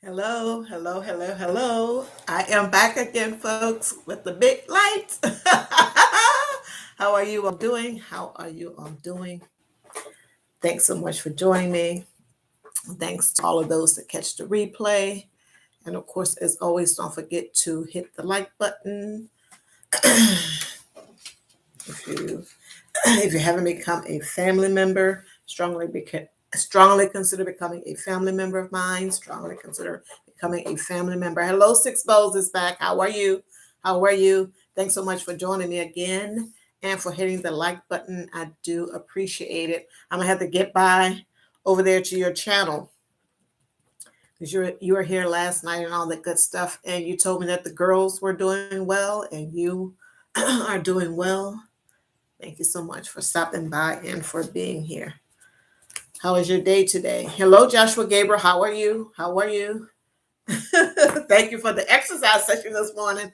Hello, hello, hello, hello. I am back again, folks, with the big lights. How are you all doing? How are you all doing? Thanks so much for joining me. Thanks to all of those that catch the replay. And of course, as always, don't forget to hit the like button if you if you haven't become a family member. Strongly consider becoming a family member of mine. Strongly consider becoming a family member. Hello, Six Bowls is back. How are you? How are you? Thanks so much for joining me again and for hitting the like button. I do appreciate it. I'm gonna have to get by over there to your channel because you were here last night and all that good stuff, and you told me that the girls were doing well and you are doing well. Thank you so much for stopping by and for being here. How is your day today? Hello, Joshua Gabriel. How are you? How are you? Thank you for the exercise session this morning.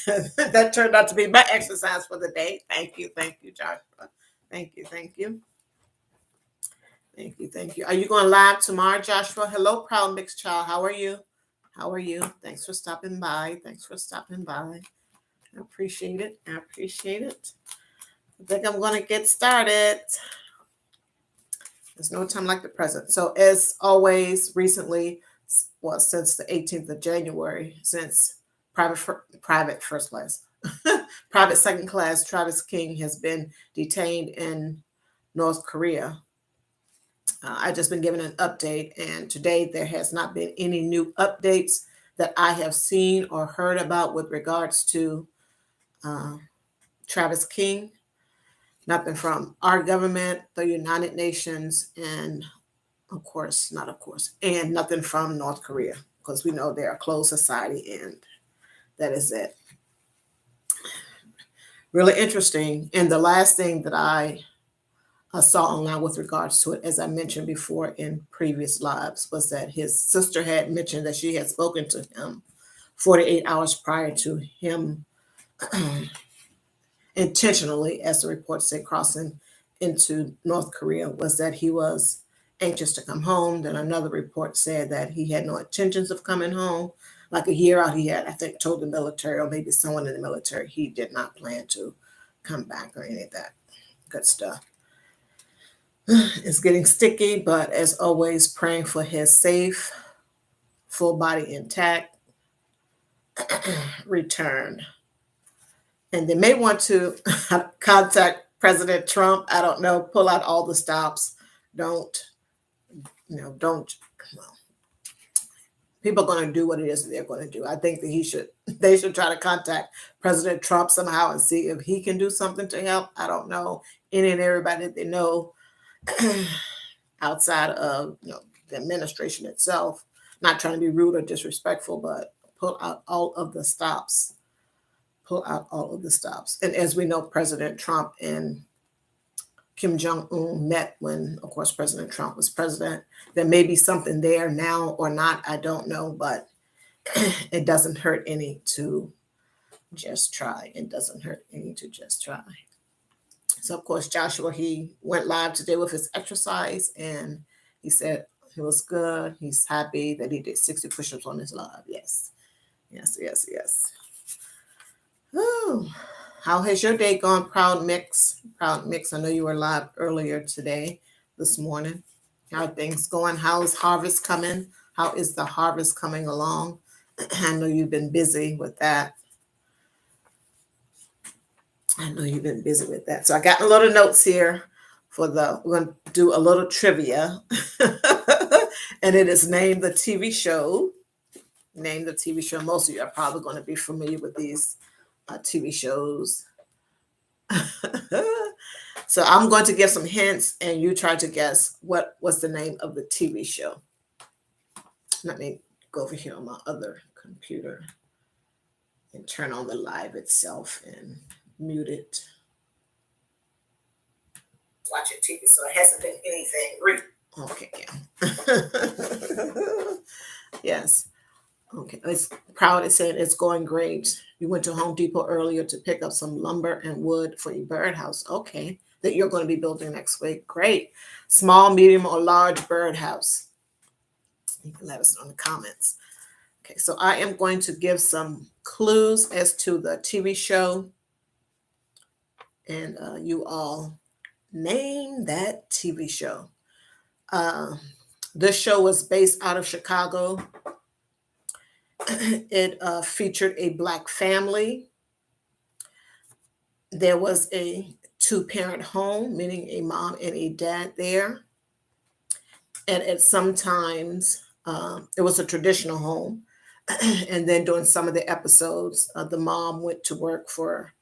That turned out to be my exercise for the day. Thank you, Joshua. Thank you, thank you, thank you, thank you. Are you going live tomorrow, Joshua? Hello, Proud Mixed Child. How are you? How are you? Thanks for stopping by. Thanks for stopping by. I appreciate it. I appreciate it. I think I'm going to get started. There's no time like the present. So, as always, recently, well, since the 18th of January, since private first class, private second class Travis King has been detained in North Korea. I just been given an update, and today there has not been any new updates that I have seen or heard about with regards to uh, Travis King. Nothing from our government, the United Nations, and not of course, and nothing from North Korea because we know they're a closed society, and that is it. Really interesting. And the last thing that I saw online with regards to it, as I mentioned before in previous lives, was that his sister had mentioned that she had spoken to him 48 hours prior to him intentionally, as the report said, crossing into North Korea, was that he was anxious to come home. Then another report said that he had no intentions of coming home. Like a year out, he had, I think, told the military or maybe someone in the military he did not plan to come back or any of that good stuff. It's getting sticky, but as always, praying for his safe, full body intact return. And they may want to contact President Trump. I don't know, pull out all the stops. Don't, don't. Well, people are going to do what it is that they're going to do. I think that they should try to contact President Trump somehow and see if he can do something to help. I don't know any and everybody that they know outside of the administration itself. Not trying to be rude or disrespectful, but pull out all of the stops. Pull out all of the stops. And as we know, President Trump and Kim Jong-un met when, of course, President Trump was president. There may be something there now or not. I don't know, but it doesn't hurt any to just try. It doesn't hurt any to just try. So, of course, Joshua, he went live today with his exercise, and he said he was good. He's happy that he did 60 push-ups on his live. Yes, yes, yes, yes. Oh, how has your day gone, Proud Mix? Proud Mix, I know you were live earlier today, this morning. How are things going? How's harvest coming? How is the harvest coming along? I know you've been busy with that. So I got a little notes here we're going to do a little trivia. And it is Name the TV Show. Name the TV show. Most of you are probably going to be familiar with these TV shows. So I'm going to give some hints and you try to guess what was the name of the TV show. Let me go over here on my other computer and turn on the live itself and mute it. Watching TV, so it hasn't been anything real. Okay, yeah. Yes. Okay, it's Proud is saying it's going great. We went to Home Depot earlier to pick up some lumber and wood for a birdhouse. Okay, that you're going to be building next week. Great. Small, medium, or large birdhouse. You can let us know in the comments. Okay, so I am going to give some clues as to the TV show, and you all name that TV show. Uh, this show was based out of Chicago. It featured a Black family. There was a two-parent home, meaning a mom and a dad there. And at sometimes it was a traditional home. And then during some of the episodes, the mom went to work for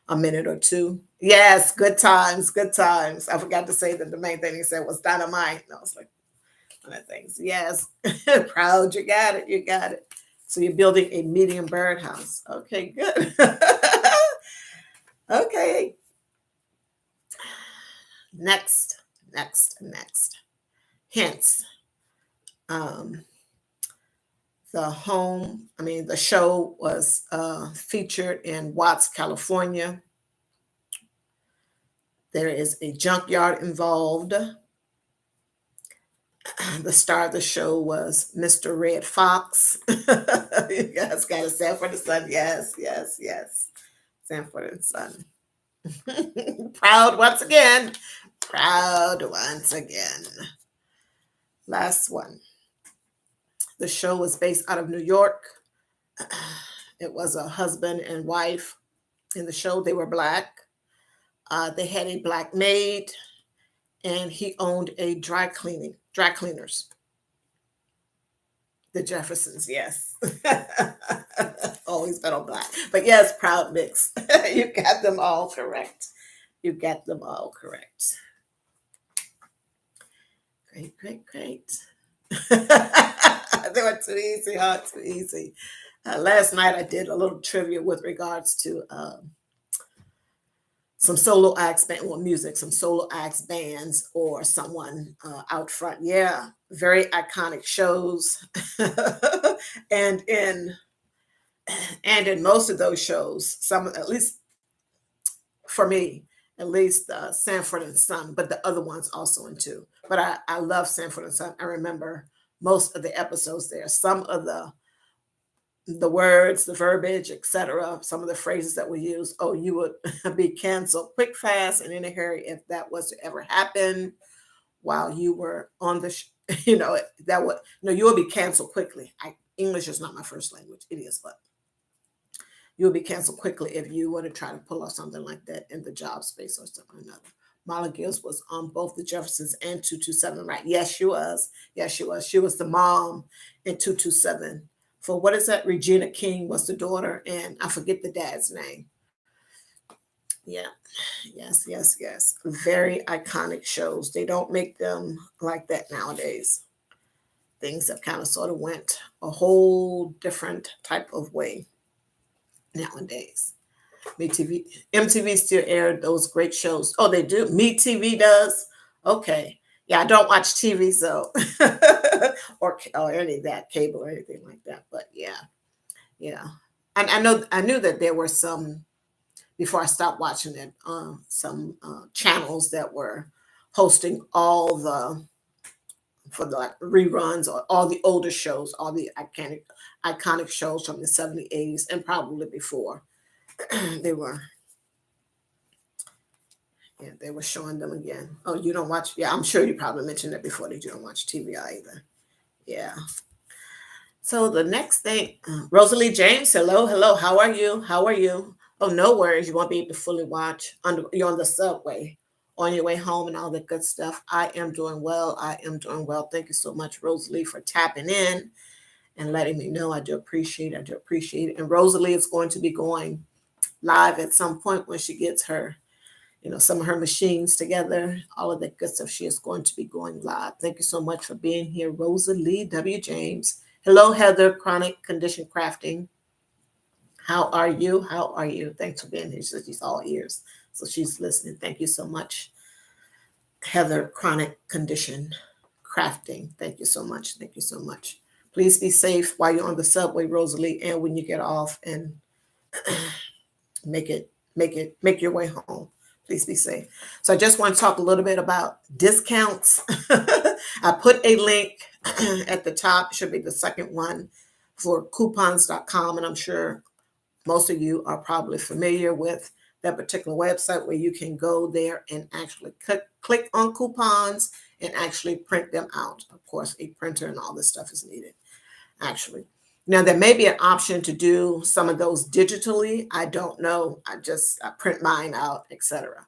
a minute or two. Yes, good times, good times. I forgot to say that the main thing he said was dynamite. And I was like, one of the things. Yes, proud. You got it. You got it. So you're building a medium birdhouse. Okay, good. Okay. Next. Hence, um, the show was featured in Watts, California. There is a junkyard involved. The star of the show was Mr. Red Fox. You guys got to Sanford and Son. Yes, yes, yes. Sanford and Son. Proud once again. Proud once again. Last one. The show was based out of New York. It was a husband and wife. In the show, they were Black. They had a Black maid, and he owned a dry cleaners. The Jeffersons, yes. Always been on Black. But yes, proud mix. You got them all correct. You got them all correct. Great, great, great. They were too easy, huh? Too easy. Last night I did a little trivia with regards to some solo acts, some solo acts, bands, or someone out front. Yeah, very iconic shows. and in most of those shows, some, at least for me, at least Sanford and Son, but the other ones also in too. But I love Sanford and Son. I remember most of the episodes there. Some of the words, the verbiage, etc., some of the phrases that we use. Oh, you would be canceled quick, fast, and in a hurry if that was to ever happen while you were on the, that would, you will be canceled quickly. English is not my first language. It is, but you'll be canceled quickly if you were to try to pull off something like that in the job space or something or another. Marla Gibbs was on both the Jeffersons and 227, right? Yes, she was. Yes, she was. She was the mom in 227. For what is that? Regina King was the daughter, and I forget the dad's name. Yeah, yes, yes, yes. Very iconic shows. They don't make them like that nowadays. Things have kind of sort of went a whole different type of way nowadays. MTV still aired those great shows. Oh, they do? MeTV does? Okay. Yeah, I don't watch TV, so or any of that, cable or anything like that. But yeah, yeah. And I knew that there were some before I stopped watching it. Some channels that were hosting all the for the like, reruns or all the older shows, all the iconic shows from the 70s, 80s, and probably before. They were. Yeah, they were showing them again. Oh, you don't watch? Yeah, I'm sure you probably mentioned that before that you don't watch TV either. Yeah. So the next thing, Rosalie James, hello, hello. How are you? How are you? Oh, no worries. You won't be able to fully watch. You're on the subway on your way home and all that good stuff. I am doing well. I am doing well. Thank you so much, Rosalie, for tapping in and letting me know. I do appreciate it. I do appreciate it. And Rosalie is going to be going live at some point when she gets her some of her machines together, all of that good stuff. She is going to be going live. Thank you so much for being here, Rosalie W. James. Hello, Heather, Chronic Condition Crafting. How are you? How are you? Thanks for being here. She's all ears, so she's listening. Thank you so much, Heather, Chronic Condition Crafting. Thank you so much. Thank you so much. Please be safe while you're on the subway, Rosalie, and when you get off, and make your way home. Please be safe. So I just want to talk a little bit about discounts. I put a link at the top, should be the second one, for coupons.com. And I'm sure most of you are probably familiar with that particular website where you can go there and actually click on coupons and actually print them out. Of course, a printer and all this stuff is needed, actually. Now, there may be an option to do some of those digitally. I don't know. I print mine out, etc.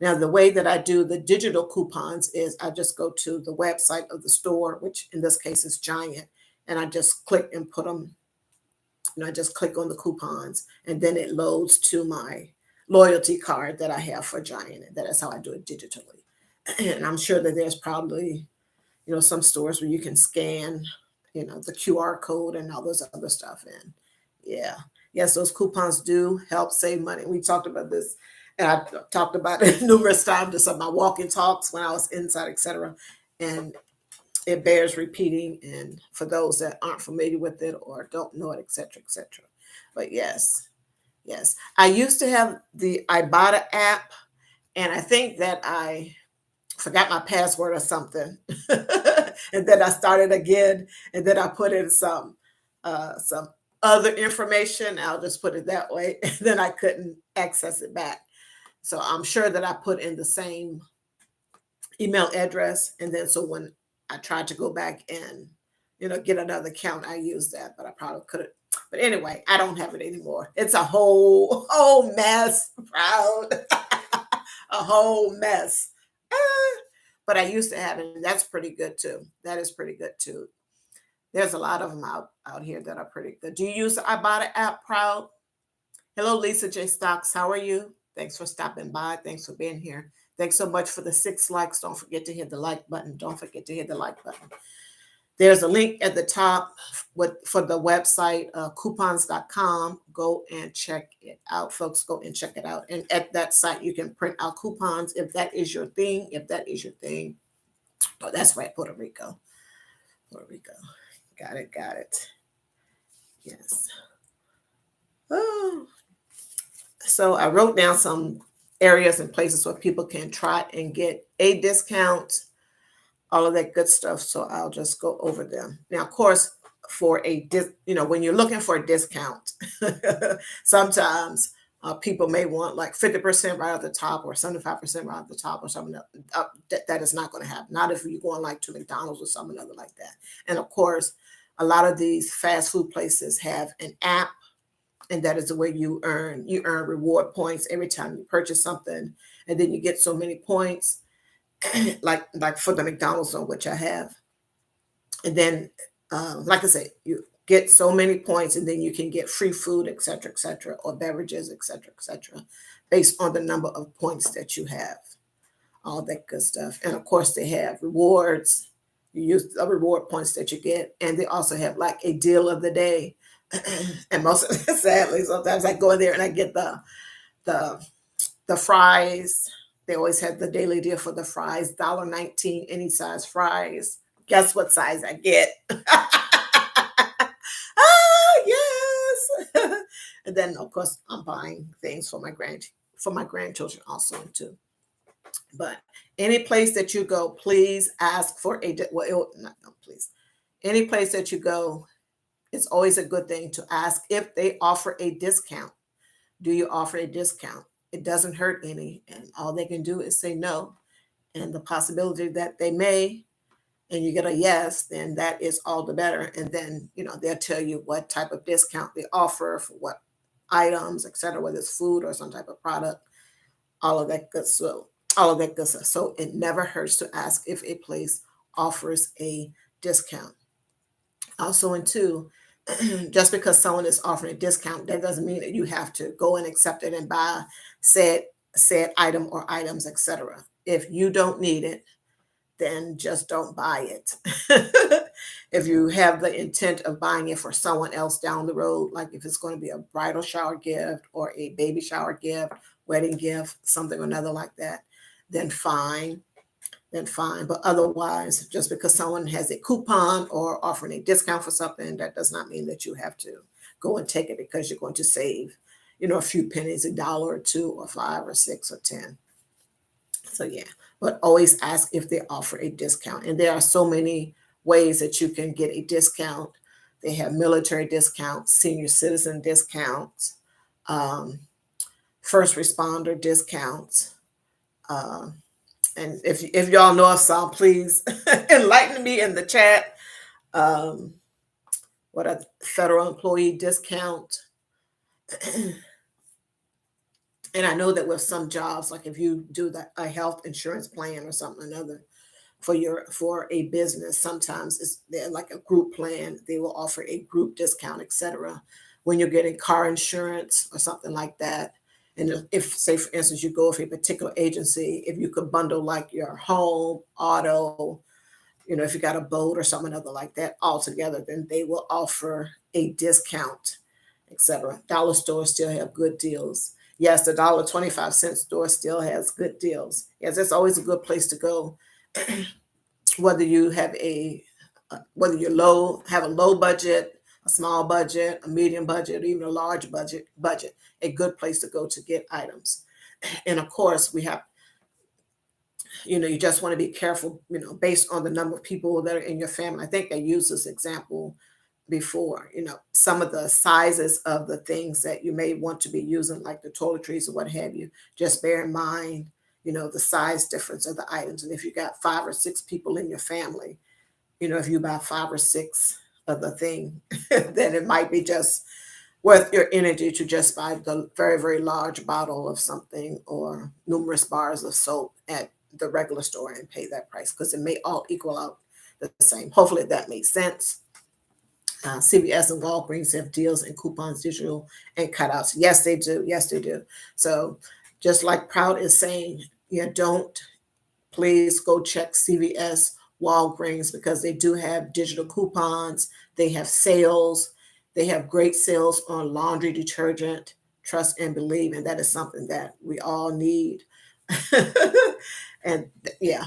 Now, the way that I do the digital coupons is I just go to the website of the store, which in this case is Giant, and I just click and put them, I just click on the coupons, and then it loads to my loyalty card that I have for Giant. And that is how I do it digitally. And I'm sure that there's probably, some stores where you can scan, the QR code and all those other stuff in. Yeah. Yes, those coupons do help save money. We talked about this, and I talked about it numerous times, just on my walking talks when I was inside, etc. And it bears repeating, and for those that aren't familiar with it or don't know it, etc., etc. But yes, I used to have the Ibotta app, and I think that I forgot my password or something, and then I started again, and then I put in some other information. I'll just put it that way, and then I couldn't access it back. So I'm sure that I put in the same email address, and then so when I tried to go back and get another account, I used that, but I probably could have. But anyway, I don't have it anymore. It's a whole mess, proud, a whole mess. But I used to have it, and that's pretty good too. That is pretty good too. There's a lot of them out here that are pretty good. Do you use the Ibotta app, proud? Hello, Lisa J. Stocks. How are you? Thanks for stopping by. Thanks for being here. Thanks so much for the 6 likes. Don't forget to hit the like button. Don't forget to hit the like button. There's a link at the top for the website, coupons.com. Go and check it out, folks. Go and check it out. And at that site, you can print out coupons if that is your thing. If that is your thing. Oh, that's right, Puerto Rico. Puerto Rico. Got it. Yes. Oh. So I wrote down some areas and places where people can try and get a discount, all of that good stuff. So I'll just go over them. Now, of course, for when you're looking for a discount, sometimes people may want like 50% right at the top or 75% right at the top or something. That is not going to happen. Not if you're going like to McDonald's or something other like that. And of course, a lot of these fast food places have an app, and that is the way you earn reward points every time you purchase something, and then you get so many points, like for the McDonald's on which I have, and then like I said, you get so many points, and then you can get free food, etc., or beverages, etc., based on the number of points that you have, all that good stuff. And of course, they have rewards. You use the reward points that you get, and they also have like a deal of the day. And sadly, sometimes I go in there and I get the fries. They always have the daily deal for the fries, $1.19 any size fries. Guess what size I get? Yes. And then of course I'm buying things for my grandchildren also too. But any place that you go, please ask for please. Any place that you go, it's always a good thing to ask if they offer a discount. Do you offer a discount? It doesn't hurt any, and all they can do is say no. And the possibility that they may, and you get a yes, then that is all the better. And then, they'll tell you what type of discount they offer for what items, etc., whether it's food or some type of product, all of that good stuff. So it never hurts to ask if a place offers a discount. Also, and two, just because someone is offering a discount, that doesn't mean that you have to go and accept it and buy said item or items, etc. If you don't need it, then just don't buy it. If you have the intent of buying it for someone else down the road, like if it's going to be a bridal shower gift or a baby shower gift, wedding gift, something or another like that, then fine. But otherwise, just because someone has a coupon or offering a discount for something, that does not mean that you have to go and take it because you're going to save, a few pennies, $1 or $2 or $5 or $6 or $10. So yeah, but always ask if they offer a discount. And there are so many ways that you can get a discount. They have military discounts, senior citizen discounts, um, first responder discounts. Uh, and if y'all know of some, please enlighten me in the chat. Um, what a federal employee discount. And I know that with some jobs, like if you do a health insurance plan or something or another for a business, sometimes it's they're like a group plan. They will offer a group discount, etc. When you're getting car insurance or something like that. And if, say, for instance, you go with a particular agency, if you could bundle like your home, auto, if you got a boat or something other like that all together, then they will offer a discount, etc. Dollar stores still have good deals. Yes, the $1.25 store still has good deals. Yes, it's always a good place to go. Whether you have whether you're have a low budget, a small budget, a medium budget, or even a large budget, a good place to go to get items. And of course, we have, you just want to be careful, based on the number of people that are in your family. I think I used this example before, some of the sizes of the things that you may want to be using, like the toiletries or what have you. Just bear in mind, the size difference of the items. And if you got 5 or 6 people in your family, if you buy 5 or 6 of the thing, then it might be just worth your energy to just buy the very, very large bottle of something or numerous bars of soap at the regular store and pay that price, because it may all equal out the same. Hopefully that makes sense. CVS and Walgreens have deals and coupons, digital and cutouts. Yes, they do. Yes, they do. So just like Proud is saying, please go check CVS, Walgreens, because they do have digital coupons. They have sales. They have great sales on laundry detergent, trust and believe. And that is something that we all need. And yeah,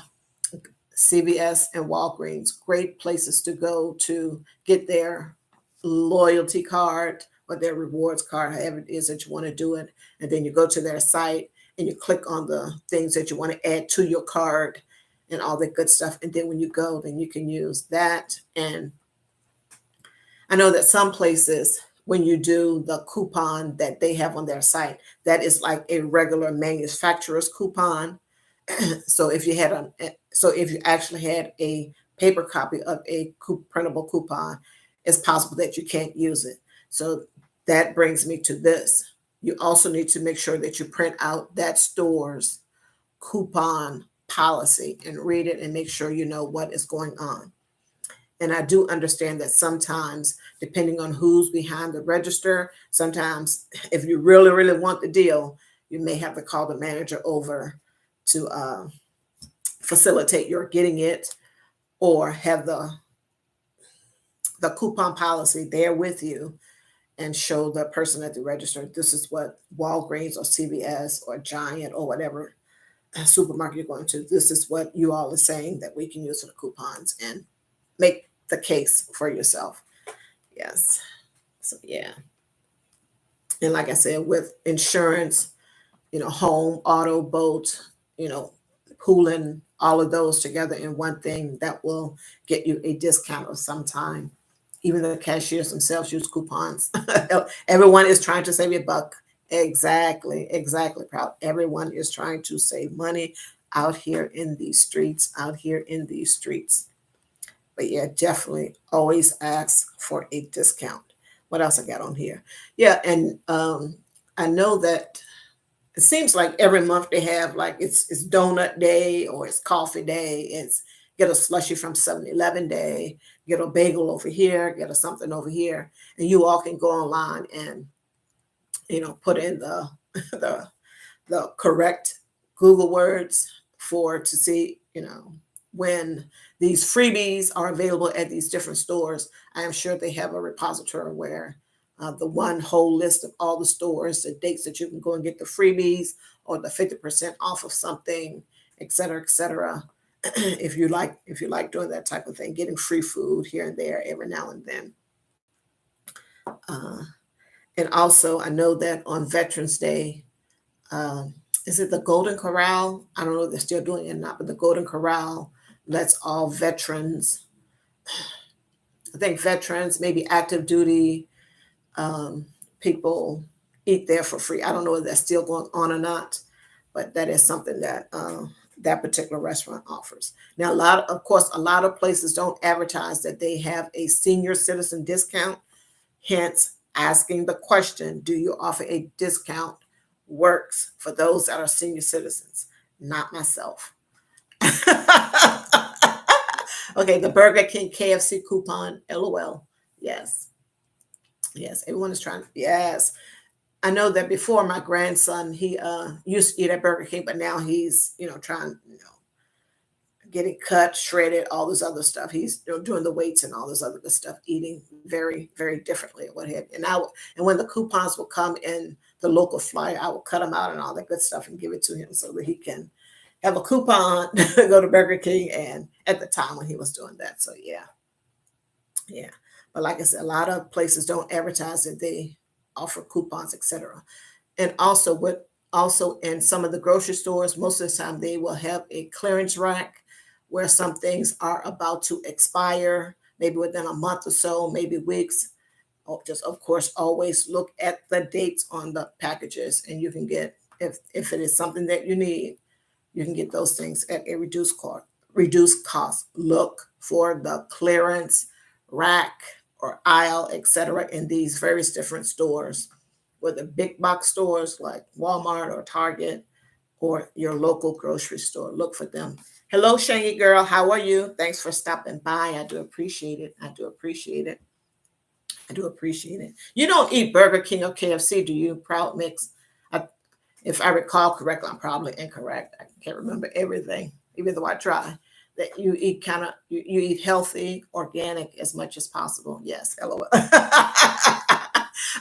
CVS and Walgreens, great places to go to get their loyalty card or their rewards card, however it is that you want to do it. And then you go to their site and you click on the things that you want to add to your card and all that good stuff. And then when you go, then you can use that. And I know that some places, when you do the coupon that they have on their site, that is like a regular manufacturer's coupon. So if you actually had a paper copy of a printable coupon, it's possible that you can't use it. So that brings me to this. You also need to make sure that you print out that store's coupon policy and read it and make sure you know what is going on. And I do understand that sometimes, depending on who's behind the register, sometimes if you really, really want the deal, you may have to call the manager over to facilitate your getting it, or have the coupon policy there with you and show the person at the register, this is what Walgreens or CVS or Giant or whatever supermarket you're going to, this is what you all are saying that we can use for the coupons, and make the case for yourself. Yes. So yeah. And like I said, with insurance, home, auto, boat, pooling all of those together in one thing, that will get you a discount of some time. Even the cashiers themselves use coupons. Everyone is trying to save a buck. Exactly, Proud. Everyone is trying to save money out here in these streets, But yeah, definitely always ask for a discount. What else I got on here? Yeah, and I know that it seems like every month they have, like, it's donut day, or it's coffee day, it's get a slushy from 7-Eleven day, get a bagel over here, get a something over here. And you all can go online and put in the the correct Google words to see when these freebies are available at these different stores. I am sure they have a repository where the one whole list of all the stores, the dates that you can go and get the freebies, or the 50% off of something, et cetera, et cetera. If you like doing that type of thing, getting free food here and there every now and then. And also, I know that on Veterans Day, is it the Golden Corral? I don't know if they're still doing it or not, but the Golden Corral lets all veterans, I think veterans, maybe active duty um, people eat there for free. I don't know if that's still going on or not, but that is something that that particular restaurant offers. Now, of course, a lot of places don't advertise that they have a senior citizen discount. Hence, asking the question, do you offer a discount, works for those that are senior citizens, not myself. Okay, the Burger King KFC coupon, LOL. Yes, yes, everyone is trying. Yes, I know that before my grandson, he used to eat at Burger King, but now he's trying getting cut, shredded, all this other stuff. He's doing the weights and all this other good stuff, eating very, very differently and what have you. And when the coupons will come in the local flyer, I will cut them out and all that good stuff and give it to him so that he can have a coupon, go to Burger King, and at the time when he was doing that. So yeah, yeah. But like I said, a lot of places don't advertise that they offer coupons, etc. And also in some of the grocery stores, most of the time they will have a clearance rack where some things are about to expire, maybe within a month or so, maybe weeks. Oh, just of course, always look at the dates on the packages, and you can get, if it is something that you need, you can get those things at a reduced cost. Look for the clearance rack or aisle, etc., in these various different stores, whether big box stores like Walmart or Target or your local grocery store. Look for them. Hello, Shangy girl. How are you? Thanks for stopping by. I do appreciate it. I do appreciate it. I do appreciate it. You don't eat Burger King or KFC, do you, Proud Mix? I, if I recall correctly, I'm probably incorrect. I can't remember everything, even though I try. That you eat you eat healthy, organic as much as possible. Yes, LOL.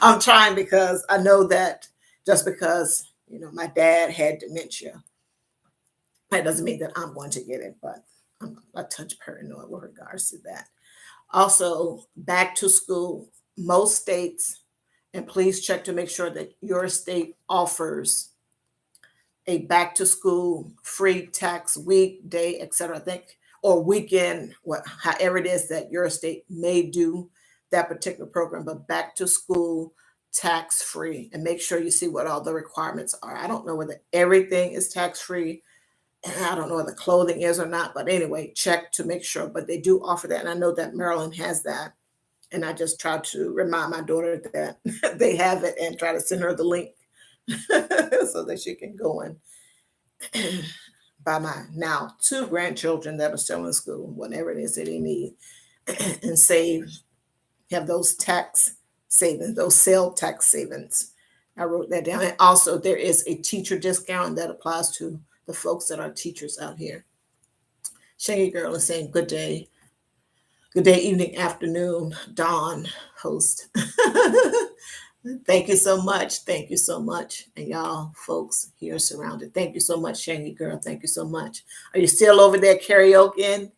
I'm trying because I know that just because my dad had dementia, that doesn't mean that I'm going to get it, but I'm a touch paranoid with regards to that. Also, back to school, most states, and please check to make sure that your state offers a back to school free tax weekday, etc. I think, or weekend, however it is that your state may do that particular program, but back to school tax free, and make sure you see what all the requirements are. I don't know whether everything is tax free. I don't know whether clothing is or not, but anyway, check to make sure. But they do offer that, and I know that Maryland has that. And I just try to remind my daughter that they have it and try to send her the link so that she can go and buy my now 2 grandchildren that are still in school, whatever it is that they need, and have those tax savings, those sale tax savings. I wrote that down. And also, there is a teacher discount that applies to the folks that are teachers out here. Shaggy Girl is saying, good day, evening, afternoon, dawn, host. Thank you so much. Thank you so much. And y'all folks here surrounded. Thank you so much, Shangy Girl. Thank you so much. Are you still over there karaokeing?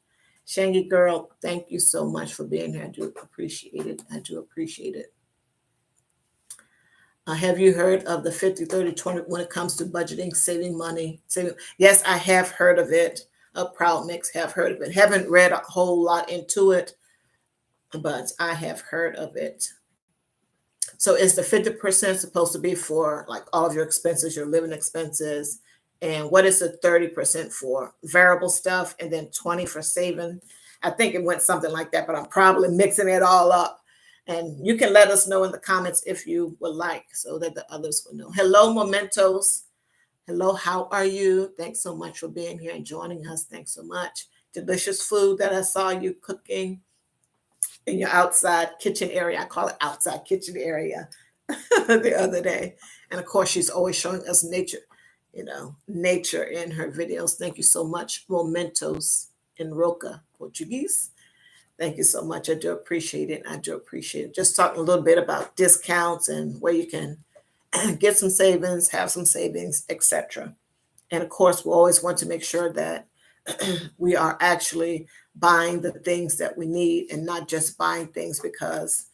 Shangy Girl, thank you so much for being here. I do appreciate it. I do appreciate it. Have you heard of the 50, 30, 20 when it comes to budgeting, saving money? Yes, I have heard of it. Proud Mix have heard of it. Haven't read a whole lot into it, but I have heard of it. So is the 50% supposed to be for like all of your expenses, your living expenses? And what is the 30% for? Variable stuff, and then 20 for saving. I think it went something like that, but I'm probably mixing it all up. And you can let us know in the comments if you would like, so that the others will know. Hello, Mementos. Hello, how are you? Thanks so much for being here and joining us. Thanks so much. Delicious food that I saw you cooking in your outside kitchen area. I call it outside kitchen area the other day. And of course, she's always showing us nature, nature in her videos. Thank you so much, Momentos in Roca, Portuguese. Thank you so much. I do appreciate it. I do appreciate it. Just talking a little bit about discounts and where you can get some savings, have some savings, etc. And of course, we always want to make sure that we are actually buying the things that we need and not just buying things because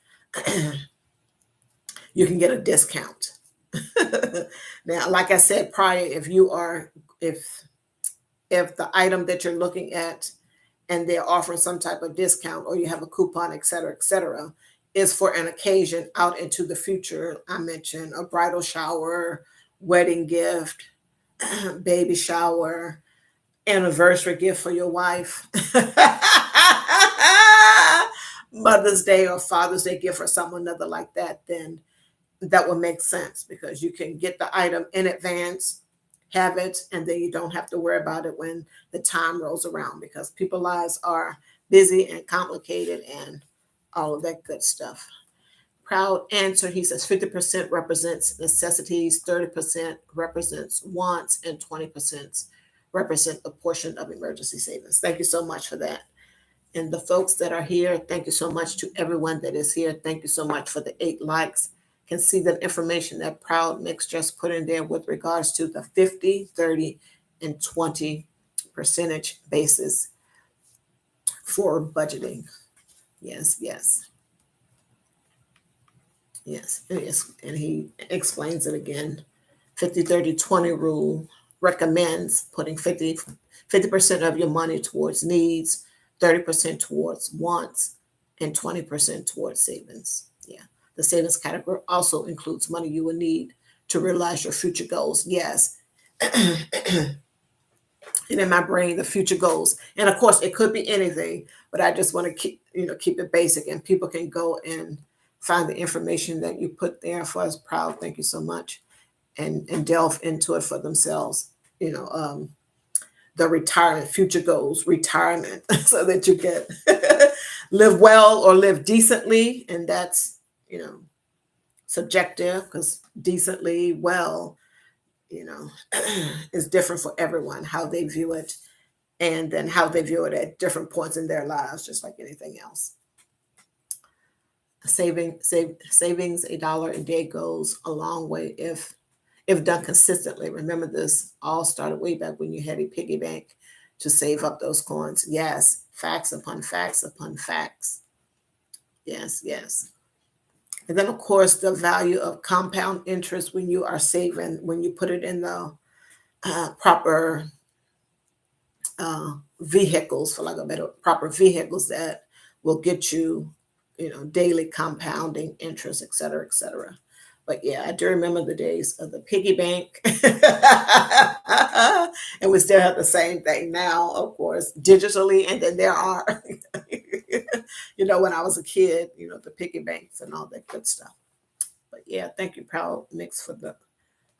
you can get a discount. Now, like I said prior, if if the item that you're looking at and they're offering some type of discount or you have a coupon, et cetera, is for an occasion out into the future. I mentioned a bridal shower, wedding gift, baby shower, anniversary gift for your wife, Mother's Day or Father's Day gift or someone other like that, then that would make sense because you can get the item in advance, have it, and then you don't have to worry about it when the time rolls around because people's lives are busy and complicated and all of that good stuff. Proud answer, he says 50% represents necessities, 30% represents wants, and 20% represent a portion of emergency savings. Thank you so much for that. And the folks that are here, thank you so much to everyone that is here. Thank you so much for the 8 likes. Can see the information that Proud Mix just put in there with regards to the 50, 30, and 20 percentage basis for budgeting. Yes, yes, yes, yes. And he explains it again. 50, 30, 20 rule recommends putting 50% of your money towards needs, 30% towards wants, and 20% towards savings. Yeah. The savings category also includes money you will need to realize your future goals. Yes. And in my brain, the future goals. And of course, it could be anything, but I just want to keep it basic and people can go and find the information that you put there for us. Proud. Thank you so much. And delve into it for themselves. You know, the retirement, future goals, retirement, so that you can live well or live decently. And that's, subjective because decently, well, is different for everyone, how they view it, and then how they view it at different points in their lives, just like anything else. Savings $1 a day goes a long way if done consistently. Remember, this all started way back when you had a piggy bank to save up those coins. Yes, facts upon facts upon facts. Yes, yes. And then, of course, the value of compound interest when you are saving, when you put it in the proper vehicles, for like a better, proper vehicles that will get you, daily compounding interest, et cetera, et cetera. But yeah, I do remember the days of the piggy bank. And we still have the same thing now, of course, digitally. And then there are, when I was a kid, the piggy banks and all that good stuff. But yeah, thank you, Proud Mix, for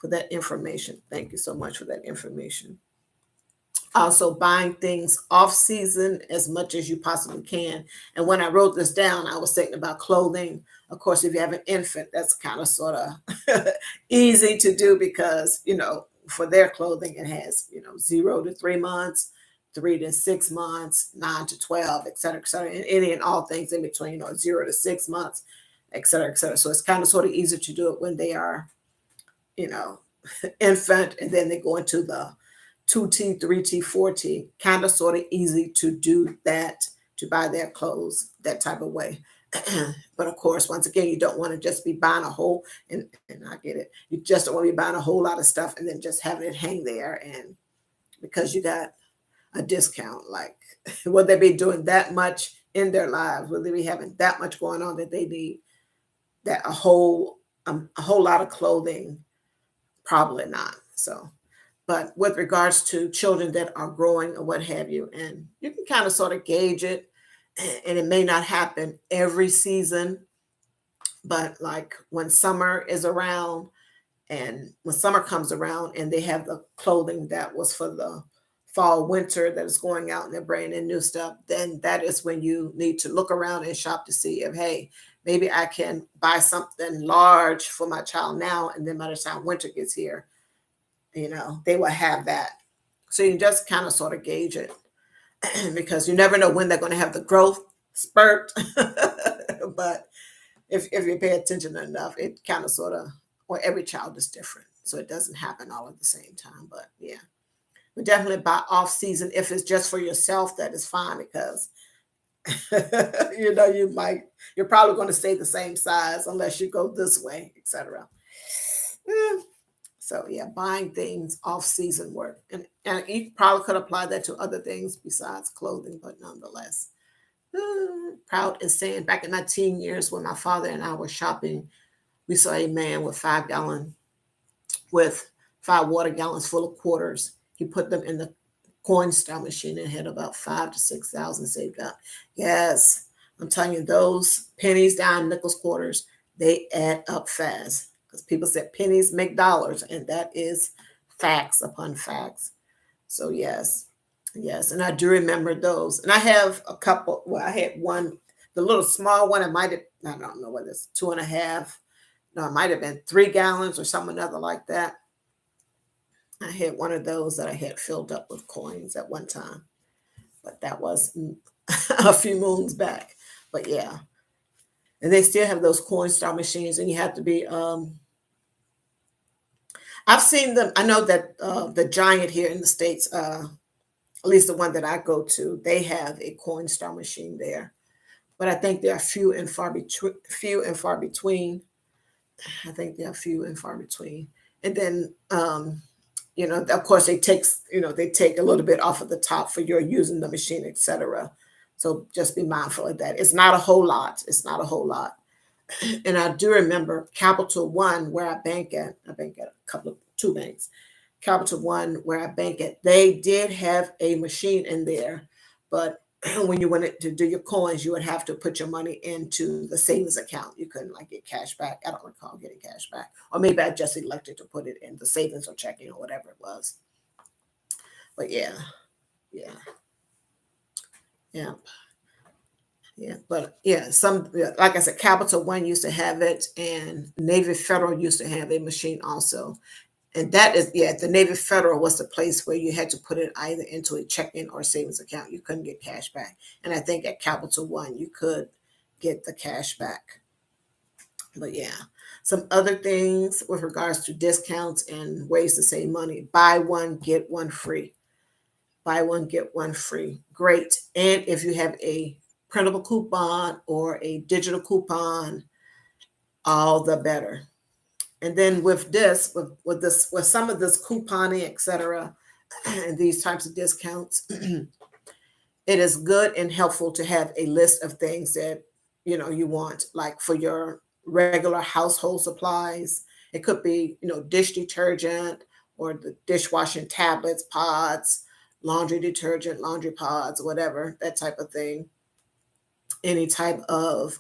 that information. Thank you so much for that information. Also, buying things off season as much as you possibly can. And when I wrote this down, I was thinking about clothing. Of course, if you have an infant, that's kind of sort of easy to do because, for their clothing, it has, 0 to 3 months, 3 to 6 months, 9 to 12, et cetera, et cetera, and any and all things in between, 0 to 6 months, et cetera, et cetera. So it's kind of sort of easy to do it when they are, you know, infant, and then they go into the 2T, 3T, 4T, kind of sort of easy to do that, to buy their clothes that type of way. But of course, once again, you don't want to just be buying a whole, and I get it, you just don't want to be buying a whole lot of stuff and then just having it hang there. And because you got a discount, like, will they be doing that much in their lives? Will they be having that much going on that they need that a whole lot of clothing? Probably not. So, but with regards to children that are growing or what have you, and you can kind of sort of gauge it, and it may not happen every season, but like when summer is around, and when summer comes around and they have the clothing that was for the fall winter that is going out and they're bringing in new stuff, then that is when you need to look around and shop to see if, hey, maybe I can buy something large for my child now, and then by the time winter gets here, they will have that. So you can just kind of sort of gauge it because you never know when they're going to have the growth spurt. But if you pay attention enough, it kind of sort of, well, every child is different. So it doesn't happen all at the same time. But yeah, but definitely buy off season. If it's just for yourself, that is fine because you're probably going to stay the same size unless you go this way, etc. Eh, So yeah, buying things off season work, and you probably could apply that to other things besides clothing, but nonetheless, proud is saying back in my teen years when my father and I were shopping, we saw a man with 5 gallon with 5 water gallons full of quarters. He put them in the coin star machine and had about 5 to 6 thousand saved up. Yes, I'm telling you, those pennies, dime, nickels, quarters, they add up fast. Because people said pennies make dollars, and that is facts upon facts. So yes, yes, and I do remember those. And I have a couple. Well, I had one, the little small one. I might have, I don't know whether it's 2.5. No, it might have been 3 gallons or something other like that. I had one of those that I had filled up with coins at one time, but that was a few moons back. But yeah, and they still have those coin star machines, and you have to be. I've seen them. I know that the Giant here in the states, at least the one that I go to, they have a coin star machine there. But I think they are few and far between. Few and far between. I think they are few and far between. And then of course they take a little bit off of the top for your using the machine, etc. So just be mindful of that. It's not a whole lot. It's not a whole lot. And I do remember Capital One, where I bank at a couple of two banks. Capital One, where I bank at, they did have a machine in there, but when you wanted to do your coins, you would have to put your money into the savings account. You couldn't like get cash back. I don't recall getting cash back, or maybe I just elected to put it in the savings or checking or whatever it was. But yeah, yeah, yeah. Yeah, but yeah, like I said, Capital One used to have it, and Navy Federal used to have a machine also. And that is, yeah, the Navy Federal was the place where you had to put it either into a checking or savings account. You couldn't get cash back. And I think at Capital One, you could get the cash back. But yeah, some other things with regards to discounts and ways to save money: buy one, get one free. Buy one, get one free. Great. And if you have a printable coupon or a digital coupon, all the better. And then with with some of this couponing, etc., and these types of discounts, it is good and helpful to have a list of things that you want, like for your regular household supplies. It could be dish detergent or the dishwashing tablets, pods, laundry detergent, laundry pods, whatever, that type of thing. Any type of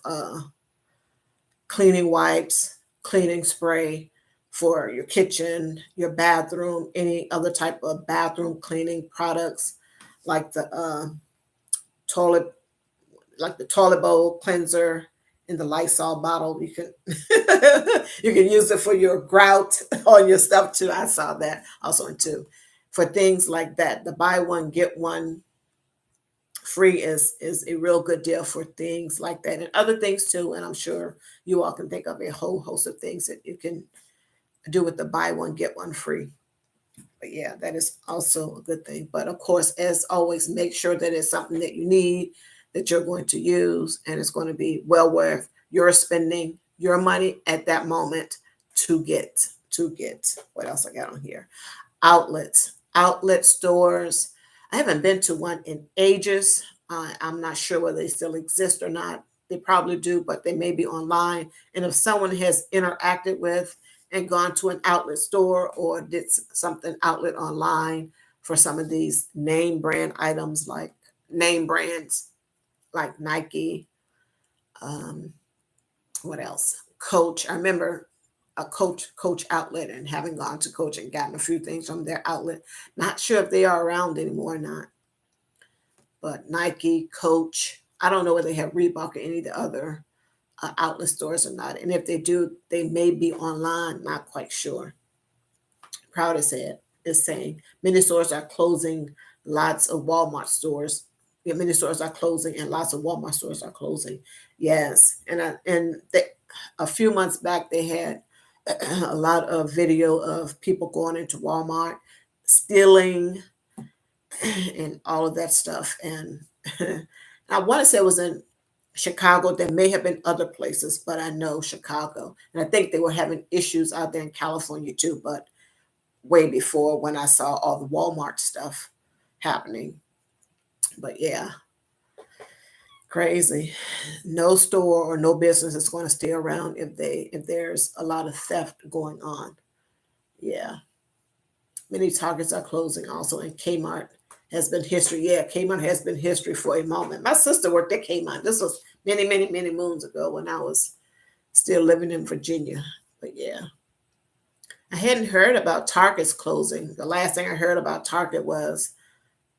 cleaning wipes, cleaning spray for your kitchen, your bathroom, any other type of bathroom cleaning products, like toilet, the toilet bowl cleanser in the Lysol bottle. You can you can use it for your grout on your stuff too. I saw that also too. For things like that, the buy one get one free is a real good deal for things like that and other things too. And I'm sure you all can think of a whole host of things that you can do with the buy one get one free. But yeah, that is also a good thing. But of course, as always, make sure that it's something that you need, that you're going to use, and it's going to be well worth your spending your money at that moment to get what else I got on here? Outlets, outlet stores. I haven't been to one in ages. I'm not sure whether they still exist or not. They probably do, but they may be online. And if someone has interacted with and gone to an outlet store or did something outlet online for some of these name brand items, like name brands like Nike, um, what else? Coach. I remember a Coach outlet and having gone to Coach and gotten a few things from their outlet. Not sure if they are around anymore or not, but Nike, Coach. I don't know whether they have Reebok or any of the other outlet stores or not. And if they do, they may be online. Not quite sure. Proud is saying many stores are closing. Lots of Walmart stores. Yeah, many stores are closing, and lots of Walmart stores are closing. Yes, a few months back they had a lot of video of people going into Walmart, stealing, and all of that stuff. And I want to say it was in Chicago. There may have been other places, but I know Chicago. And I think they were having issues out there in California too, but way before when I saw all the Walmart stuff happening. But yeah, crazy. No store or no business is going to stay around if there's a lot of theft going on. Yeah. Many Targets are closing also, and Kmart has been history. Yeah, Kmart has been history for a moment. My sister worked at Kmart. This was many, many, many moons ago when I was still living in Virginia. But yeah, I hadn't heard about Target's closing. The last thing I heard about Target was,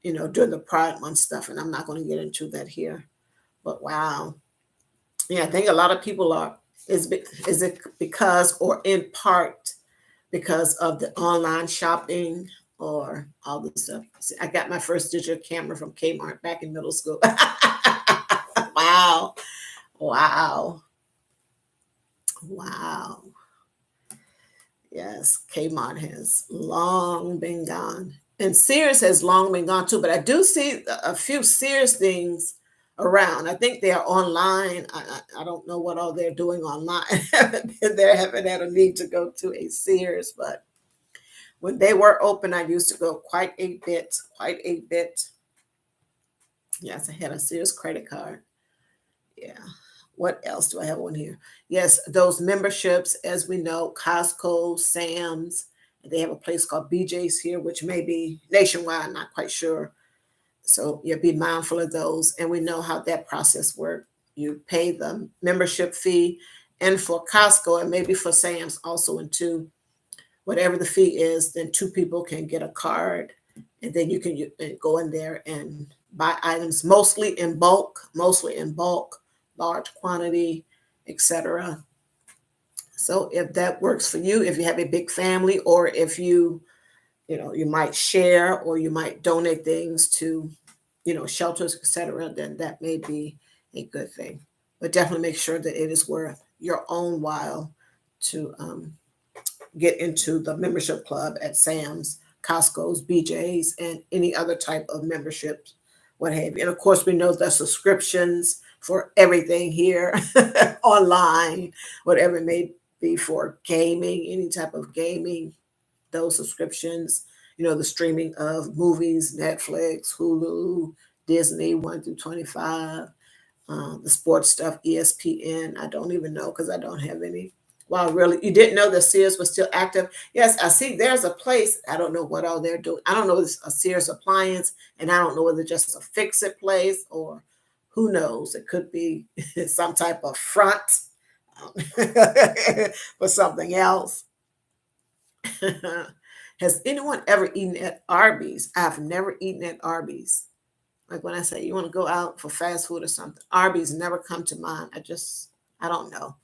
during the Pride Month stuff, and I'm not going to get into that here. But wow, yeah, I think a lot of people are. Is it because or in part because of the online shopping or all the stuff? See, I got my first digital camera from Kmart back in middle school. Wow, wow, wow. Yes, Kmart has long been gone. And Sears has long been gone too, but I do see a few Sears things around. I think they are online. I don't know what all they're doing online. I haven't been there, haven't had a need to go to a Sears, but when they were open, I used to go quite a bit, quite a bit. Yes, I had a Sears credit card. Yeah. What else do I have on here? Yes, those memberships, as we know, Costco, Sam's, they have a place called BJ's here, which may be nationwide, I'm not quite sure. So yeah, be mindful of those. And we know how that process works. You pay the membership fee, and for Costco and maybe for Sam's also in two, whatever the fee is, then two people can get a card, and then you can go in there and buy items mostly in bulk, large quantity, etc. So if that works for you, if you have a big family, or if you might share or you might donate things to shelters, etc., then that may be a good thing. But definitely make sure that it is worth your own while to get into the membership club at Sam's, Costco's, BJ's, and any other type of memberships, what have you. And of course, we know the subscriptions for everything here online, whatever it may be, for gaming, any type of gaming, those subscriptions, the streaming of movies, Netflix, Hulu, Disney 1 through 25, the sports stuff, ESPN. I don't even know because I don't have any. Wow, really? You didn't know that Sears was still active? Yes, I see there's a place. I don't know what all they're doing. I don't know if it's a Sears appliance, and I don't know whether it's just a fix it place or who knows. It could be some type of front for something else. Has anyone ever eaten at Arby's? I've never eaten at Arby's. Like when I say you want to go out for fast food or something, Arby's never come to mind. I don't know.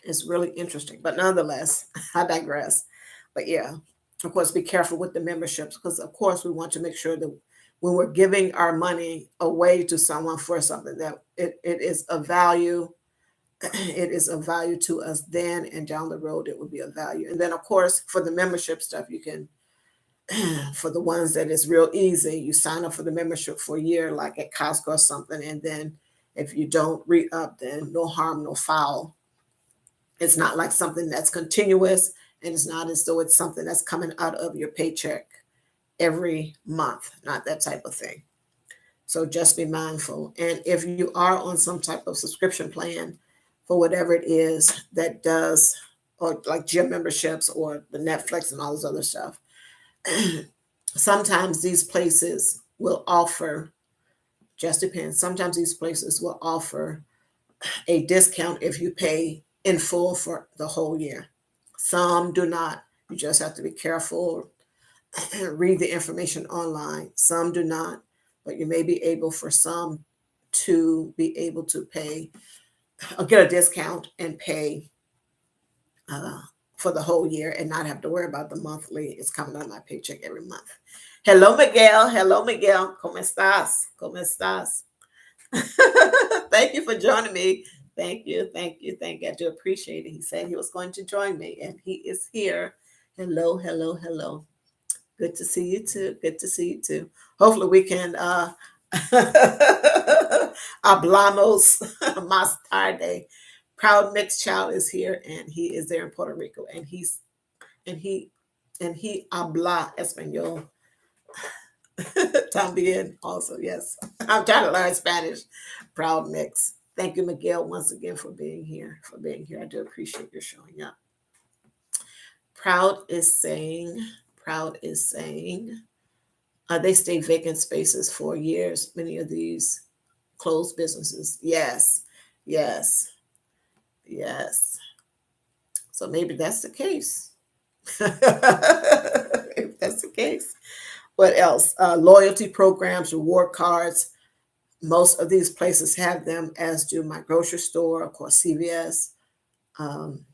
It's really interesting, but nonetheless, I digress. But yeah, of course, be careful with the memberships because, of course, we want to make sure that when we're giving our money away to someone for something, that it is of value. It is of value to us then, and down the road, it will be of value. And then, of course, for the membership stuff, you can, for the ones that is real easy, you sign up for the membership for a year, like at Costco or something, and then if you don't re up, then no harm, no foul. It's not like something that's continuous, and it's not as though it's something that's coming out of your paycheck every month, not that type of thing. So just be mindful. And if you are on some type of subscription plan for whatever it is that does, or like gym memberships or the Netflix and all this other stuff, sometimes these places will offer, just depends, sometimes these places will offer a discount if you pay in full for the whole year. Some do not. You just have to be careful, read the information online. Some do not, but you may be able for some to be able to pay or get a discount and pay uh, for the whole year and not have to worry about the monthly. It's coming out of my paycheck every month. Hello, Miguel. Hello, Miguel. ¿Cómo estás? ¿Cómo estás? Thank you for joining me. Thank you. Thank you. Thank you. I do appreciate it. He said he was going to join me, and he is here. Hello, hello, hello. Good to see you too. Good to see you too. Hopefully, we can Hablamos más tarde. Proud Mixed Child is here, and he is there in Puerto Rico, and and he he habla español también also. Yes, I'm trying to learn Spanish. Proud Mix. Thank you, Miguel, once again for being here. For being here, I do appreciate your showing up. Proud is saying. Proud is saying. They stay vacant spaces for years. Many of these closed businesses. Yes, yes, yes. So maybe that's the case. If that's the case. What else? Loyalty programs, reward cards. Most of these places have them, as do my grocery store, of course, CVS. Um,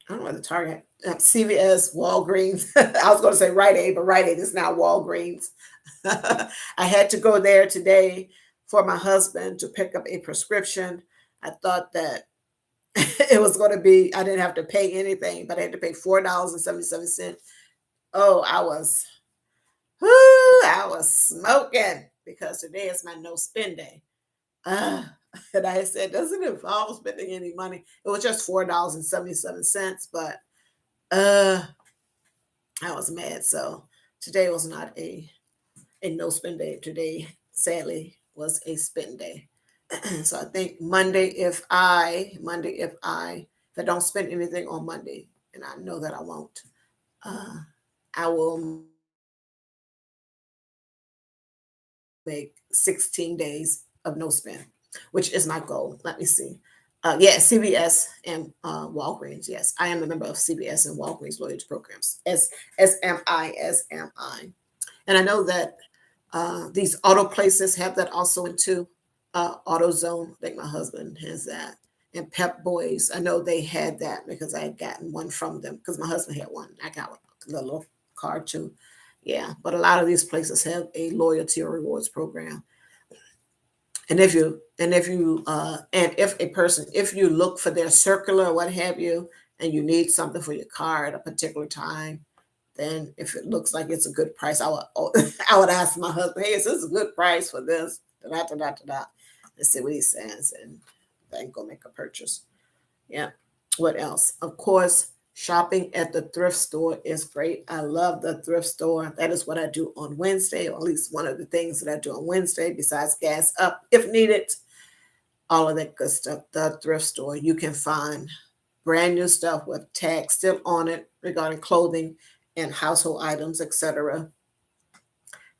I don't know the Target, CVS, Walgreens. I was going to say Rite Aid, but Rite Aid is now Walgreens. I had to go there today for my husband to pick up a prescription. I thought that it was going to be, I didn't have to pay anything, but I had to pay $4.77. Oh, I was smoking because today is my no spend day. Uh, and I said, doesn't involve spending any money. It was just $4.77, but uh, I was mad. So today was not a no spend day. Today, sadly, was a spend day. So I think if I don't spend anything on Monday, and I know that I won't, uh, I will make 16 days of no spend, which is my goal. Let me see. Yeah, CVS and Walgreens. Yes, I am a member of CVS and Walgreens loyalty programs. As am I. And I know that these auto places have that also in too. AutoZone, I think my husband has that. And Pep Boys, I know they had that because I had gotten one from them because my husband had one. I got a little card too. Yeah, but a lot of these places have a loyalty or rewards program. And if you look for their circular or what have you, and you need something for your car at a particular time, then if it looks like it's a good price, I would ask my husband, hey, is this a good price for this? Da, da, da, da, da. Let's see what he says, and then go make a purchase. Yeah. What else? Of course, shopping at the thrift store is great. I love the thrift store. That is what I do on Wednesday, or at least one of the things that I do on Wednesday, besides gas up if needed, all of that good stuff. The thrift store, you can find brand new stuff with tags still on it regarding clothing and household items, etc.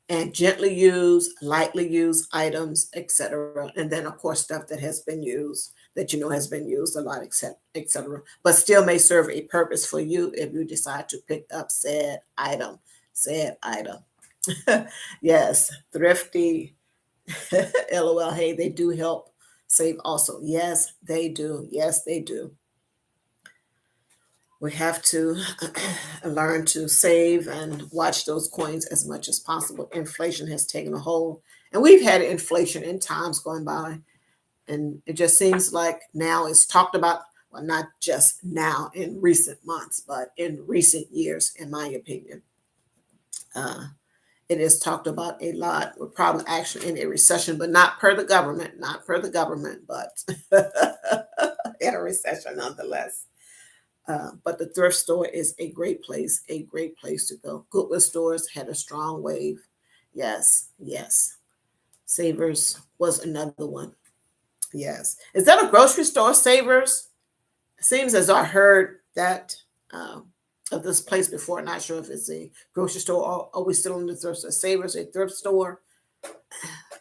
And gently used, lightly used items, etc. And then, of course, stuff that has been used, that you know has been used a lot, etc. But still may serve a purpose for you if you decide to pick up said item. Said item. Yes, thrifty. LOL. Hey, they do help save also. Yes, they do. Yes, they do. We have to learn to save and watch those coins as much as possible. Inflation has taken a hold, and we've had inflation in times going by, and it just seems like now it's talked about. Well, not just now in recent months, but in recent years, in my opinion. Uh, it is talked about a lot. We're probably actually in a recession, but not per the government, not per the government, but in a recession nonetheless. But the thrift store is a great place to go. Goodwill stores had a strong wave. Yes, yes. Savers was another one. Yes. Is that a grocery store, Savers? It seems as though I heard that of this place before. Not sure if it's a grocery store or are we still in the thrift store? Savers, a thrift store,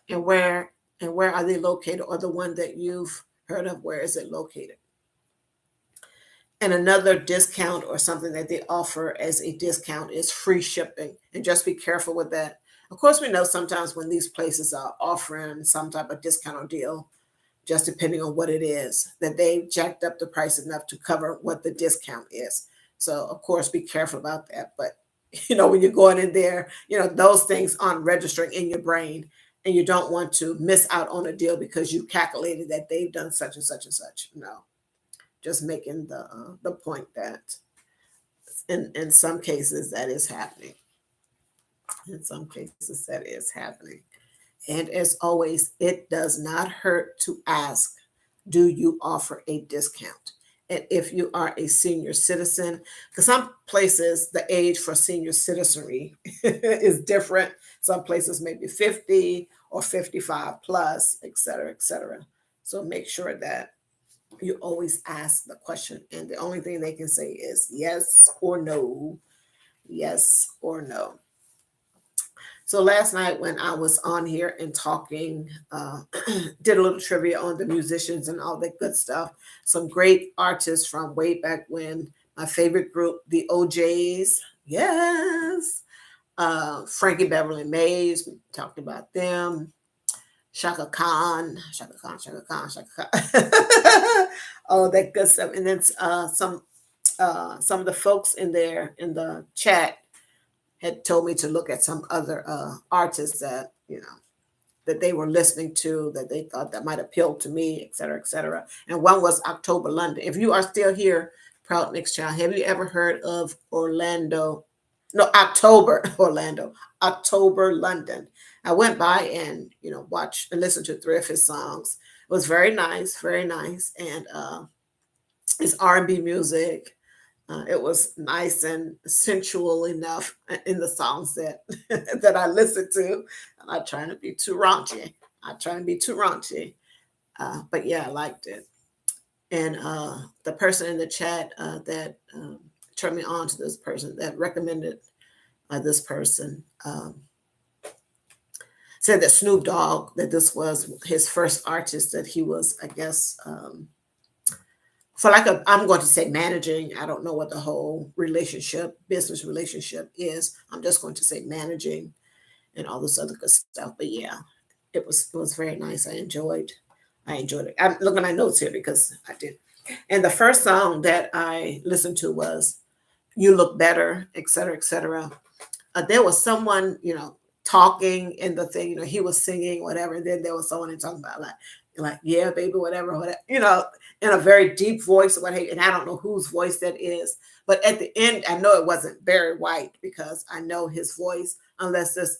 and where are they located? Or the one that you've heard of, where is it located? And another discount or something that they offer as a discount is free shipping. And just be careful with that. Of course, we know sometimes when these places are offering some type of discount or deal, just depending on what it is, that they jacked up the price enough to cover what the discount is. So, of course, be careful about that. But, when you're going in there, those things aren't registering in your brain. And you don't want to miss out on a deal because you calculated that they've done such and such and such. No, just making the point that in some cases that is happening. In some cases that is happening. And as always, it does not hurt to ask, do you offer a discount? And if you are a senior citizen, because some places the age for senior citizenry is different. Some places maybe 50 or 55 plus, et cetera, et cetera. So make sure that you always ask the question. And the only thing they can say is yes or no, yes or no. So last night when I was on here and talking, did a little trivia on the musicians and all that good stuff. Some great artists from way back when. My favorite group, the OJs. Yes. Frankie Beverly Mays. We talked about them. Shaka Khan, Shaka Khan, Shaka Khan, Shaka Khan. All that good stuff. And then some of the folks in there in the chat had told me to look at some other artists that that they were listening to that they thought that might appeal to me, et cetera, et cetera. And one was October London. If you are still here, Proud Mixed Child, have you ever heard of Orlando? No, October Orlando, October London. I went by and watched and listened to three of his songs. It was very nice, and it's R&B music. It was nice and sensual enough in the songs that that I listened to. I'm not trying to be too raunchy. I'm trying to be too raunchy. But yeah, I liked it. And the person in the chat that turned me on to this person that recommended this person said that Snoop Dogg, that this was his first artist that he was, I guess, for like I'm going to say managing. I don't know what the whole business relationship is. I'm just going to say managing and all this other good stuff. But yeah, it was very nice. I enjoyed it. I'm looking at my notes here because I did. And the first song that I listened to was "You Look Better," et cetera, et cetera. There was someone, talking in the thing, he was singing, whatever. And then there was someone talking about like, yeah, baby, whatever, whatever, in a very deep voice or what have you. And I don't know whose voice that is. But at the end, I know it wasn't Barry White because I know his voice, unless this,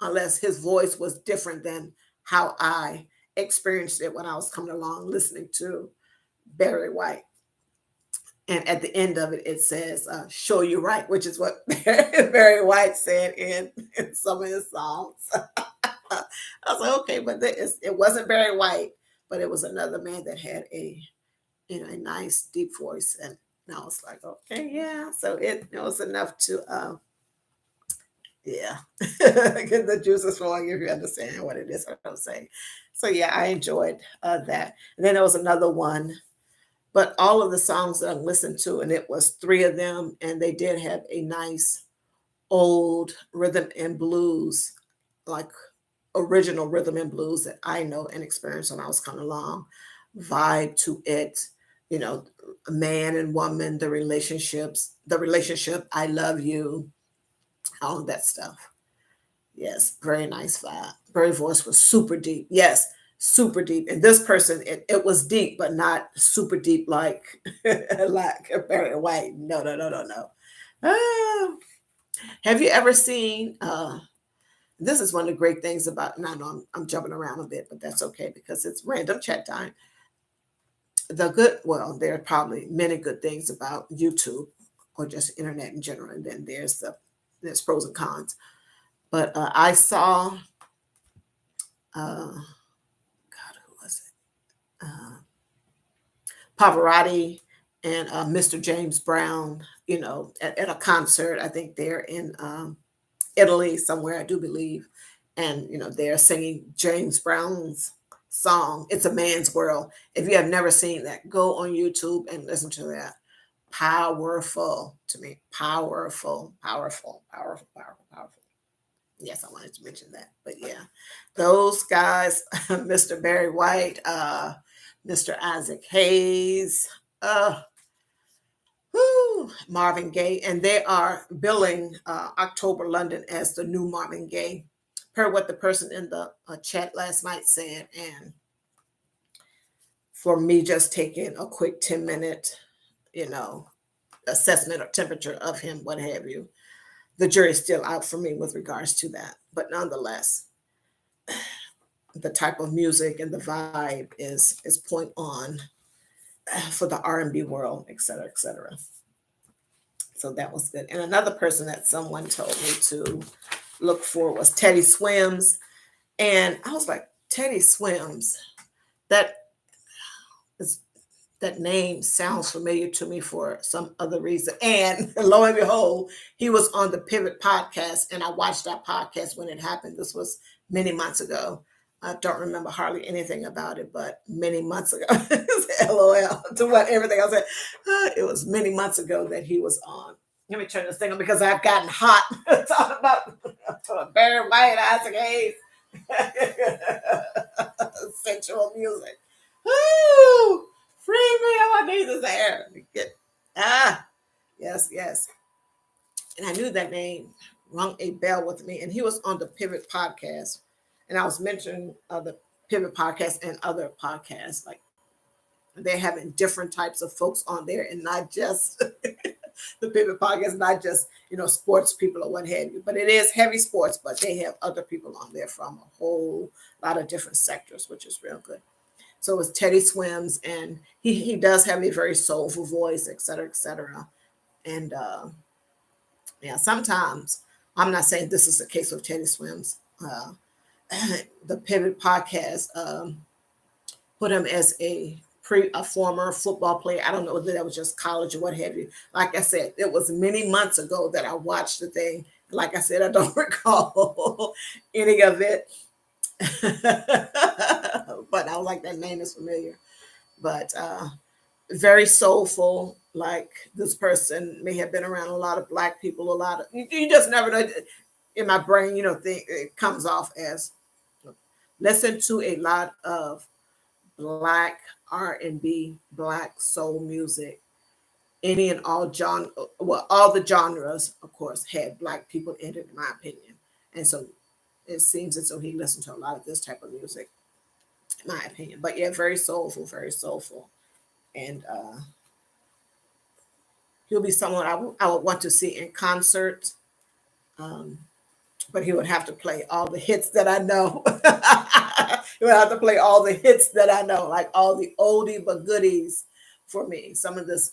unless his voice was different than how I experienced it when I was coming along listening to Barry White. And at the end of it, it says, show you right, which is what Barry White said in some of his songs. I was like, okay, but it wasn't Barry White, but it was another man that had a nice deep voice. And I was like, okay, yeah. So it was enough to, yeah, get the juices flowing if you understand what it is I'm saying. So yeah, I enjoyed that. And then there was another one, but all of the songs that I listened to, and it was three of them, and they did have a nice old rhythm and blues, like original rhythm and blues that I know and experienced when I was coming along, vibe to it, you know, man and woman, the relationship, I love you, all of that stuff. Yes, very nice vibe. Very voice was super deep. Yes, super deep. And this person, it was deep, but not super deep like like Barry White. No, no, no, no, no. Ah, have you ever seen? This is one of the great things about. Now, I know I'm jumping around a bit, but that's okay because it's random chat time. Well, there are probably many good things about YouTube or just internet in general, and then there's pros and cons. But I saw, God, who was it? Pavarotti and Mr. James Brown, at a concert. I think they're in Italy somewhere, I do believe. And, they're singing James Brown's song, It's a Man's World. If you have never seen that, go on YouTube and listen to that. Powerful to me. Powerful, powerful, powerful, powerful, powerful. Yes, I wanted to mention that. But yeah, those guys, Mr. Barry White, Mr. Isaac Hayes, uh, Marvin Gaye, and they are billing October London as the new Marvin Gaye, per what the person in the chat last night said. And for me, just taking a quick 10-minute, assessment or temperature of him, what have you, the jury's still out for me with regards to that. but nonetheless, the type of music and the vibe is point on for the R&B world, et cetera, et cetera. So that was good. And another person that someone told me to look for was Teddy Swims. And I was like, Teddy Swims, that is that name sounds familiar to me for some other reason. And lo and behold, he was on the Pivot podcast, and I watched that podcast when it happened. This was many months ago. I don't remember hardly anything about it, but many months ago, LOL to what everything I said. It was many months ago that he was on. Let me turn this thing on because I've gotten hot talking about Barry White, Isaac Hayes, sensual music. Woo! Free me, all I need is air. Yes, yes. And I knew that name rung a bell with me. And he was on the Pivot podcast. And I was mentioning the Pivot podcast and other podcasts. Like they're having different types of folks on there and not just the Pivot podcast, not just, sports people or what have you. But it is heavy sports, but they have other people on there from a whole lot of different sectors, which is real good. So it was Teddy Swims, and he does have a very soulful voice, et cetera, et cetera. And yeah, sometimes I'm not saying this is the case with Teddy Swims. The Pivot podcast put him as a former football player. I don't know whether that was just college or what have you. Like I said, it was many months ago that I watched the thing. Like I said, I don't recall any of it. But I was like, that name is familiar. But very soulful. Like this person may have been around a lot of black people, a lot of you just never know. In my brain, it comes off as listen to a lot of black R&B, black soul music, any and all genre. Well, all the genres, of course, had black people in it, in my opinion. And so it seems as though he listened to a lot of this type of music, in my opinion. But yeah, very soulful, very soulful. And he'll be someone I would want to see in concert. Um, but he would have to play all the hits that I know. He would have to play all the hits that I know, like all the oldie but goodies for me. Some of this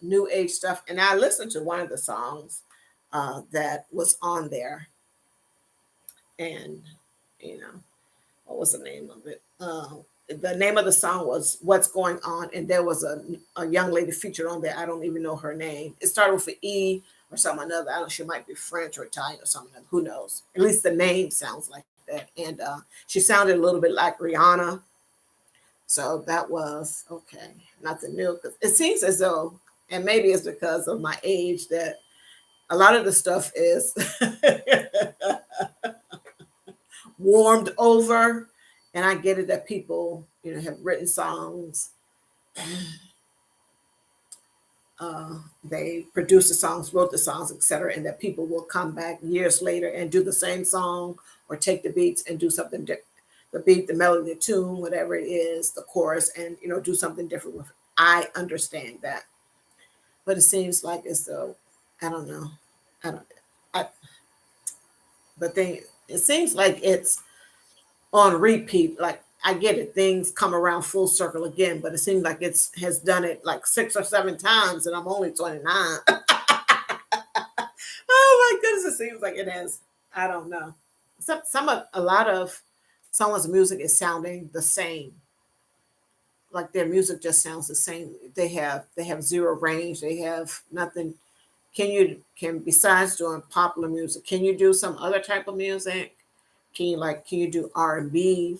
new age stuff. And I listened to one of the songs that was on there. And, what was the name of it? The name of the song was What's Going On. And there was a young lady featured on there. I don't even know her name. It started with an E or some another. I don't know, she might be French or Italian or something. Who knows? At least the name sounds like that. And she sounded a little bit like Rihanna. So that was okay. Nothing new. Because it seems as though, and maybe it's because of my age, that a lot of the stuff is warmed over. And I get it that people, have written songs. They produced the songs, wrote the songs, etc., and that people will come back years later and do the same song or take the beats and do something different. The beat, the melody, the tune, whatever it is, the chorus, and do something different with it. I understand that, but it seems like as though I don't know. I don't. I, but then it seems like it's on repeat. Like I get it, things come around full circle again, but it seems like it's has done it like 6 or 7 times, and I'm only 29. Oh my goodness, it seems like it has. I don't know. A lot of someone's music is sounding the same. Like their music just sounds the same. They have zero range. They have nothing. Can besides doing popular music, can you do some other type of music? Can you do R&B?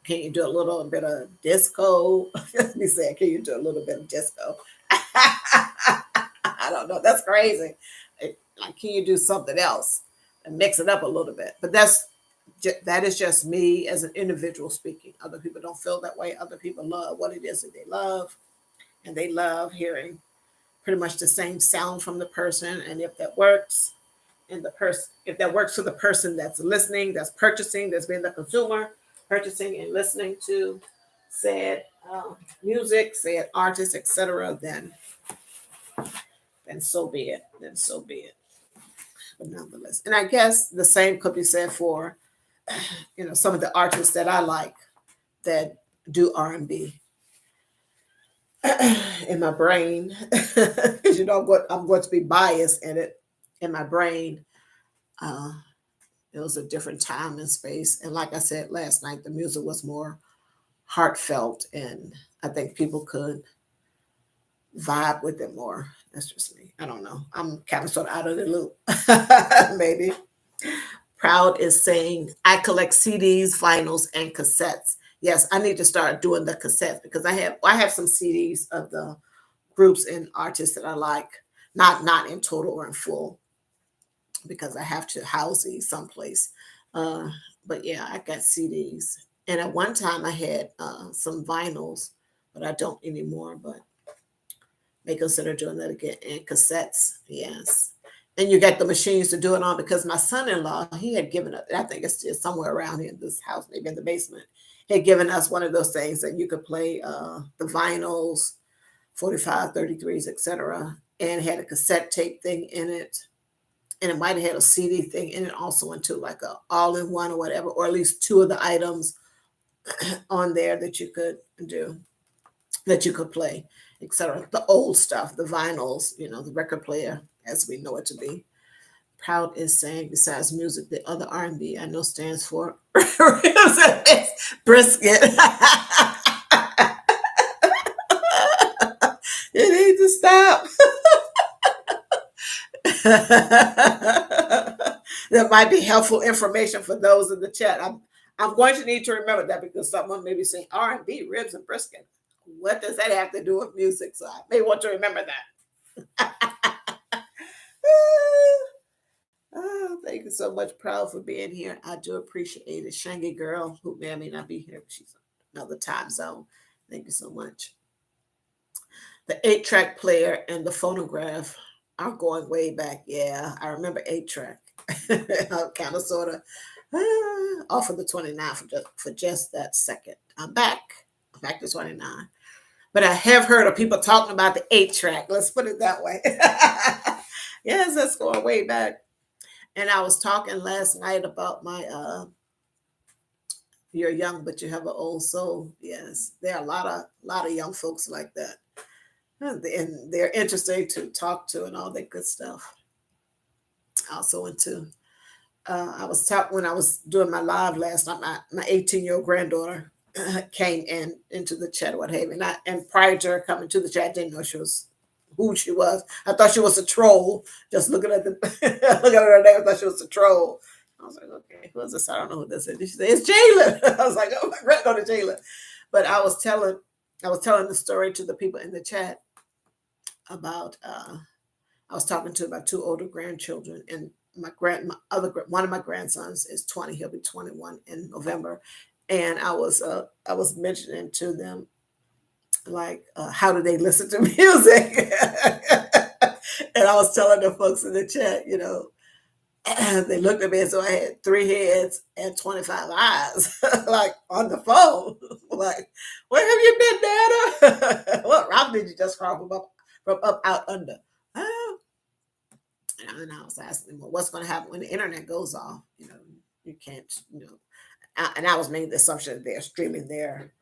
Can you do a little bit of disco? Let me say, can you do a little bit of disco? I don't know. That's crazy. Like, can you do something else and mix it up a little bit? But that is just me as an individual speaking. Other people don't feel that way. Other people love what it is that they love, and they love hearing pretty much the same sound from the person. And if that works, if that works for the person that's listening, that's purchasing, that's being the consumer, purchasing and listening to said music, said artists, etc., then so be it. Then so be it. but nonetheless. And I guess the same could be said for, some of the artists that I like that do R&B in my brain, because I'm going to be biased in it. In my brain, uh, it was a different time and space, and like I said last night, the music was more heartfelt, and I think people could vibe with it more. That's just me. I don't know. I'm kind of sort of out of the loop, maybe. Proud is saying, I collect CDs, vinyls, and cassettes. Yes, I need to start doing the cassettes because I have some CDs of the groups and artists that I like, not in total or in full, because I have to house these someplace. Uh, but yeah, I got CDs, and at one time I had some vinyls, but I don't anymore. But may consider doing that again. And cassettes, yes. And you got the machines to do it on because my son-in-law, he had given us, I think it's just somewhere around here in this house, maybe in the basement, had given us one of those things that you could play the vinyls, 45, 33s, etc. And had a cassette tape thing in it. And it might have had a CD thing in it also into like a all-in-one or whatever, or at least two of the items on there that you could do, that you could play, etc. The old stuff, the vinyls, the record player as we know it to be. Proud is saying, besides music, the other R&B I know stands for brisket. You need to stop. That might be helpful information for those in the chat. I'm going to need to remember that because someone may be saying R&B, ribs, and brisket. What does that have to do with music? So I may want to remember that. Oh, thank you so much, Proud, for being here. I do appreciate it. Shangy girl, who may or may not be here, but she's another time zone. Thank you so much. The 8-track player and the phonograph are going way back. Yeah, I remember 8-track. I'm kind of sort of off of the 29 for just that second. I'm back. I'm back to 29. But I have heard of people talking about the 8-track. Let's put it that way. Yes, that's going way back. And I was talking last night about my you're young, but you have an old soul. Yes, there are a lot of young folks like that. And they're interesting to talk to and all that good stuff. Also into I was talking when I was doing my live last night. My 18-year-old granddaughter came into the chat, what have you. And prior to her coming to the chat, I didn't know who she was. I thought she was a troll. Just looking at looking at her name, I thought she was a troll. I was like, okay, who is this? I don't know who this is. She said, it's Jalen. I was like, oh my God, go to Jalen. But I was telling the story to the people in the chat about I was talking to about two older grandchildren, and one of my grandsons is 20. He'll be 21 in November, and I was mentioning to them like how do they listen to music, and I was telling the folks in the chat, they looked at me as though I had 3 heads and 25 eyes, like on the phone, like where have you been, Dada? What rock did you just crawl from up out under? And I was asking them, well, what's going to happen when the internet goes off? You can't, and I was making the assumption that they're streaming their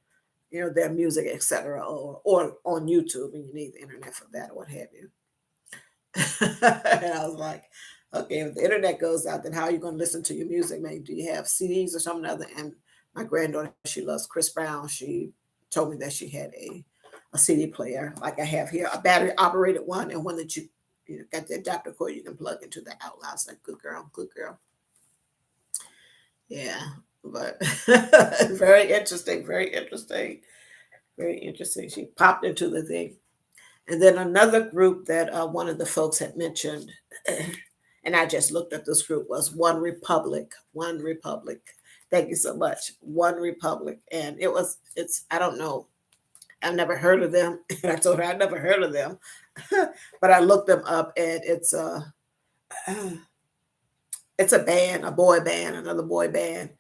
music, etc., or on YouTube, and you need the internet for that or what have you. And I was like, okay, if the internet goes out, then how are you going to listen to your music, man? Do you have CDs or something other? And my granddaughter, she loves Chris Brown. She told me that she had a CD player like I have here, a battery operated one, and one that you got the adapter cord you can plug into the outlet. It's like, good girl, good girl. Yeah, but very interesting, very interesting, very interesting. She popped into the thing. And then another group that one of the folks had mentioned, and I just looked at this group, was One Republic. One Republic. Thank you so much. One Republic. And I don't know. I've never heard of them. And I told her I'd never heard of them. But I looked them up, and it's a band, a boy band, another boy band.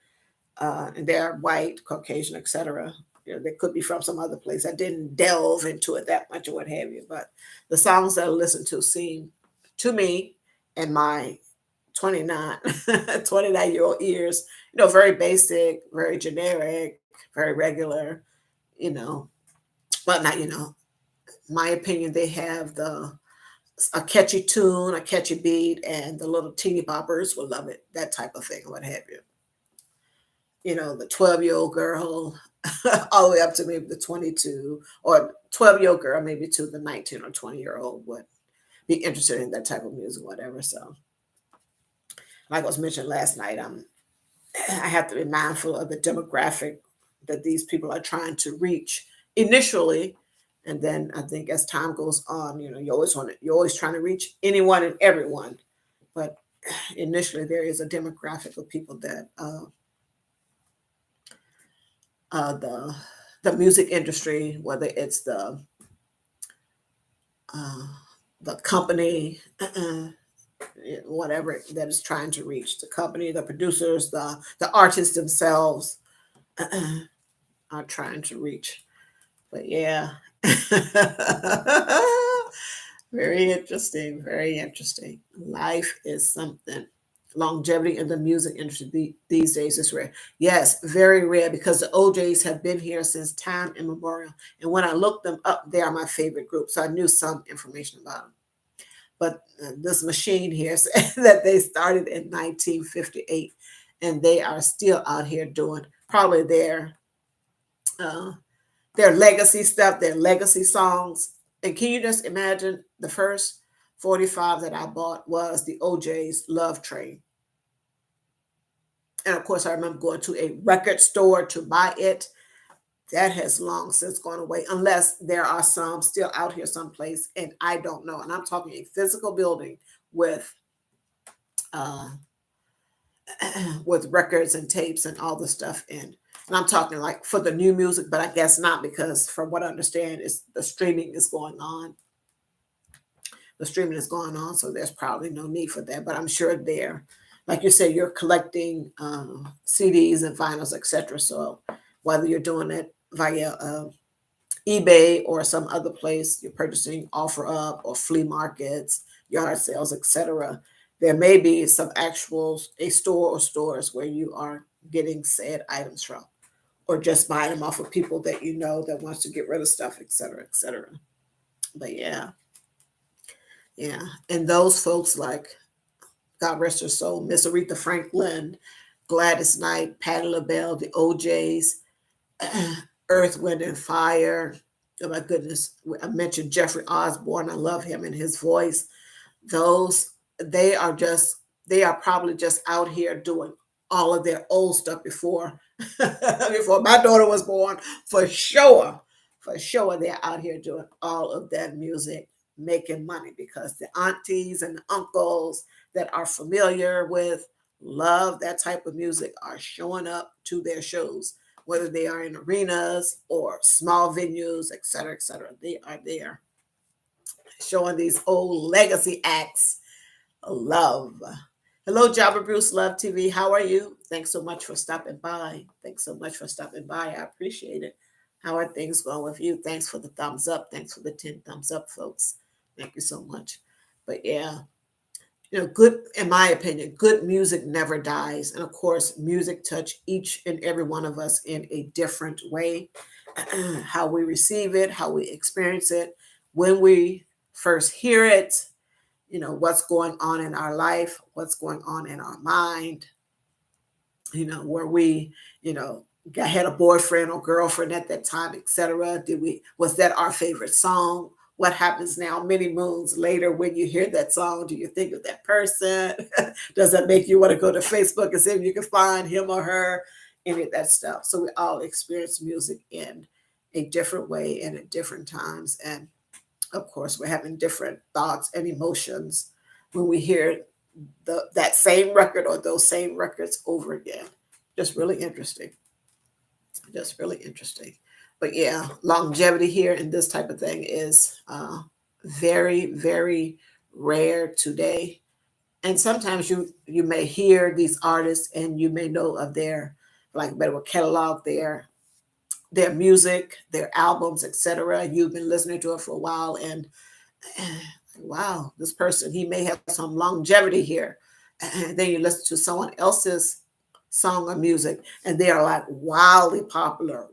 And they're white, Caucasian, etc. They could be from some other place. I didn't delve into it that much or what have you. But the songs that I listened to seem to me and my 29, 29-year-old ears, very basic, very generic, very regular, you know, well, not, my opinion, they have a catchy tune, a catchy beat, and the little teeny boppers will love it, that type of thing, what have you. The 12-year-old girl, all the way up to maybe the 22, or 12-year-old girl, maybe to the 19 or 20-year-old would be interested in that type of music, whatever. So, like I was mentioned last night, I have to be mindful of the demographic that these people are trying to reach initially. And then I think as time goes on, you're always trying to reach anyone and everyone. But initially, there is a demographic of people that the music industry, whether it's uh, the company, whatever that is trying to reach, the company, the producers, the artists themselves are trying to reach. But yeah, very interesting, very interesting. Life is something. Longevity in the music industry these days is rare. Yes, very rare, because the OJs have been here since time immemorial. And when I looked them up, they are my favorite group. So I knew some information about them. But this machine here said that they started in 1958, and they are still out here doing probably uh, their legacy stuff, their legacy songs. And can you just imagine, the first 45 that I bought was the OJ's Love Train. And of course, I remember going to a record store to buy it. That has long since gone away, unless there are some still out here someplace, and I don't know. And I'm talking a physical building with uh, with records and tapes and all the stuff in. And I'm talking like for the new music, but I guess not, because from what I understand, is the streaming is going on. The streaming is going on, so there's probably no need for that. But I'm sure there, like you said, you're collecting CDs and vinyls, etc. So whether you're doing it via eBay or some other place, you're purchasing OfferUp or flea markets, yard sales, etc. There may be some actual a store or stores where you are getting said items from, or just buying them off of people that you know that wants to get rid of stuff, etc., etc. But yeah, yeah, and those folks like, God rest her soul, Miss Aretha Franklin, Gladys Knight, Patti LaBelle, the OJs, Earth, Wind, and Fire. Oh my goodness, I mentioned Jeffrey Osborne. I love him and his voice. Those they are just they are probably just out here doing all of their old stuff before before my daughter was born, for sure. For sure, they're out here doing all of that music, making money, because the aunties and the uncles that are familiar with, love that type of music, are showing up to their shows, whether they are in arenas or small venues, et cetera, et cetera. They are there showing these old legacy acts love. Hello, Jabba Bruce Love TV. How are you? Thanks so much for stopping by. Thanks so much for stopping by. I appreciate it. How are things going with you? Thanks for the thumbs up. Thanks for the 10 thumbs up, folks. Thank you so much. But yeah, good, in my opinion, good music never dies. And of course, music touch each and every one of us in a different way. How we receive it, how we experience it, when we first hear it, what's going on in our life, what's going on in our mind, where we, had a boyfriend or girlfriend at that time, etc. Was that our favorite song? What happens now, many moons later, when you hear that song? Do you think of that person? Does that make you want to go to Facebook and see if you can find him or her? Any of that stuff. So we all experience music in a different way and at different times. And of course, we're having different thoughts and emotions when we hear that same record or those same records over again. Just really interesting. Just really interesting. But yeah, longevity here in this type of thing is very, very rare today. And sometimes you may hear these artists and you may know of their, like better catalog, their music, their albums, etc. You've been listening to it for a while, and wow, this person, he may have some longevity here. And then you listen to someone else's song or music, and they are like wildly popular,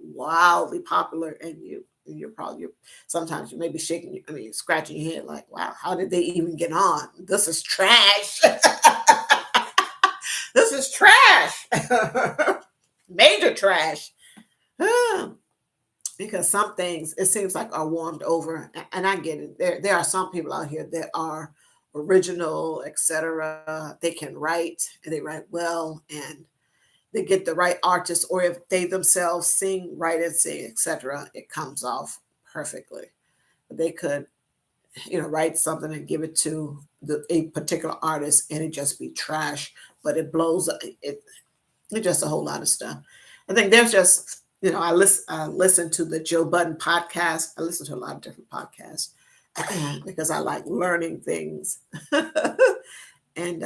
and you're probably sometimes you may be shaking, I mean, scratching your head like, wow, how did they even get on? This is trash. This is trash. Major trash. Because some things it seems like are warmed over, and I get it. There are some people out here that are original, etc. They can write and they write well, and they get the right artist, or if they themselves sing, write and sing, etc., it comes off perfectly. They could, write something and give it to a particular artist, and it just be trash, but it blows. It's just a whole lot of stuff. I think there's just, listen to the Joe Budden podcast. I listen to a lot of different podcasts because I like learning things. And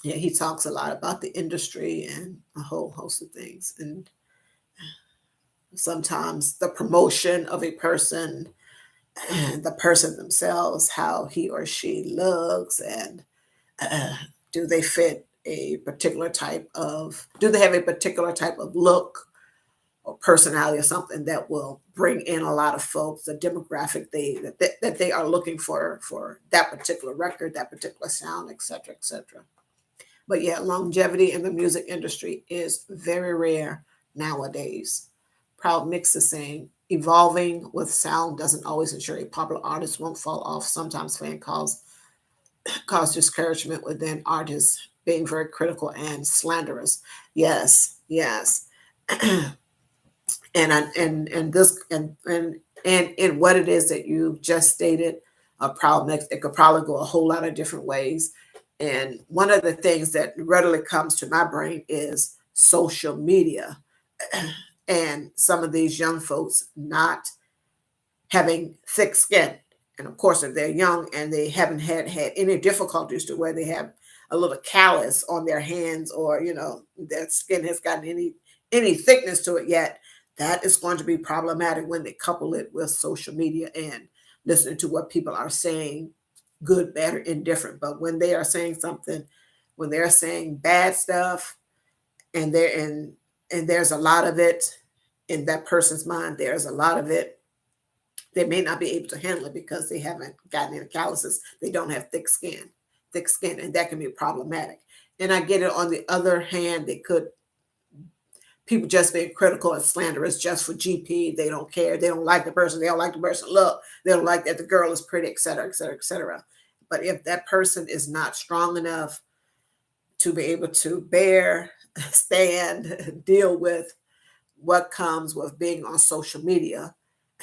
yeah, he talks a lot about the industry and a whole host of things. And sometimes the promotion of a person, the person themselves, how he or she looks, and do they fit a particular type of, do they have a particular type of look or personality or something that will bring in a lot of folks, the demographic that they are looking for that particular record, that particular sound, etc., etc. But yeah, longevity in the music industry is very rare nowadays. Proud Mix is saying evolving with sound doesn't always ensure a popular artist won't fall off. Sometimes fan calls cause discouragement within artists being very critical and slanderous. Yes, yes. And this and in what it is that you just stated, a Proud Mix, it could probably go a whole lot of different ways. And one of the things that readily comes to my brain is social media and some of these young folks not having thick skin. And of course, if they're young and they haven't had any difficulties to where they have a little callus on their hands, or their skin has gotten any thickness to it yet, that is going to be problematic when they couple it with social media and listening to what people are saying, good, bad, or indifferent. But when they are saying something, when they're saying bad stuff, and there's a lot of it in that person's mind, there's a lot of it, they may not be able to handle it because they haven't gotten any calluses. They don't have thick skin, and that can be problematic. And I get it. On the other hand, they could, people just being critical and slanderous just for GP. They don't care. They don't like the person. They don't like the person look. They don't like that the girl is pretty, et cetera, et cetera, et cetera. But if that person is not strong enough to be able to bear, stand, deal with what comes with being on social media,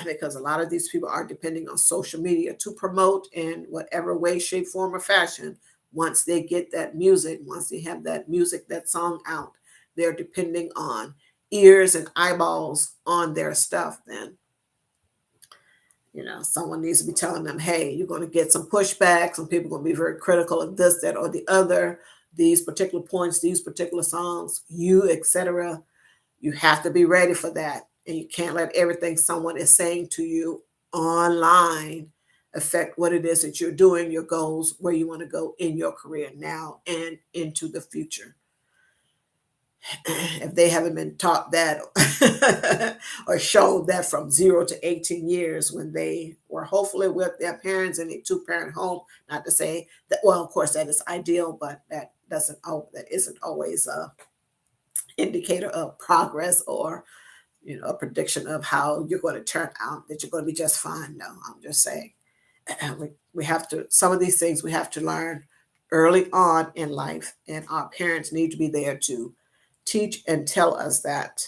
because a lot of these people are depending on social media to promote in whatever way, shape, form, or fashion. Once they get that music, once they have that music, that song out, they're depending on ears and eyeballs on their stuff. Then, someone needs to be telling them, hey, you're going to get some pushback. Some people are going to be very critical of this, that, or the other, these particular points, these particular songs, etc. You have to be ready for that. And you can't let everything someone is saying to you online affect what it is that you're doing, your goals, where you want to go in your career now and into the future. If they haven't been taught that or shown that from 0 to 18 years when they were hopefully with their parents in a two-parent home, not to say that, well, of course that is ideal, but that isn't always a indicator of progress, or a prediction of how you're going to turn out, that you're going to be just fine. No, I'm just saying we have to, some of these things we have to learn early on in life, and our parents need to be there to teach and tell us that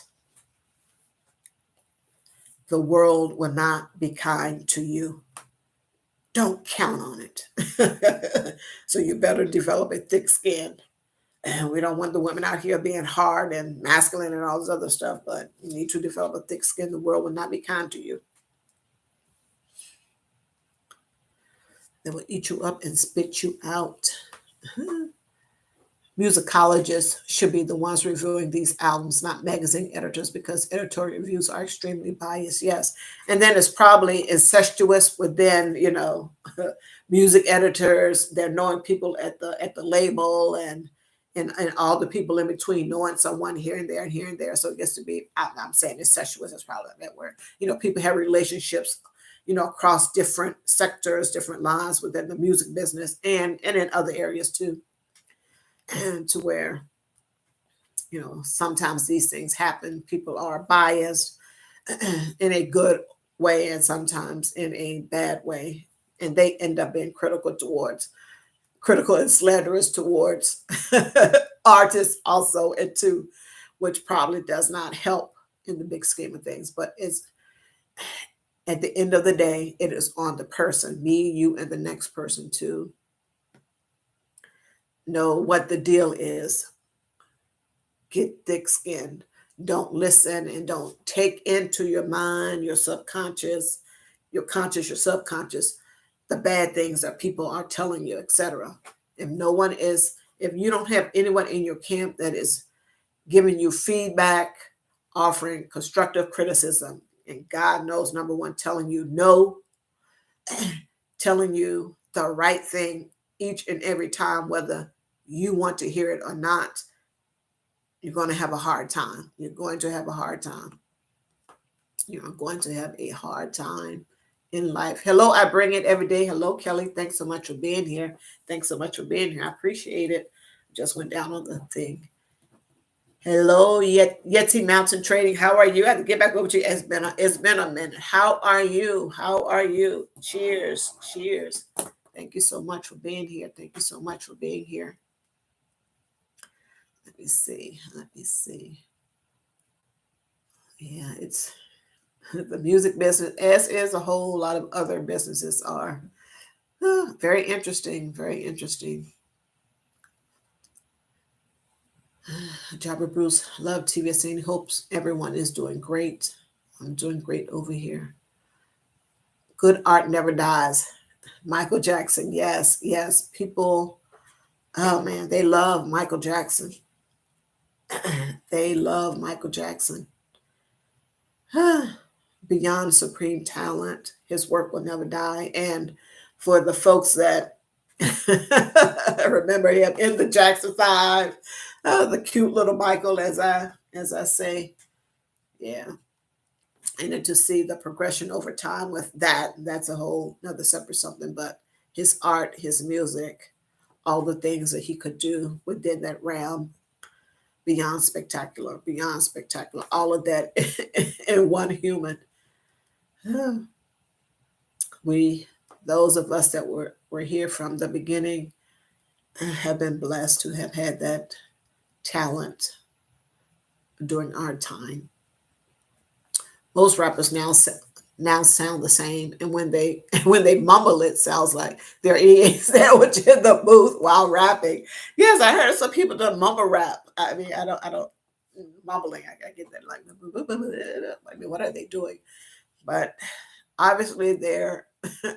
the world will not be kind to you. Don't count on it. So you better develop a thick skin. And we don't want the women out here being hard and masculine and all this other stuff, but you need to develop a thick skin. The world will not be kind to you. They will eat you up and spit you out. musicologists should be the ones reviewing these albums, not magazine editors, because editorial reviews are extremely biased. Yes, and then it's probably incestuous within, music editors. They're knowing people at the label, and all the people in between, knowing someone here and there and here and there. So it gets to be, I'm saying incestuous is probably that word. People have relationships, across different sectors, different lines within the music business, and in other areas too. And to where, sometimes these things happen. People are biased in a good way and sometimes in a bad way. And they end up being critical and slanderous towards artists also, and too, which probably does not help in the big scheme of things. But it's, at the end of the day, it is on the person, me, you, and the next person, to know what the deal is. Get thick skinned. Don't listen and don't take into your mind, your subconscious, your conscious, your subconscious, the bad things that people are telling you, etc. If you don't have anyone in your camp that is giving you feedback, offering constructive criticism, and God knows, number one, telling you no, telling you the right thing each and every time, whether you want to hear it or not, you're going to have a hard time. You're going to have a hard time. You're going to have a hard time in life. Hello, I bring it every day. Hello, Kelly. Thanks so much for being here. Thanks so much for being here. I appreciate it. Just went down on the thing. Hello, Yeti Mountain Trading. How are you? I have to get back over to you. It's been a minute. How are you? How are you? Cheers. Cheers. Thank you so much for being here. Thank you so much for being here. Let me see. Yeah, it's the music business, as is a whole lot of other businesses, are very interesting. Very interesting. Jabber Bruce, love TVSN. Hopes everyone is doing great. I'm doing great over here. Good art never dies. Michael Jackson. Yes, yes. People, oh man, they love Michael Jackson. They love Michael Jackson. Beyond supreme talent, his work will never die. And for the folks that remember him in the Jackson 5, the cute little Michael, as I say, yeah. And then to see the progression over time with that's a whole another separate something. But his art, his music, all the things that he could do within that realm, beyond spectacular, beyond spectacular. All of that in one human. We, those of us that were here from the beginning, have been blessed to have had that talent during our time. Most rappers now sound the same, and when they when they mumble, it sounds like they're eating a sandwich in the booth while rapping. Yes, I heard some people do mumble rap. I mean, I don't mumbling. I get that, like what are they doing? But obviously, there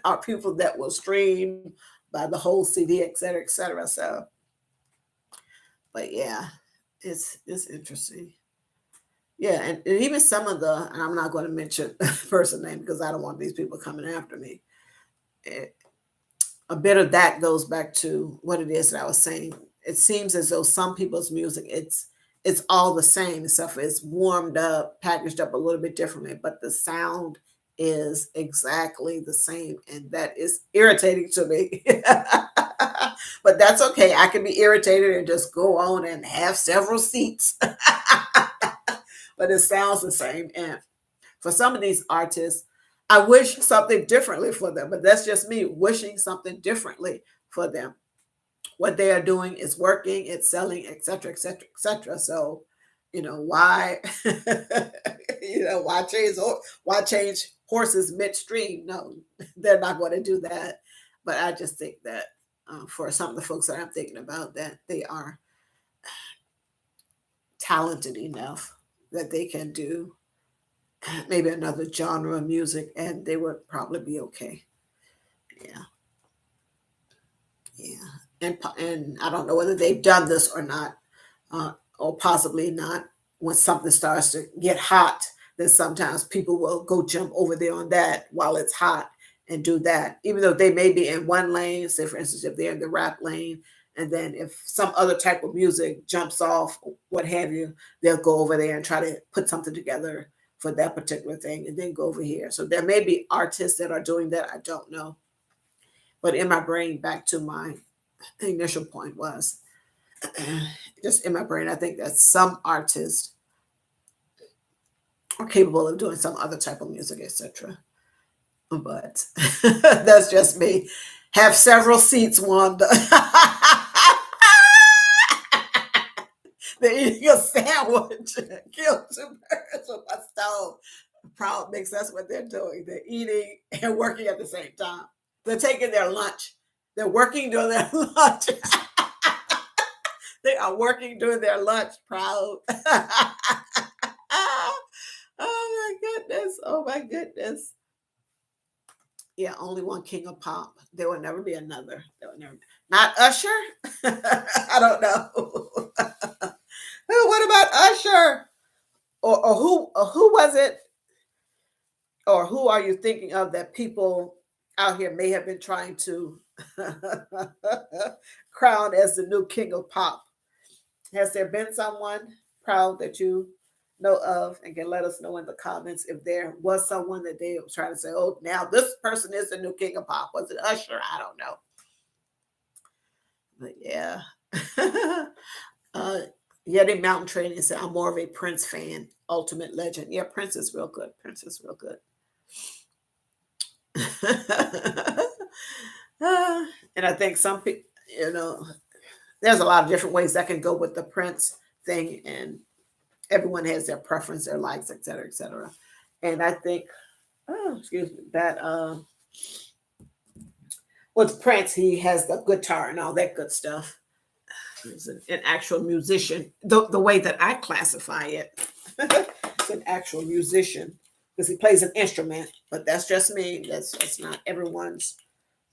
are people that will stream by the whole CD, et cetera, et cetera. So, but yeah, it's interesting. Yeah, and even some of and I'm not going to mention person name because I don't want these people coming after me. It, a bit of that goes back to what it is that I was saying. It seems as though some people's music, it's all the same, except for it's warmed up, packaged up a little bit differently, but the sound is exactly the same, and that is irritating to me. But that's okay. I can be irritated and just go on and have several seats. But it sounds the same. And for some of these artists, I wish something differently for them, but that's just me wishing something differently for them. What they are doing is working, it's selling, etc., etc., etc. So, why, why change horses midstream? No, they're not going to do that. But I just think that for some of the folks that I'm thinking about, that they are talented enough that they can do maybe another genre of music and they would probably be okay. Yeah. Yeah. and I don't know whether they've done this or not, or possibly not. When something starts to get hot, then sometimes people will go jump over there on that while it's hot and do that, even though they may be in one lane. Say, for instance, if they're in the rap lane, and then if some other type of music jumps off, what have you, they'll go over there and try to put something together for that particular thing and then go over here. So there may be artists that are doing that. I don't know. But in my brain, back to my initial point was just in my brain, I think that some artists are capable of doing some other type of music, etc. But that's just me. Have several seats, Wanda. They're eating a sandwich. Kill two birds with a stone. Proud mix. That's what they're doing. They're eating and working at the same time. They're taking their lunch. They're working during their lunch. They are working during their lunch. Proud. Oh my goodness. Oh my goodness. Yeah, only one king of pop. There will never be another. There will never be. Not Usher? I don't know. What about Usher? Or who was it? Or who are you thinking of that people out here may have been trying to crown as the new king of pop? Has there been someone proud that you know of and can let us know in the comments if there was someone that they were trying to say, oh, now this person is the new king of pop? Was it Usher? I don't know. But yeah. Yeti Mountain Training said, I'm more of a Prince fan. Ultimate legend. Yeah, Prince is real good. Prince is real good. And I think some people, there's a lot of different ways that can go with the Prince thing, and everyone has their preference, their likes, et cetera, et cetera. And I think, that with Prince, he has the guitar and all that good stuff. He's an actual musician, the way that I classify it. It's an actual musician because he plays an instrument, but that's just me. That's not everyone's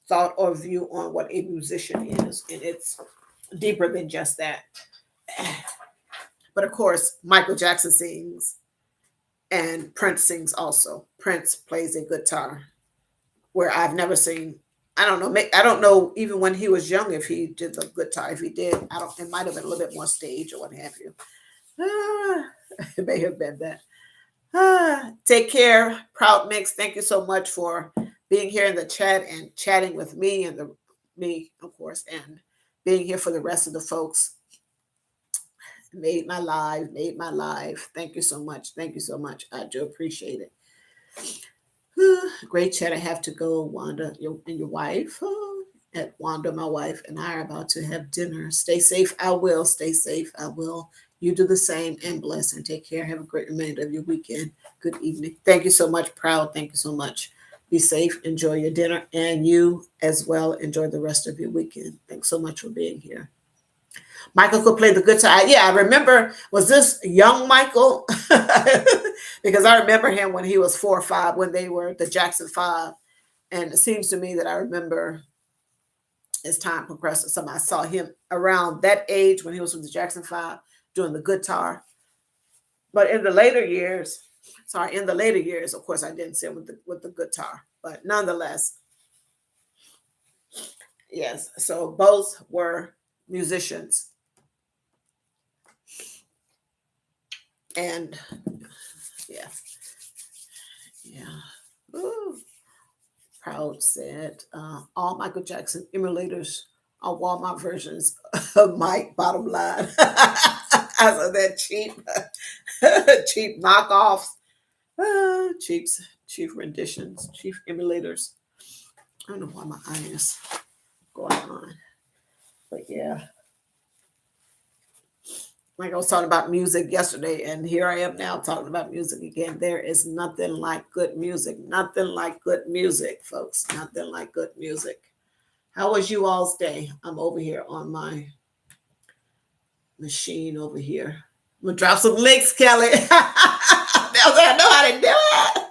thought or view on what a musician is, and it's deeper than just that. But of course, Michael Jackson sings and Prince sings also. Prince plays a guitar where I've never seen. I don't know. I don't know even when he was young if he did the guitar. If he did, I don't. It might have been a little bit more stage or what have you. It may have been that. Take care, Proud Mix. Thank you so much for being here in the chat and chatting with me and me, of course, and being here for the rest of the folks. Made my live. Thank you so much. Thank you so much. I do appreciate it. Great chat. I have to go, Wanda, and your wife. At Wanda, my wife, and I are about to have dinner. Stay safe. I will. Stay safe. I will. You do the same and bless and take care. Have a great remainder of your weekend. Good evening. Thank you so much, Proud. Thank you so much. Be safe. Enjoy your dinner. And you as well. Enjoy the rest of your weekend. Thanks so much for being here. Michael could play the guitar. Yeah, I remember, was this young Michael? Because I remember him when he was 4 or 5, when they were the Jackson 5. And it seems to me that I remember as time progressed, I saw him around that age when he was with the Jackson 5 doing the guitar. But in the later years, of course, I didn't see him with the guitar. But nonetheless, yes. So both were musicians. And yeah. Ooh. Proud said, all Michael Jackson emulators are Walmart versions of Mike, bottom line. As of that cheap knockoffs, cheap renditions, cheap emulators. I don't know why my eye is going on. But yeah. Like I was talking about music yesterday, and here I am now talking about music again. There is nothing like good music. Nothing like good music, folks. Nothing like good music. How was you all's day? I'm over here on my machine over here. I'm going to drop some links, Kelly. I know how to do it.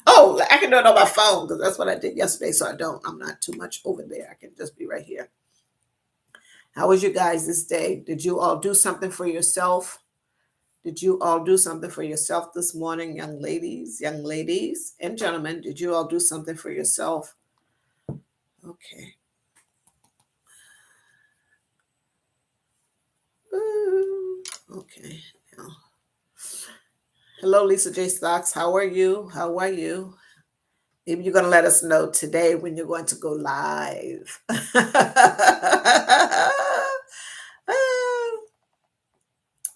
Oh, I can do it on my phone because that's what I did yesterday. So I'm not too much over there. I can just be right here. How was you guys this day? Did you all do something for yourself? Did you all do something for yourself this morning, young ladies, and gentlemen? Did you all do something for yourself? Okay. Okay. Now. Hello, Lisa J. Stocks. How are you? How are you? Maybe you're going to let us know today when you're going to go live.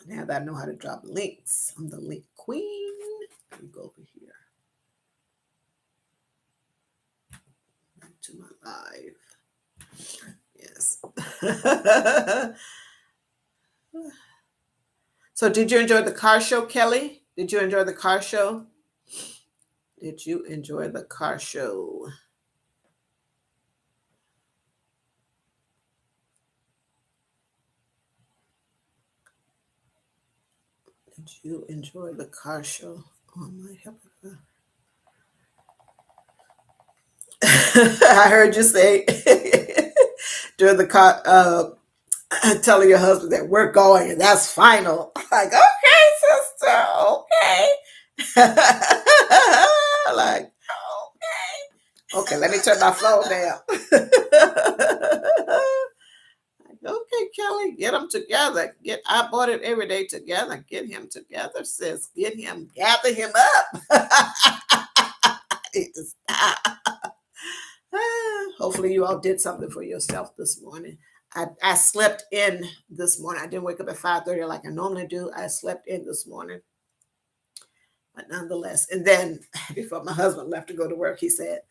Now that I know how to drop links, I'm the link queen. Let me go over here back to my live. Yes. So did you enjoy the car show, Kelly? Did you enjoy the car show? Did you enjoy the car show? Did you enjoy the car show? Oh my God. I heard you say during the car, telling your husband that we're going and that's final. Like, okay, sister, okay. Like, okay, let me turn my phone down. Okay, Kelly, get them together. I bought it every day together. Get him together, sis. Get him, gather him up. Need to stop. Hopefully you all did something for yourself this morning. I slept in this morning. I didn't wake up at 5:30 like I normally do. I slept in this morning. But nonetheless, and then before my husband left to go to work, he said,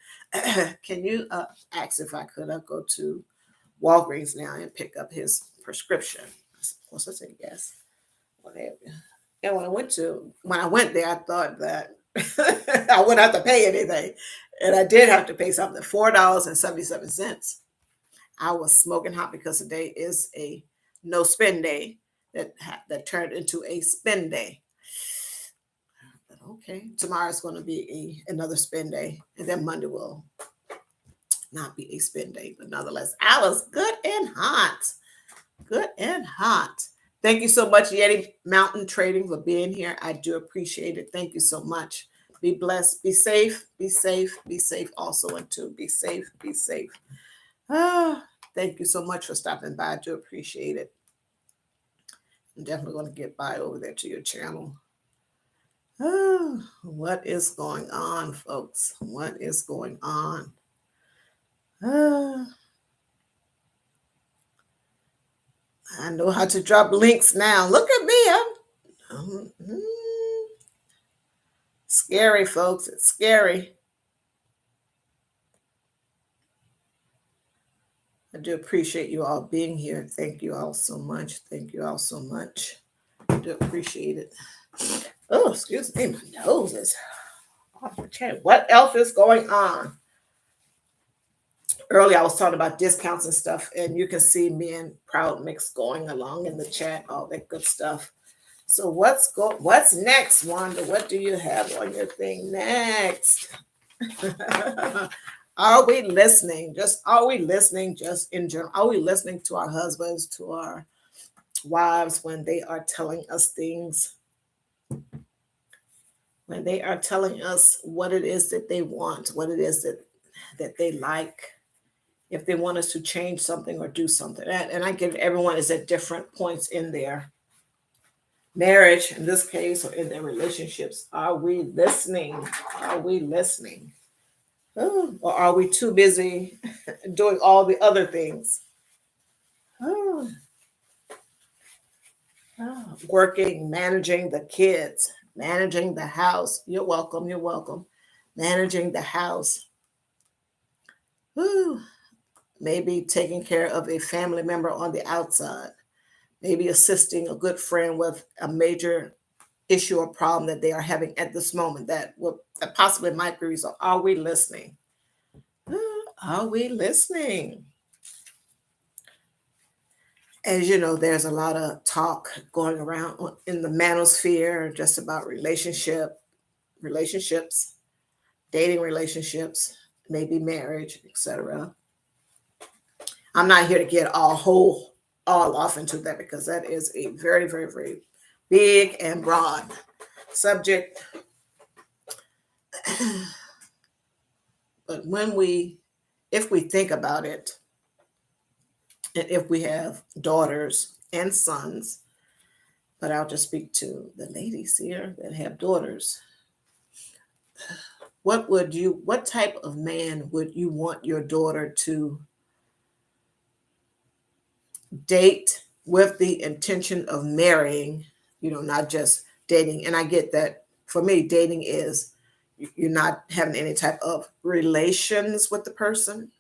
can you ask if I could go to Walgreens now and pick up his prescription? Of course, I said yes. Whatever. And when I went there, I thought that I wouldn't have to pay anything. And I did have to pay something, $4.77. I was smoking hot because today is a no spend day that turned into a spend day. But okay, tomorrow's going to be another spend day, and then Monday will not be a spend day. But nonetheless, I was good and hot. Good and hot. Thank you so much, Yeti Mountain Trading, for being here. I do appreciate it. Thank you so much. Be blessed. Be safe. Be safe. Be safe also. And too, be safe. Be safe. Thank you so much for stopping by. I do appreciate it. I'm definitely going to get by over there to your channel. What is going on, folks? What is going on? I know how to drop links now. Look at me. I'm scary, folks. It's scary. I do appreciate you all being here. Thank you all so much. Thank you all so much. I do appreciate it. Oh, excuse me. My nose is off the chain. What else is going on? Earlier, I was talking about discounts and stuff, and you can see me and Proud Mix going along in the chat, all that good stuff. So what's next, Wanda? What do you have on your thing next? Are we listening? Are we listening just in general? Are we listening to our husbands, to our wives when they are telling us things? When they are telling us what it is that they want, what it is that they like, if they want us to change something or do something. And I get everyone is at different points in their marriage, in this case, or in their relationships. Are we listening? Are we listening? Or are we too busy doing all the other things? Working, managing the kids, managing the house. You're welcome. You're welcome. Managing the house. Maybe taking care of a family member on the outside. Maybe assisting a good friend with a major issue or problem that they are having at this moment that possibly might be resolved. Are we listening? Are we listening? As you know, there's a lot of talk going around in the manosphere just about relationships. dating relationships, maybe marriage, etc. I'm not here to get all off into that because that is a very, very, very big and broad subject. But if we think about it, and if we have daughters and sons, but I'll just speak to the ladies here that have daughters. What type of man would you want your daughter to date with the intention of marrying, not just dating? And I get that for me, dating is you're not having any type of relations with the person.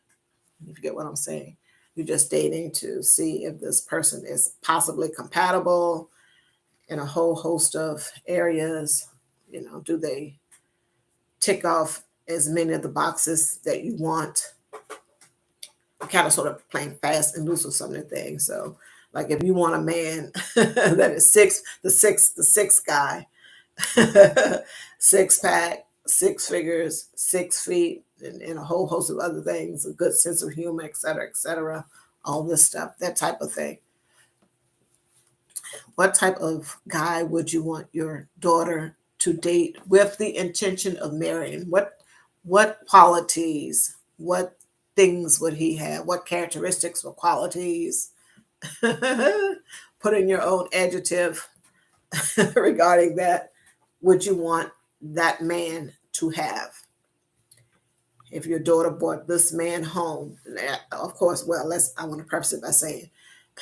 If you get what I'm saying, you're just dating to see if this person is possibly compatible in a whole host of areas. Do they tick off as many of the boxes that you want? Kind of sort of playing fast and loose with some of the things. So, like if you want a man that is the six guy, 6 pack, 6 figures, 6 feet, and a whole host of other things, a good sense of humor, et cetera, all this stuff, that type of thing. What type of guy would you want your daughter to date with the intention of marrying? What qualities, what things would he have? What characteristics or qualities? Put in your own adjective regarding that. Would you want that man to have? If your daughter brought this man home, of course, I want to preface it by saying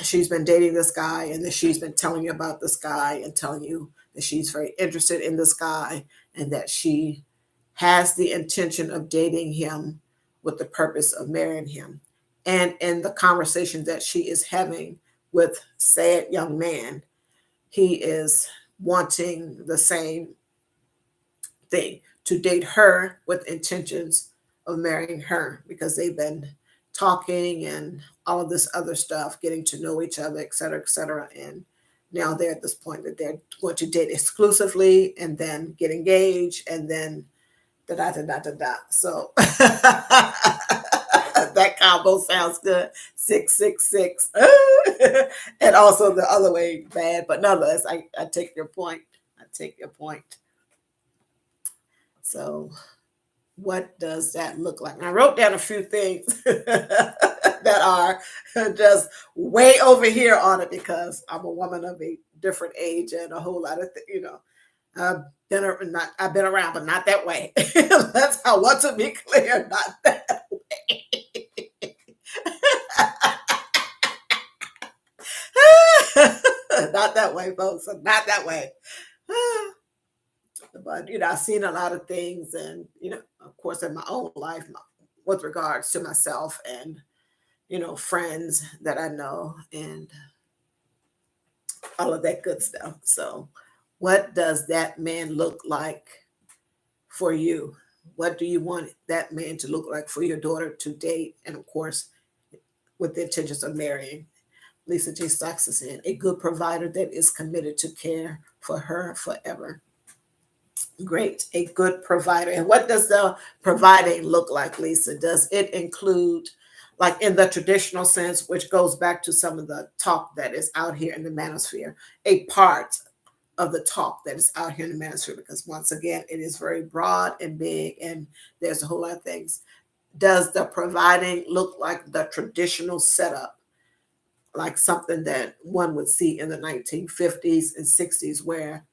she's been dating this guy and that she's been telling you about this guy and telling you that she's very interested in this guy and that she has the intention of dating him with the purpose of marrying him. And in the conversation that she is having with said young man, he is wanting the same thing, to date her with intentions of marrying her, because they've been talking and all of this other stuff, getting to know each other, et cetera, et cetera. And now they're at this point that they're going to date exclusively and then get engaged and then da da da da da da. So that combo sounds good. 666. And also the other way bad, but nonetheless, I take your point. I take your point. So what does that look like? And I wrote down a few things that are just way over here on it because I'm a woman of a different age and a whole lot of I've been around, but not that way. I want to be clear, not that way. Not that way, folks. Not that way. But I've seen a lot of things, and of course, in my own life, with regards to myself and friends that I know, and all of that good stuff. So, what does that man look like for you? What do you want that man to look like for your daughter to date, and of course, with the intentions of marrying? Lisa J. Stocks is in a good provider that is committed to care for her forever. Great, a good provider. And what does the providing look like, Lisa? Does it include, like in the traditional sense, which goes back to some of the talk that is out here in the manosphere, a part of the talk that is out here in the manosphere? Because once again, it is very broad and big, and there's a whole lot of things. Does the providing look like the traditional setup, like something that one would see in the 1950s and 60s, where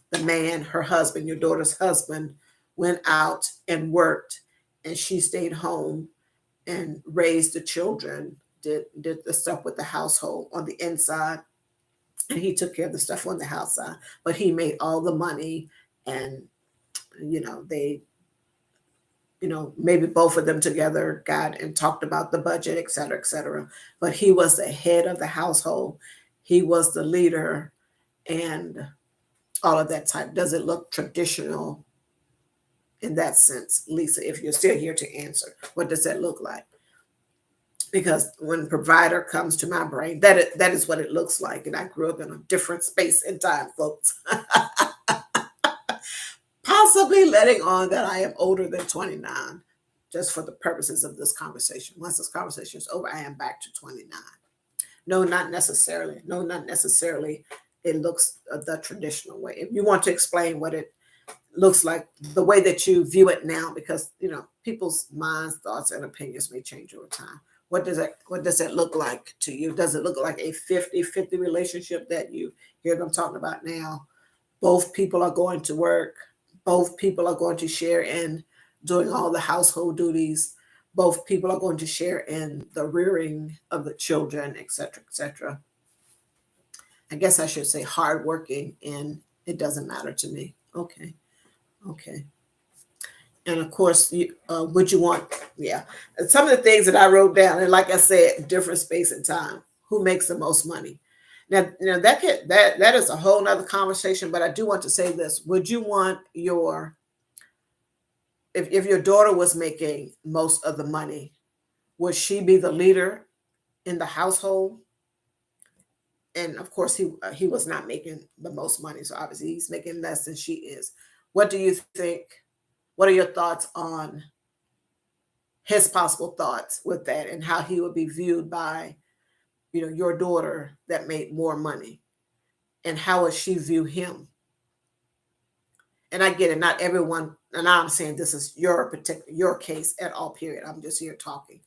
the man, her husband, your daughter's husband, went out and worked, and she stayed home and raised the children, did the stuff with the household on the inside, and he took care of the stuff on the outside, but he made all the money, and they maybe both of them together got and talked about the budget, et cetera, et cetera. But he was the head of the household. He was the leader and all of that type. Does it look traditional in that sense, Lisa? If you're still here to answer, what does that look like? Because when provider comes to my brain, that is what it looks like. And I grew up in a different space and time, folks. probably letting on that I am older than 29, just for the purposes of this conversation. Once this conversation is over, I am back to 29. No, not necessarily. No, not necessarily. It looks the traditional way. If you want to explain what it looks like, the way that you view it now, because people's minds, thoughts, and opinions may change over time. What does it look like to you? Does it look like a 50-50 relationship that you hear them talking about now? Both people are going to work. Both people are going to share in doing all the household duties. Both people are going to share in the rearing of the children, etc., etc. I guess I should say hardworking, and it doesn't matter to me. Okay. Okay. And of course, would you want, yeah. And some of the things that I wrote down, and like I said, different space and time. Who makes the most money? Now, that is a whole nother conversation, but I do want to say this. Would you want if your daughter was making most of the money, would she be the leader in the household? And of course, he was not making the most money, so obviously he's making less than she is. What do you think? What are your thoughts on his possible thoughts with that, and how he would be viewed by your daughter that made more money, and how would she view him? And I get it, not everyone, and I'm saying this is your case at all, period. I'm just here talking,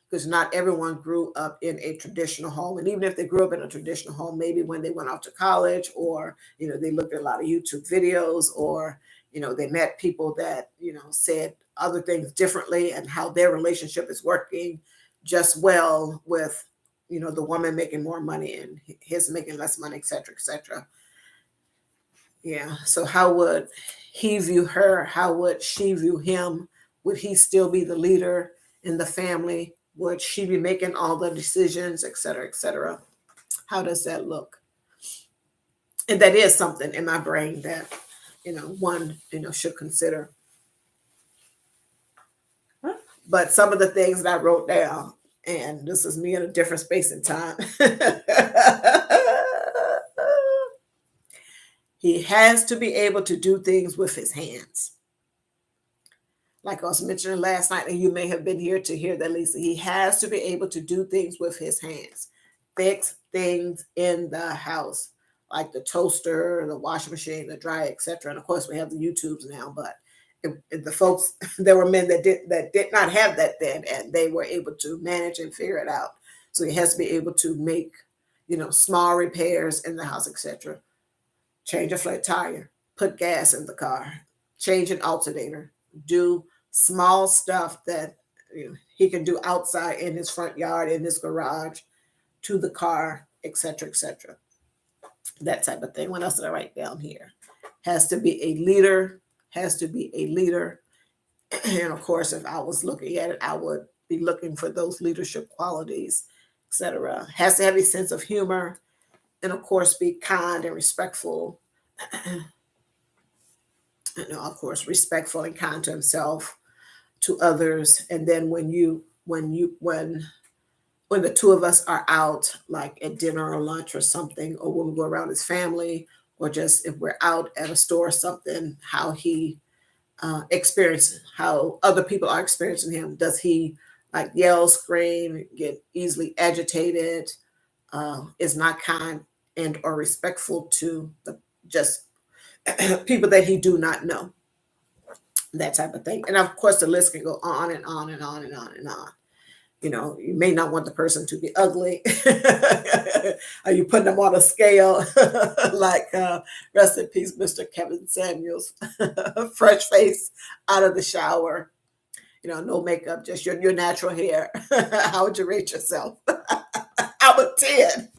because not everyone grew up in a traditional home. And even if they grew up in a traditional home, maybe when they went off to college, or they looked at a lot of YouTube videos, or they met people that said other things differently, and how their relationship is working just well with the woman making more money and his making less money, etc., etc. Yeah. So how would he view her? How would she view him? Would he still be the leader in the family? Would she be making all the decisions, et cetera, et cetera? How does that look? And that is something in my brain that, one, should consider. But some of the things that I wrote down, and this is me in a different space and time. He has to be able to do things with his hands. Like I was mentioning last night, and you may have been here to hear that, Lisa, he has to be able to do things with his hands, fix things in the house, like the toaster, the washing machine, the dryer, etc. And of course, we have the YouTubes now, but if the folks, there were men that did not have that then, and they were able to manage and figure it out. So he has to be able to make, small repairs in the house, etc. Change a flat tire, put gas in the car, change an alternator, do small stuff that he can do outside in his front yard, in his garage, to the car, etc., etc. That type of thing. What else did I write down here? Has to be a leader. Has to be a leader. And of course, if I was looking at it, I would be looking for those leadership qualities, etc. Has to have a sense of humor, and of course, be kind and respectful. Of course, respectful and kind to himself, to others. And then when the two of us are out, like at dinner or lunch or something, or when we go around his family, or just if we're out at a store or something, how he experiences, how other people are experiencing him. Does he like yell, scream, get easily agitated, is not kind and or respectful to the just people that he do not know, that type of thing. And of course, the list can go on and on and on and on and on. You may not want the person to be ugly. Are you putting them on a scale? Like, rest in peace, Mr. Kevin Samuels, fresh face out of the shower, no makeup, just your natural hair. How would you rate yourself? I'm a 10.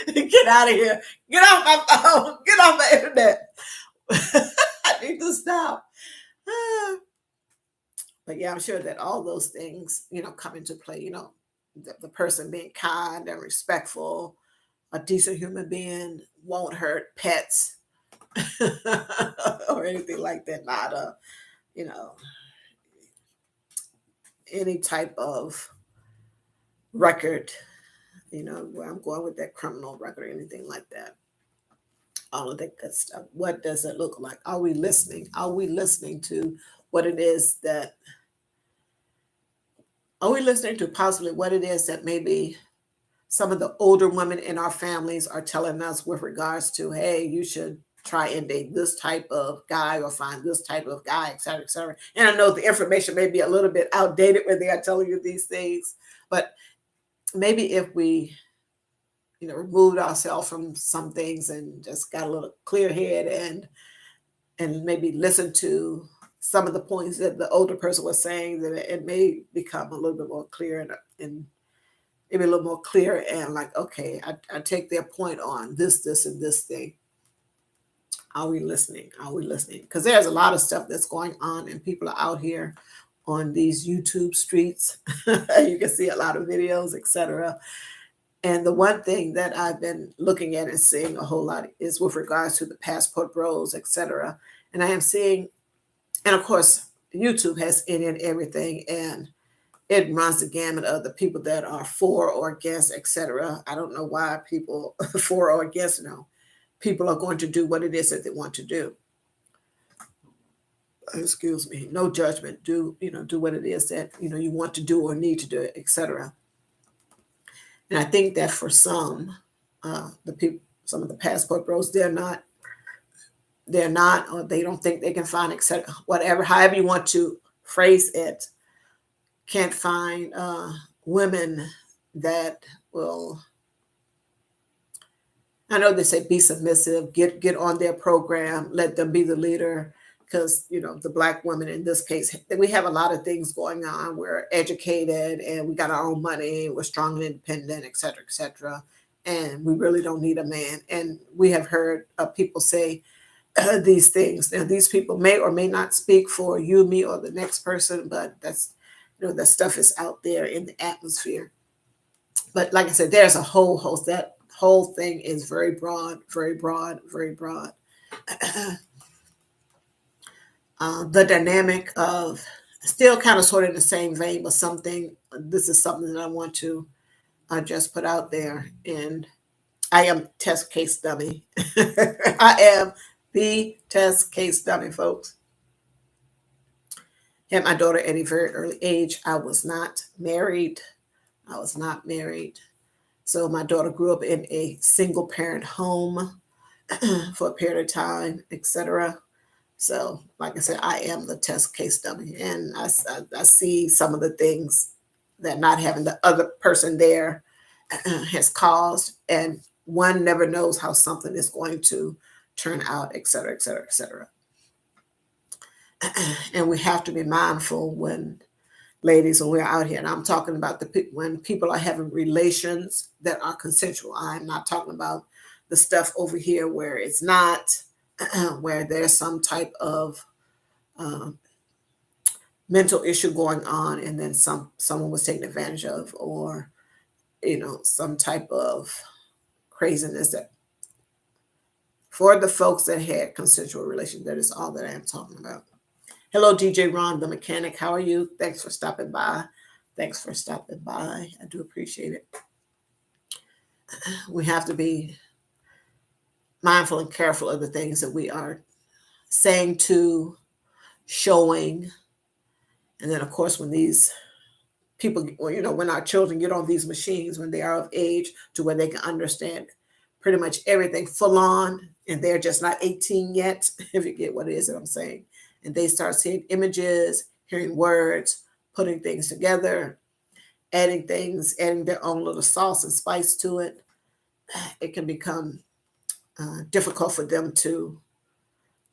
Get out of here. Get off my phone. Get off my internet. I need to stop. But yeah, I'm sure that all those things, come into play, the person being kind and respectful, a decent human being, won't hurt pets or anything like that. Not any type of record, where I'm going with that criminal record or anything like that. all of that good stuff. What does it look like? Are we listening? Are we listening to what it is that, are we listening to possibly what it is that maybe some of the older women in our families are telling us with regards to, hey, you should try and date this type of guy or find this type of guy, et cetera, et cetera. And I know the information may be a little bit outdated when they are telling you these things, but maybe if we, removed ourselves from some things and just got a little clear head and maybe listen to some of the points that the older person was saying, that it may become a little bit more clear and maybe a little more clear and like, okay, I take their point on this, and this thing. Are we listening? Are we listening? Because there's a lot of stuff that's going on, and people are out here on these YouTube streets. You can see a lot of videos, etc. And the one thing that I've been looking at and seeing a whole lot is with regards to the passport bros, etc. And I am seeing, and of course, YouTube has any and everything, and it runs the gamut of the people that are for or against, etc. I don't know why people for or against. No, people are going to do what it is that they want to do. Excuse me, no judgment. Do what it is that you want to do or need to do, etc. And I think that for some, the people, some of the passport bros, they're not, or they don't think they can find, etc. Whatever, however you want to phrase it, can't find women that will. I know they say be submissive, get on their program, let them be the leader, because the black women in this case, we have a lot of things going on. We're educated and we got our own money. We're strong and independent, et cetera, et cetera. And we really don't need a man. And we have heard people say these things. Now, these people may or may not speak for you, me, or the next person, but that's that stuff is out there in the atmosphere. But like I said, there's a whole host. That whole thing is very broad, very broad, very broad. The dynamic of still kind of sort of in the same vein, but this is something that I want to just put out there. And I am test case dummy. I am the test case dummy, folks. Had my daughter at a very early age. I was not married. So my daughter grew up in a single parent home for a period of time, etc. So, like I said, I am the test case dummy, and I see some of the things that not having the other person there has caused, and one never knows how something is going to turn out, et cetera, et cetera, et cetera. And we have to be mindful when, ladies, when we're out here, and I'm talking about when people are having relations that are consensual. I'm not talking about the stuff over here where it's not, where there's some type of mental issue going on, and then someone was taken advantage of, or some type of craziness. That for the folks that had consensual relations, that is all that I am talking about. Hello, DJ Ron, the mechanic. How are you? Thanks for stopping by. I do appreciate it. We have to be mindful and careful of the things that we are saying to, showing. And then, of course, when these people, when our children get on these machines, when they are of age to where they can understand pretty much everything full on, and they're just not 18 yet, if you get what it is that I'm saying. And they start seeing images, hearing words, putting things together, adding their own little sauce and spice to it. It can become difficult for them to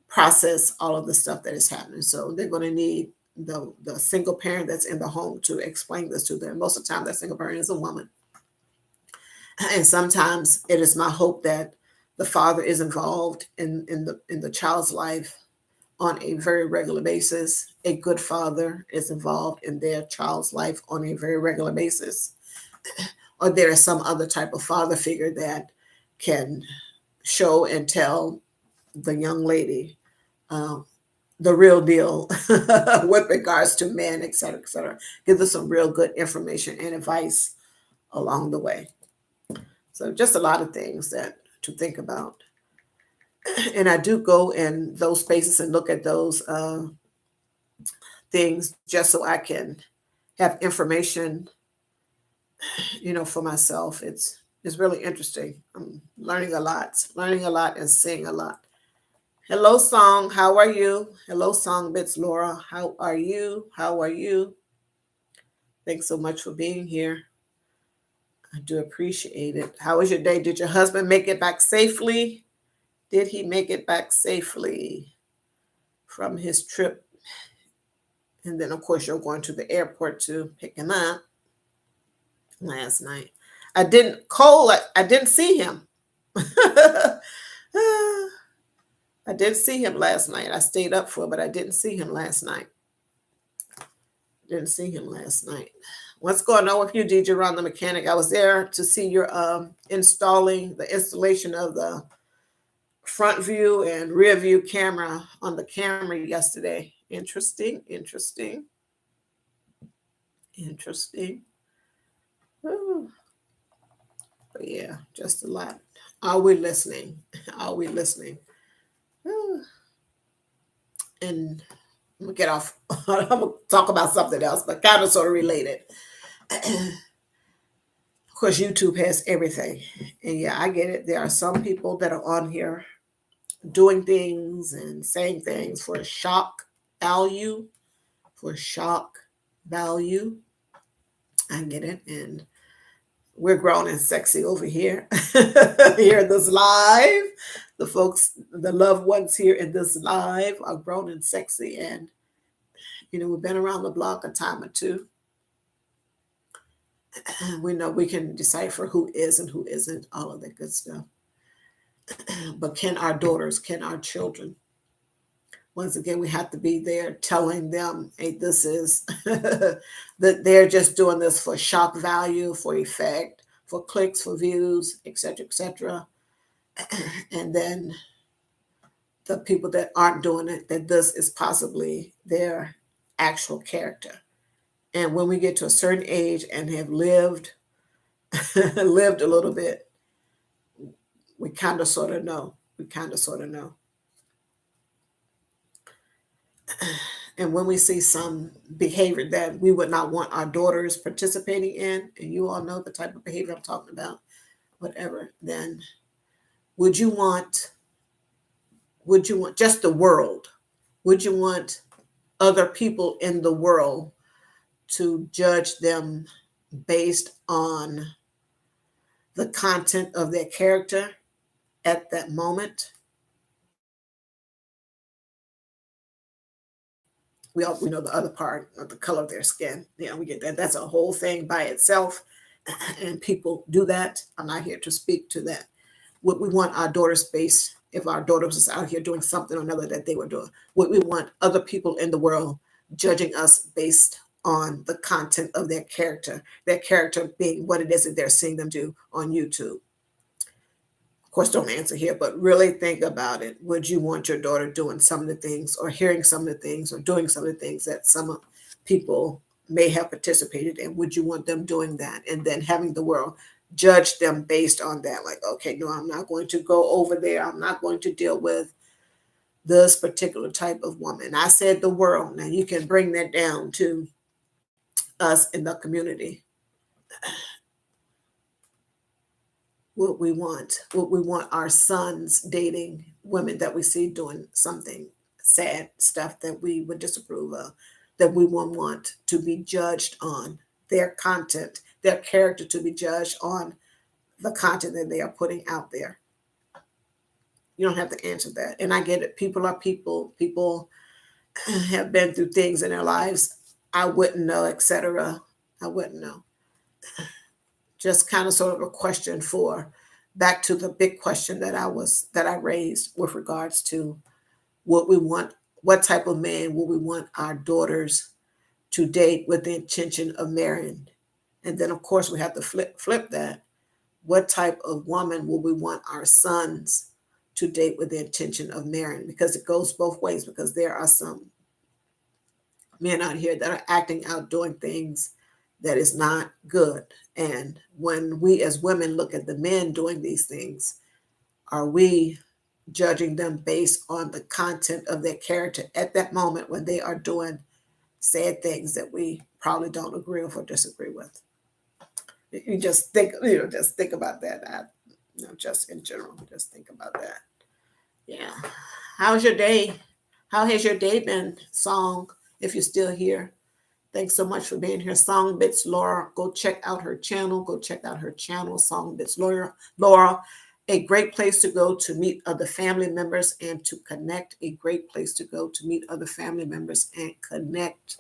process all of the stuff that is happening. So they're going to need the single parent that's in the home to explain this to them. Most of the time, that single parent is a woman. And sometimes it is my hope that the father is involved in the child's life on a very regular basis. A good father is involved in their child's life on a very regular basis. Or there is some other type of father figure that can show and tell the young lady the real deal with regards to men, et cetera, et cetera. Give us some real good information and advice along the way. So just a lot of things that to think about. And I do go in those spaces and look at those things just so I can have information, for myself. It's really interesting. I'm learning a lot and seeing a lot. Hello, Song. How are you? Hello, Song Bits Laura. How are you? How are you? Thanks so much for being here. I do appreciate it. How was your day? Did your husband make it back safely? Did he make it back safely from his trip? And then, of course, you're going to the airport to pick him up last night. I didn't see him. I did see him last night. I stayed up for it, but I didn't see him last night. Didn't see him last night. What's going on with you, DJ Ron the mechanic? I was there to see your installation of the front view and rear view camera on the Camry yesterday. Interesting. Ooh. But yeah, just a lot. Are we listening? Are we listening? Ooh. And I'm gonna get off. I'm gonna talk about something else, but kind of sort of related. Of course, YouTube has everything. And yeah, I get it. There are some people that are on here doing things and saying things for shock value, I get it. And we're grown and sexy over here, here in this live. The folks, the loved ones here in this live are grown and sexy. And, we've been around the block a time or two. We know we can decipher who is and who isn't, all of that good stuff. But can our daughters, can our children, once again, we have to be there telling them, hey, this is that they're just doing this for shock value, for effect, for clicks, for views, etc., etc. And then the people that aren't doing it, that this is possibly their actual character. And when we get to a certain age and have lived a little bit, we kind of sort of know. And when we see some behavior that we would not want our daughters participating in, and you all know the type of behavior I'm talking about, whatever, then would you want just the world? Would you want other people in the world to judge them based on the content of their character at that moment? We know the other part of the color of their skin. We get that. That's a whole thing by itself. And people do that. I'm not here to speak to that. Would we want our daughters based, if our daughters was out here doing something or another that they were doing, would we want other people in the world judging us based on the content of their character being what it is that they're seeing them do on YouTube? Of course, don't answer here, but really think about it. Would you want your daughter doing some of the things or hearing some of the things or doing some of the things that some people may have participated in? Would you want them doing that and then having the world judge them based on that? Like, okay, no, I'm not going to go over there. I'm not going to deal with this particular type of woman. I said the world. Now you can bring that down to us in the community. What we want our sons dating women that we see doing something sad stuff that we would disapprove of, that we won't want to be judged on their content, their character to be judged on the content that they are putting out there. You don't have to answer that. And I get it. People are people. People have been through things in their lives I wouldn't know, etc. I wouldn't know. Just kind of sort of a question for back to the big question that I raised with regards to what type of man will we want our daughters to date with the intention of marrying? And then of course we have to flip that. What type of woman will we want our sons to date with the intention of marrying? Because it goes both ways, because there are some men out here that are acting out, doing things that is not good. And when we as women look at the men doing these things, are we judging them based on the content of their character at that moment when they are doing sad things that we probably don't agree with or disagree with. You just think, just think about that. Just in general, just think about that. Yeah. How's your day? How has your day been, Song? If you're still here, thanks so much for being here, Song Bits Laura. Go check out her channel. Go check out her channel, Song Bits Laura. Laura, a great place to go to meet other family members and to connect. A great place to go to meet other family members and connect.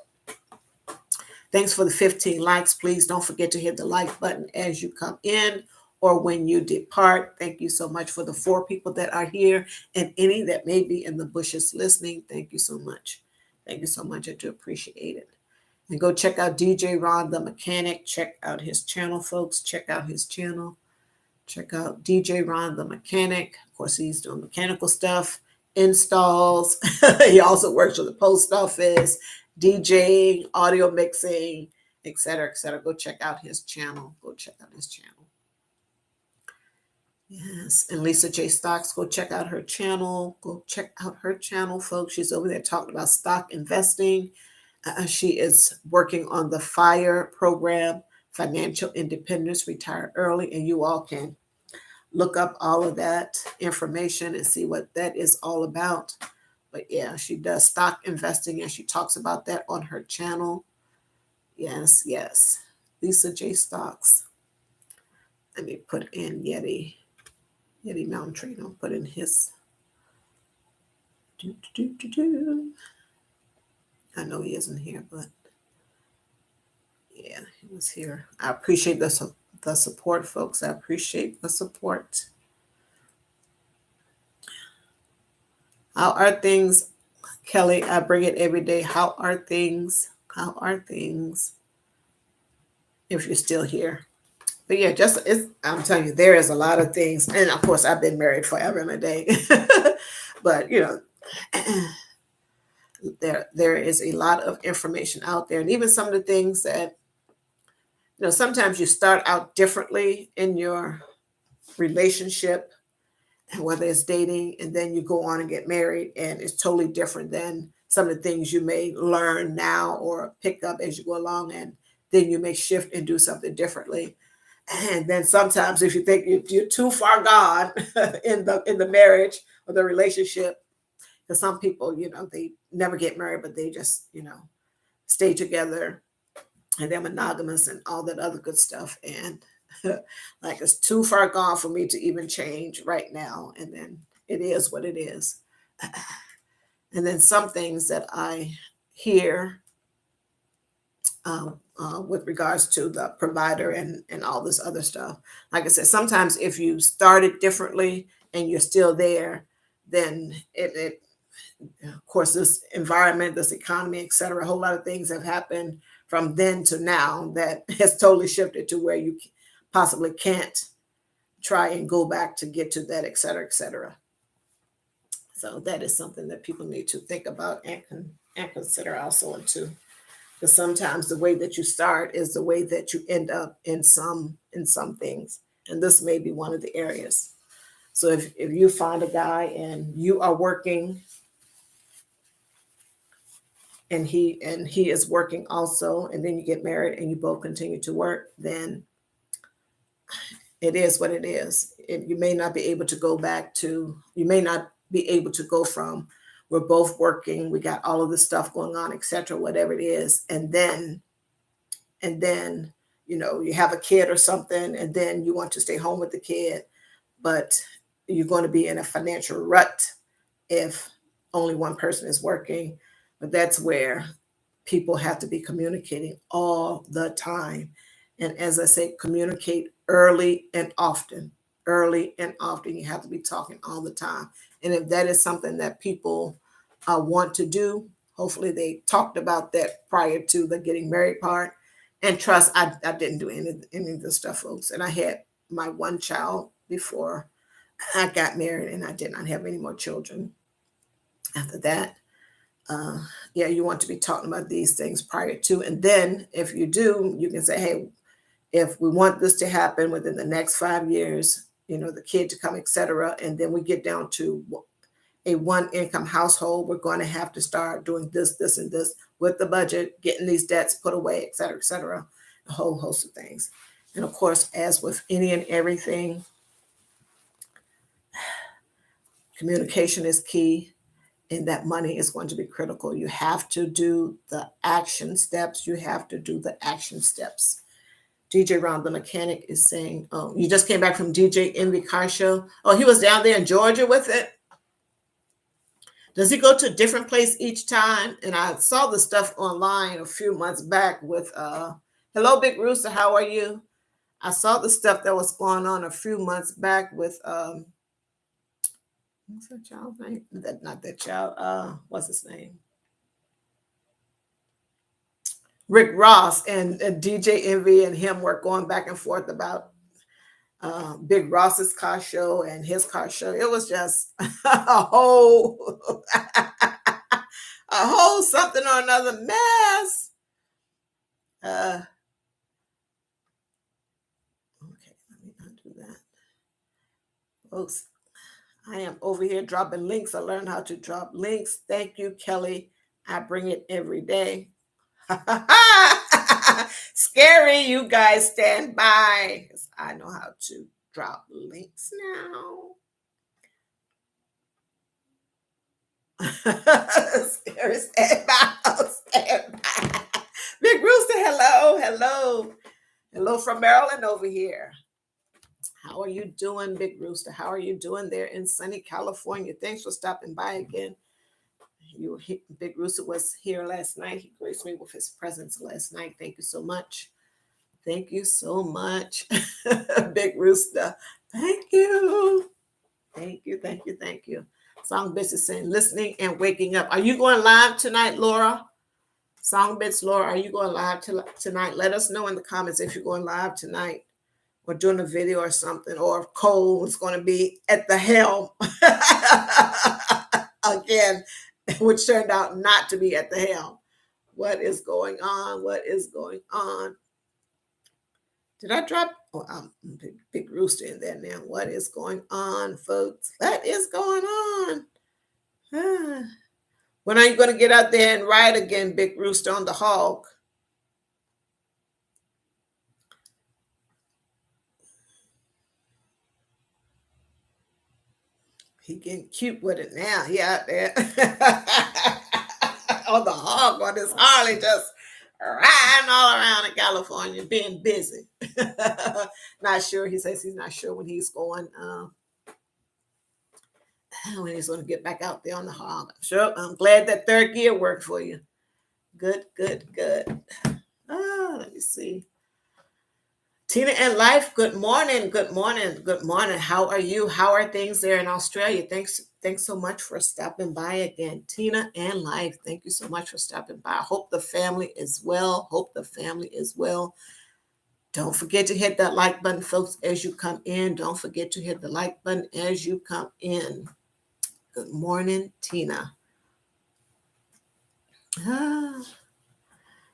Thanks for the 15 likes. Please don't forget to hit the like button as you come in or when you depart. Thank you so much for the 4 people that are here and any that may be in the bushes listening. Thank you so much. Thank you so much. I do appreciate it. And go check out DJ Ron the Mechanic. Check out his channel, folks. Check out his channel. Check out DJ Ron the Mechanic. Of course, he's doing mechanical stuff, installs. He also works for the post office, DJing, audio mixing, etc., etc. Go check out his channel. Go check out his channel. Yes, and Lisa J. Stocks, go check out her channel. Go check out her channel, folks. She's over there talking about stock investing. She is working on the FIRE program, Financial Independence, Retire Early, and you all can look up all of that information and see what that is all about. But yeah, she does stock investing and she talks about that on her channel. Yes, yes. Lisa J. Stocks. Let me put in Yeti Mountain Tree. I'll put in his. I know he isn't here, but yeah, he was here. I appreciate the support, folks. I appreciate the support. How are things, Kelly? I bring it every day. How are things? How are things? If you're still here. But yeah, I'm telling you, there is a lot of things. And of course, I've been married forever and a day. But, there is a lot of information out there. And even some of the things that, sometimes you start out differently in your relationship, whether it's dating, and then you go on and get married, and it's totally different than some of the things you may learn now or pick up as you go along, and then you may shift and do something differently. And then sometimes if you think you're too far gone in the marriage or the relationship, because some people, they never get married, but they just, stay together and they're monogamous and all that other good stuff. And like it's too far gone for me to even change right now. And then it is what it is. And then some things that I hear with regards to the provider and all this other stuff. Like I said, sometimes if you started differently and you're still there, then it of course, this environment, this economy, et cetera, a whole lot of things have happened from then to now that has totally shifted to where you possibly can't try and go back to get to that, et cetera, et cetera. So that is something that people need to think about and consider also too. Because sometimes the way that you start is the way that you end up in some things. And this may be one of the areas. So if you find a guy and you are working and he is working also, and then you get married and you both continue to work, then it is what it is. You may not be able to go back to, you may not be able to go from we're both working, we got all of this stuff going on, etc., whatever it is, and then you have a kid or something, and then you want to stay home with the kid, but you're going to be in a financial rut if only one person is working. But that's where people have to be communicating all the time. And as I say, communicate early and often. Early and often. You have to be talking all the time. And if that is something that people want to do, hopefully they talked about that prior to the getting married part. And trust, I didn't do any of this stuff, folks. And I had my one child before I got married, and I did not have any more children after that. You want to be talking about these things prior to. And then if you do, you can say, hey, if we want this to happen within the next 5 years, the kid to come, etc. And then we get down to a one income household, we're going to have to start doing this, this, and this with the budget, getting these debts put away, et cetera, a whole host of things. And of course, as with any and everything, communication is key, and that money is going to be critical. You have to do the action steps. You have to do the action steps. DJ Ron, the mechanic, is saying, oh, you just came back from DJ Envy Car Show. Oh, he was down there in Georgia with it. Does he go to a different place each time? And I saw the stuff online a few months back with, hello, Big Rooster, how are you? I saw the stuff that was going on a few months back with, what's that child's name? Not that child. What's his name? Rick Ross and DJ Envy and him were going back and forth about Big Ross's car show and his car show. It was just a whole something or another mess. Okay, let me undo that. Folks, I am over here dropping links. I learned how to drop links. Thank you, Kelly. I bring it every day. Scary, you guys stand by. I know how to drop links now. Scary, stand by. Stand by. Big Rooster, hello. Hello from Maryland over here. How are you doing, Big Rooster? How are you doing there in sunny California? Thanks for stopping by again. Big Rooster was here last night. He graced me with his presence last night. Thank you so much. Thank you so much, Big Rooster. Thank you. Song Bitch is saying, listening and waking up. Are you going live tonight, Laura? Song Bitch, Laura, are you going live tonight? Let us know in the comments if you're going live tonight or doing a video or something, or if Cole is going to be at the helm again, which turned out not to be at the helm. What is going on? Did I drop? Oh, Big Rooster in there now. What is going on, folks? What is going on? When are you going to get out there and ride again, Big Rooster, on the hog? He getting cute with it now. He out there on the hog on his Harley, just riding all around in California, being busy. Not sure. He says he's not sure when he's going. When he's going to get back out there on the hog. Sure. I'm glad that third gear worked for you. Good. Let me see. Tina and Life, good morning. How are you? How are things there in Australia? Thanks so much for stopping by again. Tina and Life, thank you so much for stopping by. I hope the family is well. Don't forget to hit that like button, folks, as you come in. Don't forget to hit the like button as you come in. Good morning, Tina.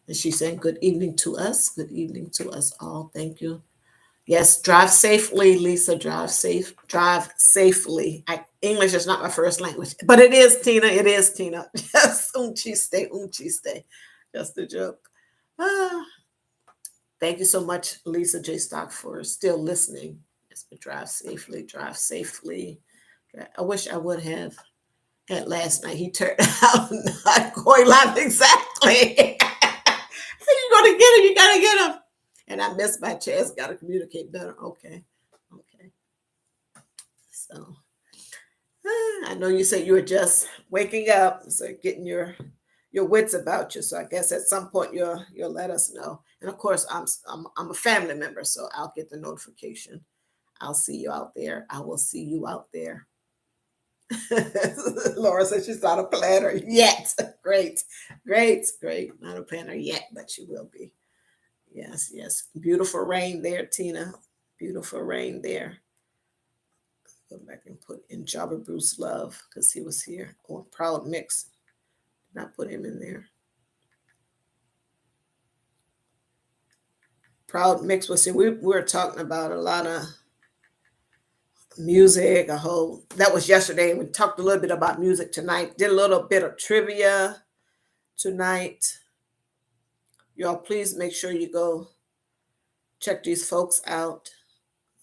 And she's saying good evening to us. Good evening to us all. Thank you. Yes, drive safely, Lisa. Drive safely. English is not my first language, but it is, Tina. Just un chiste. Just a joke. Thank you so much, Lisa J. Stock, for still listening. Yes, but drive safely. I wish I would have had last night. He turned out not going live exactly. You're going to get him. You got to get him. And I missed my chance. Got to communicate better. Okay. So I know you said you were just waking up, so getting your wits about you. So I guess at some point you'll let us know. And of course, I'm a family member, so I'll get the notification. I'll see you out there. I will see you out there. Laura says she's not a planner yet. Great. Not a planner yet, but she will be. Yes. Beautiful rain there, Tina. Beautiful rain there. Go back and put in Jabba Bruce Love because he was here. Or Proud Mix. Did not put him in there. Proud Mix was here. We were talking about a lot of music, that was yesterday. We talked a little bit about music tonight, did a little bit of trivia tonight. Y'all, please make sure you go check these folks out.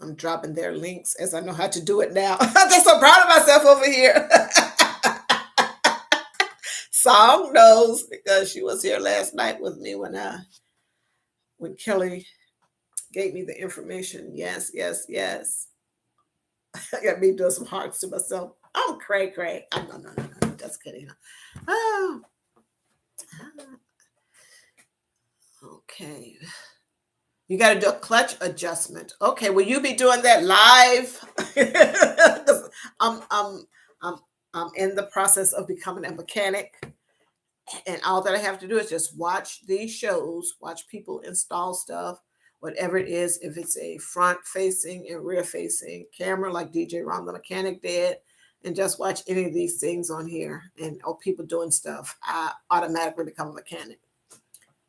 I'm dropping their links as I know how to do it now. I'm just so proud of myself over here. Song knows because she was here last night with me when Kelly gave me the information. Yes, yes, yes. I got me doing some hearts to myself. I'm cray cray. Oh, no. Just kidding. Oh. Okay. You got to do a clutch adjustment. Okay, will you be doing that live? 'Cause I'm in the process of becoming a mechanic, and all that I have to do is just watch these shows, watch people install stuff, whatever it is. If it's a front facing and rear facing camera, like DJ Ron the mechanic did, and just watch any of these things on here, or people doing stuff, I automatically become a mechanic.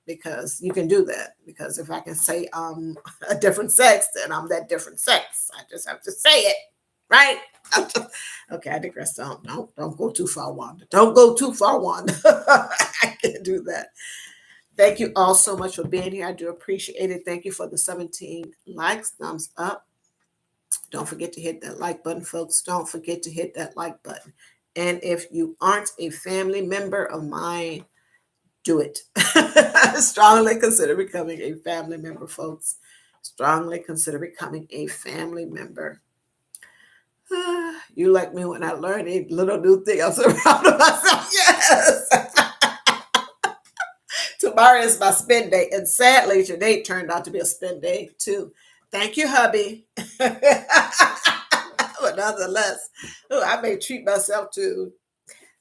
Because you can do that. Because if I can say I'm a different sex, then I'm that different sex. I just have to say it, right? Okay, I digress. Don't go too far, Wanda. Don't go too far, Wanda. I can't do that. Thank you all so much for being here. I do appreciate it. Thank you for the 17 likes, thumbs up. Don't forget to hit that like button, folks. Don't forget to hit that like button. And if you aren't a family member of mine, do it. Strongly consider becoming a family member, folks. Strongly consider becoming a family member. You like me when I learn a little new thing. I'm so proud of myself. Yes. Tomorrow is my spin day. And sadly, today turned out to be a spin day too. Thank you, hubby. But nonetheless, I may treat myself to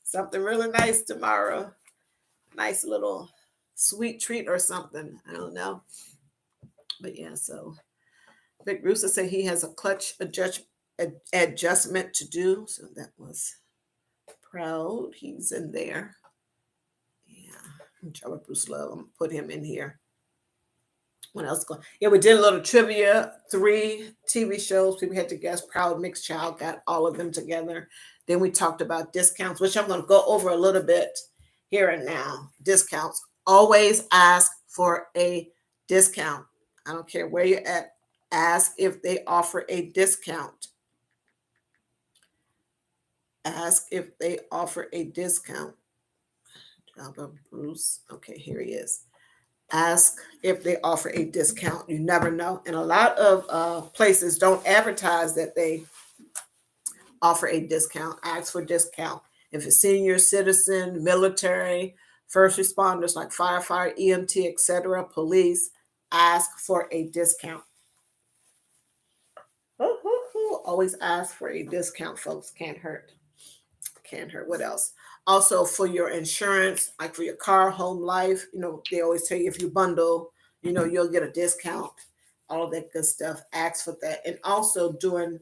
something really nice tomorrow. Nice little sweet treat or something. I don't know. But yeah, so Vic Rooster said he has a clutch adjustment to do. So that was proud. He's in there. Yeah. I'm trying to Bruce Love. I'm gonna put him in here. What else going? Yeah, we did a little trivia, 3 TV shows. People had to guess. Proud Mixed Child got all of them together. Then we talked about discounts, which I'm going to go over a little bit here and now. Discounts. Always ask for a discount. I don't care where you're at. Ask if they offer a discount. Ask if they offer a discount. Bruce. Okay, here he is. Ask if they offer a discount. You never know. And a lot of places don't advertise that they offer a discount. Ask for discount. If it's senior citizen, military, first responders like firefighter, EMT, etc., police, ask for a discount. Always ask for a discount, folks. Can't hurt. Can't hurt. What else? Also, for your insurance, like for your car, home, life, they always tell you if you bundle, you'll get a discount. All of that good stuff. Ask for that. And also during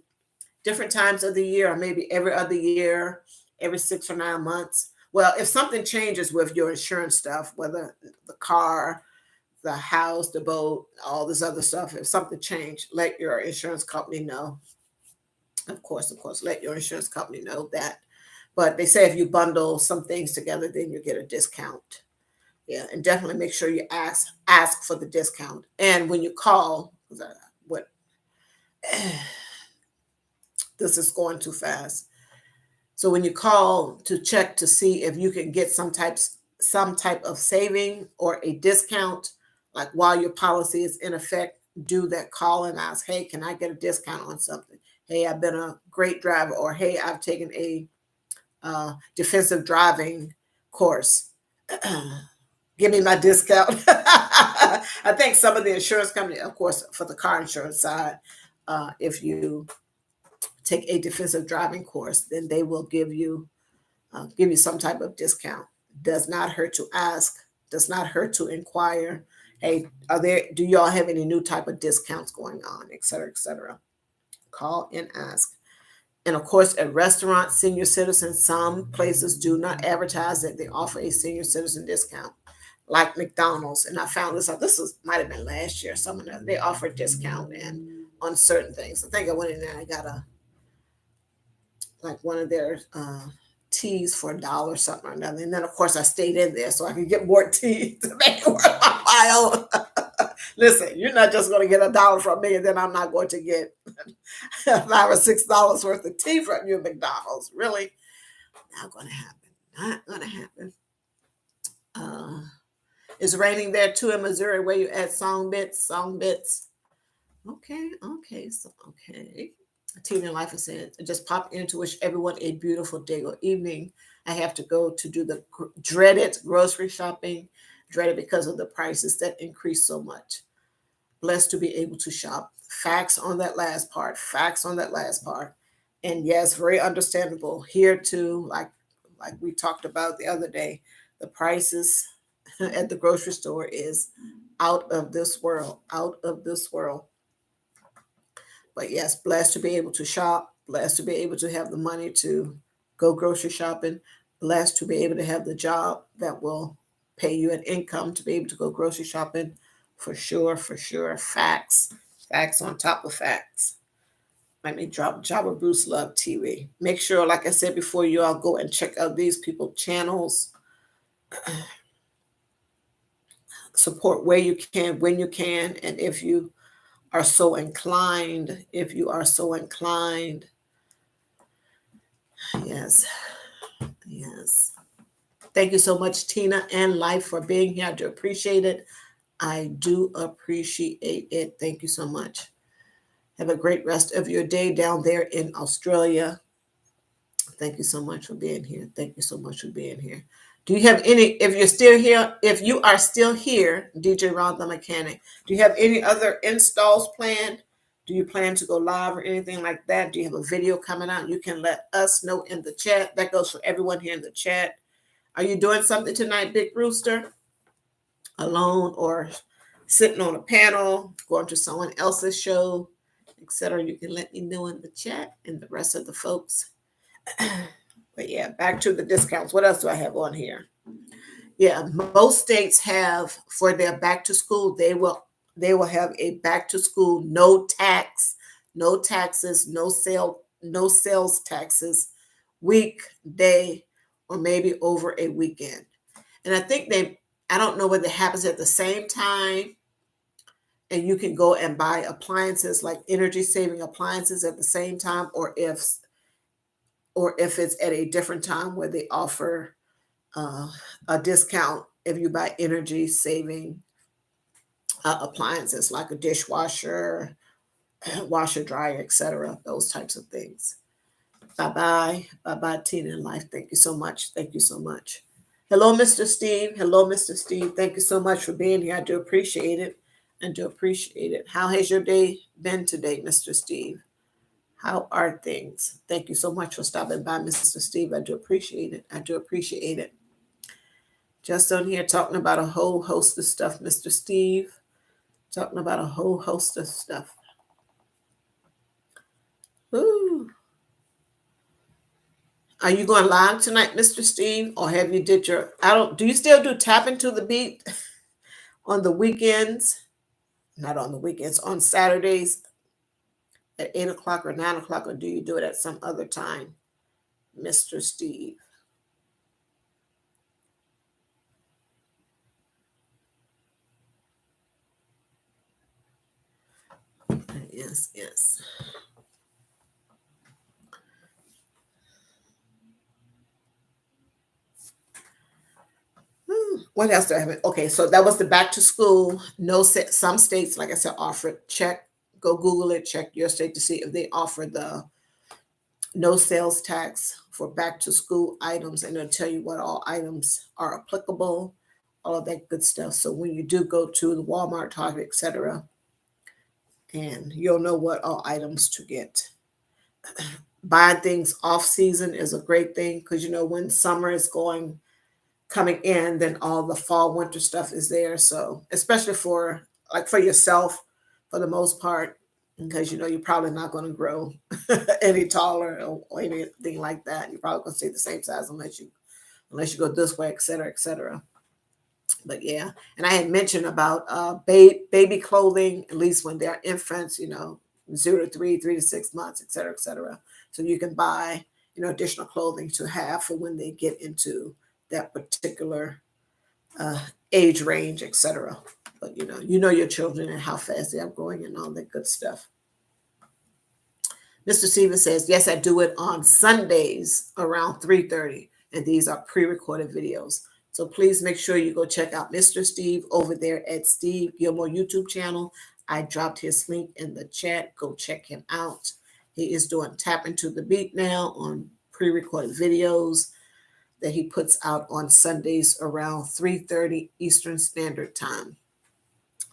different times of the year, or maybe every other year, every 6 or 9 months. Well, if something changes with your insurance stuff, whether the car, the house, the boat, all this other stuff, if something changed, let your insurance company know. Of course, let your insurance company know that. But they say if you bundle some things together, then you get a discount. Yeah, and definitely make sure you ask for the discount. And when you call, this is going too fast. So when you call to check to see if you can get some type of saving or a discount, like while your policy is in effect, do that call and ask, hey, can I get a discount on something? Hey, I've been a great driver, or hey, I've taken a defensive driving course. Give me my discount. I think some of the insurance company, of course, for the car insurance side, if you take a defensive driving course, then they will give you some type of discount. Does not hurt to ask. Does not hurt to inquire. Hey, do y'all have any new type of discounts going on, et cetera, et cetera? Call and ask. And of course, at restaurants, senior citizens, some places do not advertise that they offer a senior citizen discount, like McDonald's. And I found this out. Might have been last year. They offer a discount and on certain things. I think I went in there and I got like one of their teas for $1 or something or another. And then of course I stayed in there so I could get more tea to make it worth my while. Listen, you're not just going to get $1 from me and then I'm not going to get $5 or $6 worth of tea from you, McDonald's. Really? Not going to happen. Not going to happen. It's raining there too in Missouri where you at Song Bits. Okay, so okay. Tina and Life is said, just pop in to wish everyone a beautiful day or evening. I have to go to do the dreaded grocery shopping, dreaded because of the prices that increase so much. Blessed to be able to shop. Facts on that last part. Facts on that last part. And yes, very understandable here too. Like we talked about the other day, the prices at the grocery store is out of this world. Out of this world. But yes, blessed to be able to shop. Blessed to be able to have the money to go grocery shopping. Blessed to be able to have the job that will pay you an income to be able to go grocery shopping. For sure, for sure. Facts. Facts on top of facts. Let me drop Java Bruce Love TV. Make sure, like I said before, you all go and check out these people channels. Support where you can, when you can, and if you are so inclined, yes, yes. Thank you so much, Tina and Life, for being here. I do appreciate it. I do appreciate it. Thank you so much. Have a great rest of your day down there in Australia. Thank you so much for being here. Thank you so much for being here. Do you have any, if you're still here, if you are still here, DJ Ron the Mechanic, do you have any other installs planned? Do you plan to go live or anything like that? Do you have a video coming out? You can let us know in the chat. That goes for everyone here in the chat. Are you doing something tonight, Big Rooster? Alone or sitting on a panel, going to someone else's show, etc. You can let me know in the chat and the rest of the folks. But yeah, back to the discounts. What else do I have on here? Yeah, most states have for their back to school, they will have a back to school no tax, no taxes, no sales taxes week, day, or maybe over a weekend. And I don't know whether it happens at the same time and you can go and buy appliances like energy saving appliances at the same time, or if it's at a different time where they offer a discount if you buy energy saving appliances like a dishwasher, washer, dryer, etc. Those types of things. Bye bye, Tina and Life. Thank you so much. Thank you so much. Hello, Mr. Steve. Hello, Mr. Steve. Thank you so much for being here. I do appreciate it. How has your day been today, Mr. Steve? How are things? Thank you so much for stopping by, Mr. Steve. I do appreciate it. Just on here talking about a whole host of stuff, Mr. Steve. Talking about a whole host of stuff. Ooh. Are you going live tonight, Mr. Steve? Or have you did your, do you still do tapping to the beat on the weekends? Not on the weekends, on Saturdays at 8 o'clock or 9 o'clock, or do you do it at some other time, Mr. Steve? Yes. What else do I have? Okay, so that was the back to school. No, some states, like I said, offer it. Check, go Google it, check your state to see if they offer the no sales tax for back to school items, and it'll tell you what all items are applicable, all of that good stuff. So when you do go to the Walmart, Target, etc., and you'll know what all items to get. Buying things off season is a great thing because when summer is coming in, then all the fall winter stuff is there. So especially for yourself, for the most part, because you're probably not going to grow any taller or anything like that. You're probably going to stay the same size unless you go this way, et cetera. But yeah, and I had mentioned about baby clothing, at least when they're infants, 0 to 3, 3 to 6 months, et cetera. So you can buy additional clothing to have for when they get into that particular age range, etc. But your children and how fast they are growing and all that good stuff. Mr. Stevens says, yes, I do it on Sundays around 3:30, and these are pre-recorded videos. So please make sure you go check out Mr. Steve over there at Steve Gilmore YouTube channel. I dropped his link in the chat. Go check him out. He is doing Tap Into the Beat now on pre-recorded videos that he puts out on Sundays around 3:30 Eastern Standard Time.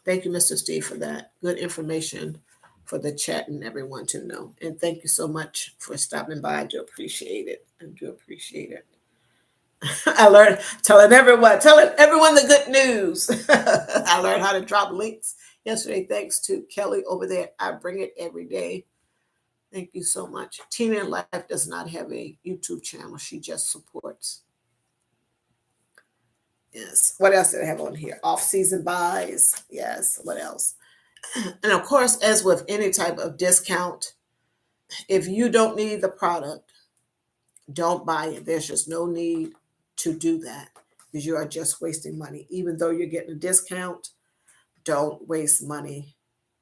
Thank you, Mr. Steve, for that. Good information for the chat and everyone to know. And thank you so much for stopping by. I do appreciate it. I do appreciate it. I learned telling everyone the good news. I learned how to drop links yesterday thanks to Kelly over there. I bring it every day. Thank you so much. Tina in Life does not have a YouTube channel. She just supports. Yes. What else did I have on here? Off-season buys. Yes. What else? And of course, as with any type of discount, if you don't need the product, don't buy it. There's just no need to do that because you are just wasting money. Even though you're getting a discount, don't waste money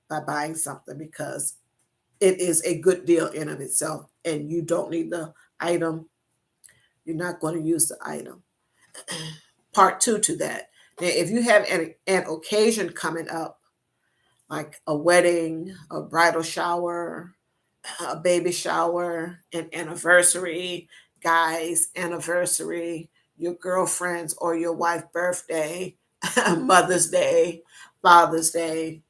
by buying something because it is a good deal in of itself and you don't need the item. You're not going to use the item. Part two to that. Now, if you have an occasion coming up, like a wedding, a bridal shower, a baby shower, an anniversary, guys' anniversary, your girlfriend's or your wife's birthday, Mother's Day, Father's Day,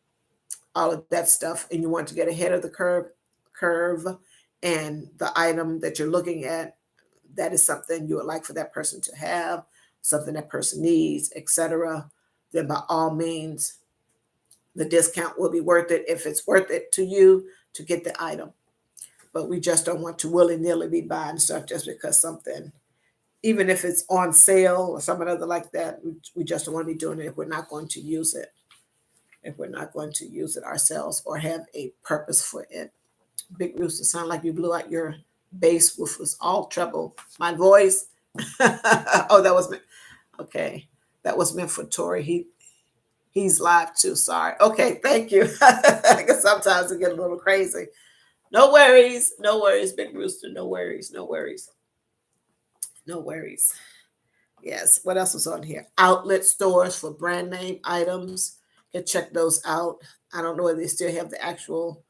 all of that stuff, and you want to get ahead of the curve, and the item that you're looking at, that is something you would like for that person to have, something that person needs, etc., then by all means, the discount will be worth it if it's worth it to you to get the item. But we just don't want to willy-nilly be buying stuff just because something, even if it's on sale or something other like that, we just don't want to be doing it if we're not going to use it. If we're not going to use it ourselves or have a purpose for it. Big Rooster, sound like you blew out your bass, which was all treble. My voice. Oh, that was meant. Okay, that was meant for Tori. He's live too. Sorry. Okay, thank you. Because sometimes it get a little crazy. No worries. No worries, Big Rooster. No worries. No worries. No worries. Yes. What else was on here? Outlet stores for brand name items. You can check those out. I don't know if they still have the actual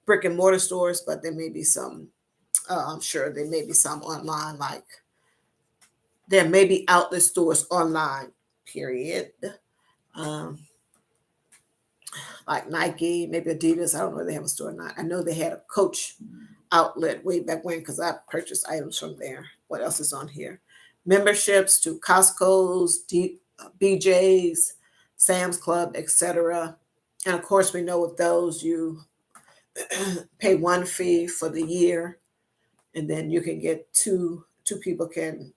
brick and mortar stores, but there may be some. I'm sure there may be some online. Like there may be outlet stores online. Period. Like Nike, maybe Adidas. I don't know if they have a store or not. I know they had a Coach outlet way back when because I purchased items from there. What else is on here? Memberships to Costco's, BJ's, Sam's Club, etc. And of course, we know with those you pay one fee for the year, and then you can get two people can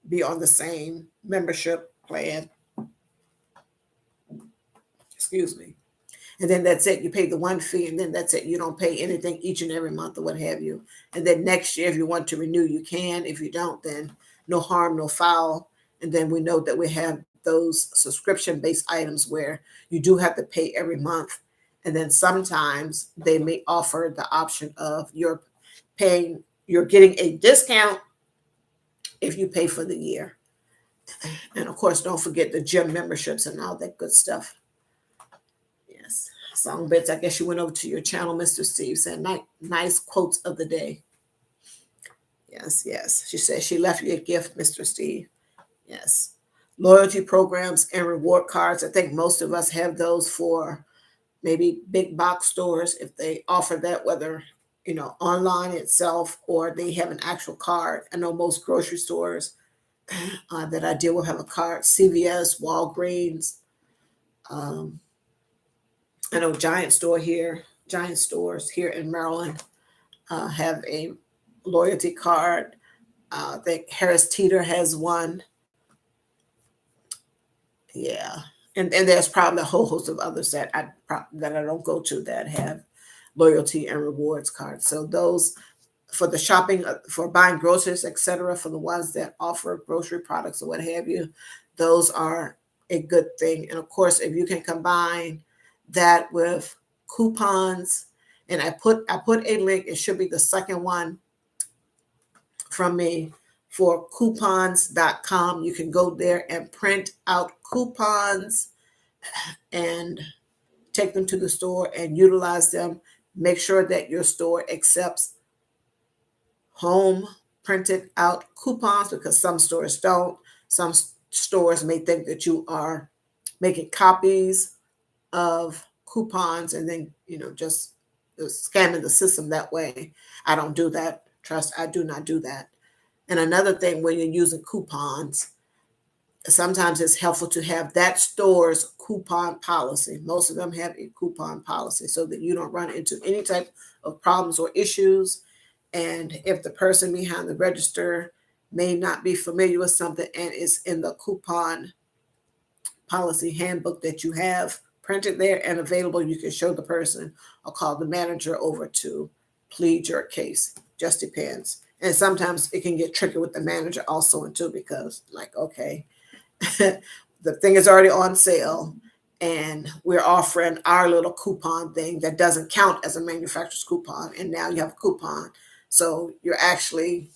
be on the same membership plan. Excuse me. And then that's it. You pay the one fee, and then that's it. You don't pay anything each and every month or what have you. And then next year, if you want to renew, you can. If you don't, then no harm, no foul. And then we know that we have those subscription-based items where you do have to pay every month. And then sometimes they may offer the option of you're getting a discount if you pay for the year. And of course, don't forget the gym memberships and all that good stuff. Yes. Songbits, I guess you went over to your channel, Mr. Steve, said nice quotes of the day. Yes, yes. She said she left you a gift, Mr. Steve. Yes. Loyalty programs and reward cards. I think most of us have those for maybe big box stores if they offer that, whether online itself or they have an actual card. I know most grocery stores that I deal with have a card. CVS, Walgreens. I know Giant stores here in Maryland have a loyalty card. I think Harris Teeter has one. Yeah. And there's probably a whole host of others that I don't go to that have loyalty and rewards cards. So those for the shopping, for buying groceries, etc., for the ones that offer grocery products or what have you, those are a good thing. And of course, if you can combine that with coupons, and I put a link, it should be the second one from me, for coupons.com. You can go there and print out coupons and take them to the store and utilize them. Make sure that your store accepts home printed out coupons, because some stores don't. Some stores may think that you are making copies of coupons and then, just scamming the system that way. I don't do that. Trust, I do not do that. And another thing, when you're using coupons, sometimes it's helpful to have that store's coupon policy. Most of them have a coupon policy so that you don't run into any type of problems or issues. And if the person behind the register may not be familiar with something and it's in the coupon policy handbook that you have printed there and available, you can show the person or call the manager over to plead your case. Just depends. And sometimes it can get tricky with the manager also too, because like, okay, the thing is already on sale and we're offering our little coupon thing that doesn't count as a manufacturer's coupon, and now you have a coupon, so you're actually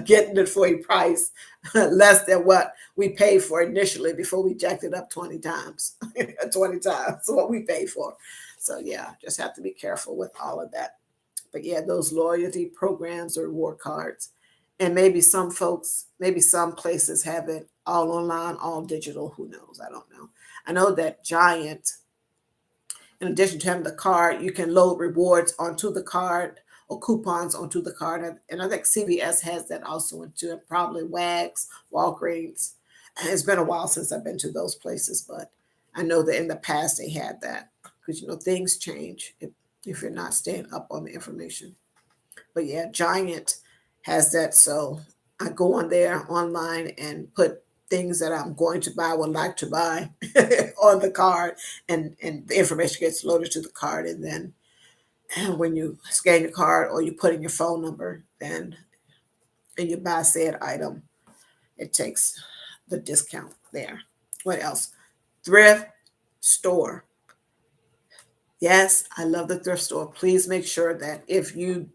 getting it for a price less than what we paid for initially before we jacked it up 20 times 20 times what we paid for. So yeah, just have to be careful with all of that. But yeah, those loyalty programs or reward cards, and maybe some folks, maybe some places have it all online, all digital. Who knows? I don't know. I know that Giant, in addition to having the card, you can load rewards onto the card or coupons onto the card. And I think CVS has that also into it, probably Wags, Walgreens. It's been a while since I've been to those places, but I know that in the past they had that, because things change if you're not staying up on the information. But yeah, Giant has that. So I go on there online and put things that I'm going to buy, would like to buy on the card, and the information gets loaded to the card. And then when you scan your card or you put in your phone number, then and you buy said item, it takes the discount there. What else? Thrift store. Yes, I love the thrift store. Please make sure that if you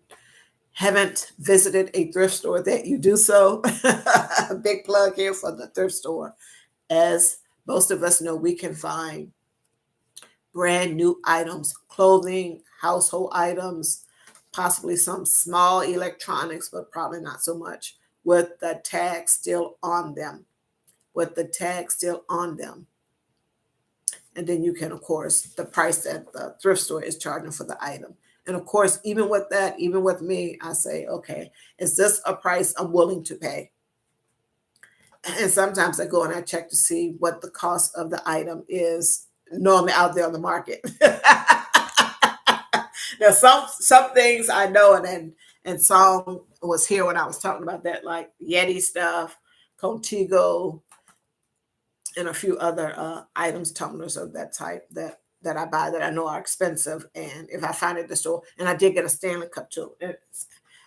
haven't visited a thrift store, that you do so. A big plug here for the thrift store. As most of us know, we can find brand new items, clothing, household items, possibly some small electronics, but probably not so much, with the tag still on them. With the tag still on them. And then you can, of course, the price that the thrift store is charging for the item. And of course, even with that, even with me, I say, okay, is this a price I'm willing to pay? And sometimes I go and I check to see what the cost of the item is normally out there on the market. Now, some things I know, and Song was here when I was talking about that, like Yeti stuff, Contigo, and a few other items, tumblers of that type that I buy that I know are expensive. And if I find it at the store, and I did get a Stanley Cup too.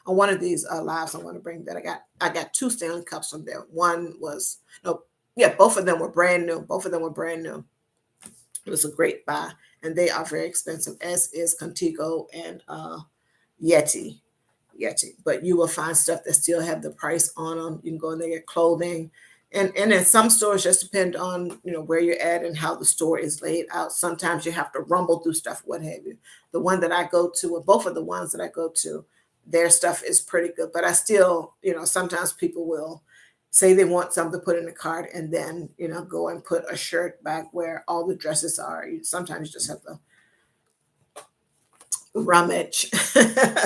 On one of these lives, I want to bring that I got two Stanley Cups from there. One was no, yeah, both of them were brand new. Both of them were brand new. It was a great buy, and they are very expensive, as is Contigo and Yeti. Yeti. But you will find stuff that still have the price on them. You can go in there, get clothing. And in some stores just depend on where you're at and how the store is laid out. Sometimes you have to rumble through stuff, what have you. The one that I go to, or both of the ones that I go to, their stuff is pretty good. But I still, sometimes people will say they want something to put in the cart and then, go and put a shirt back where all the dresses are. Sometimes you just have to rummage,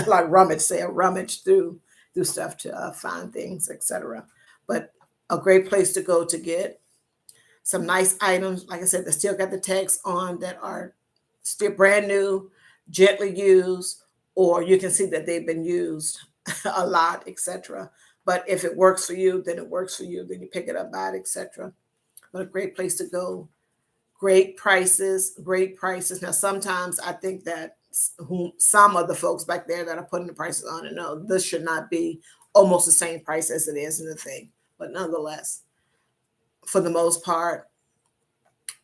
like rummage through stuff to find things, etc. But a great place to go to get some nice items, like I said, that still got the tags on, that are still brand new, gently used, or you can see that they've been used a lot, etc. But if it works for you, then it works for you. Then you pick it up, buy it, etc. But a great place to go. Great prices, great prices. Now, sometimes I think that some of the folks back there that are putting the prices on it know this should not be almost the same price as it is in the thing. But nonetheless, for the most part,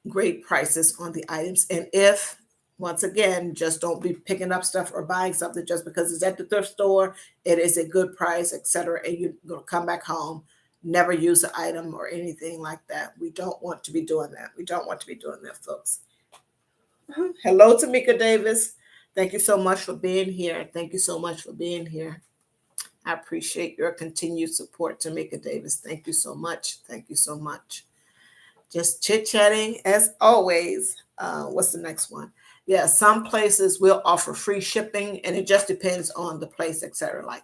great prices on the items. And if, once again, just don't be picking up stuff or buying something just because it's at the thrift store, it is a good price, etc. And you're going to come back home, never use the item or anything like that. We don't want to be doing that. We don't want to be doing that, folks. Hello, Tamika Davis. Thank you so much for being here. Thank you so much for being here. I appreciate your continued support, Tamika Davis. Thank you so much. Thank you so much. Just chit chatting as always. What's the next one? Yeah, some places will offer free shipping, and it just depends on the place, etc. Like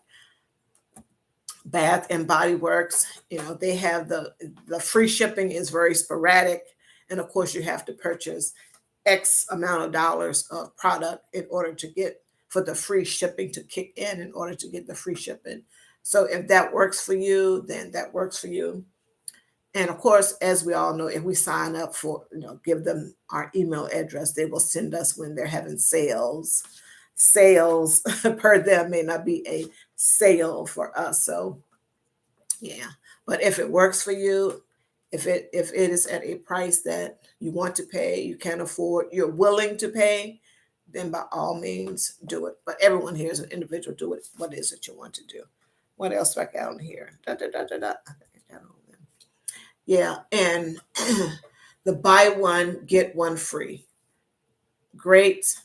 Bath and Body Works, they have the free shipping is very sporadic, and of course you have to purchase X amount of dollars of product in order to get for the free shipping to kick in order to get the free shipping. So if that works for you, then that works for you. And of course, as we all know, if we sign up for, give them our email address, they will send us when they're having sales. Sales per them may not be a sale for us. So yeah. But if it works for you, if it is at a price that you want to pay, you can afford, you're willing to pay, then by all means do it. But everyone here is an individual. Do it. What is it you want to do? What else do I got on here? Da, da, da, da, da. I think I got on there. Yeah, and the buy one, get one free. Great.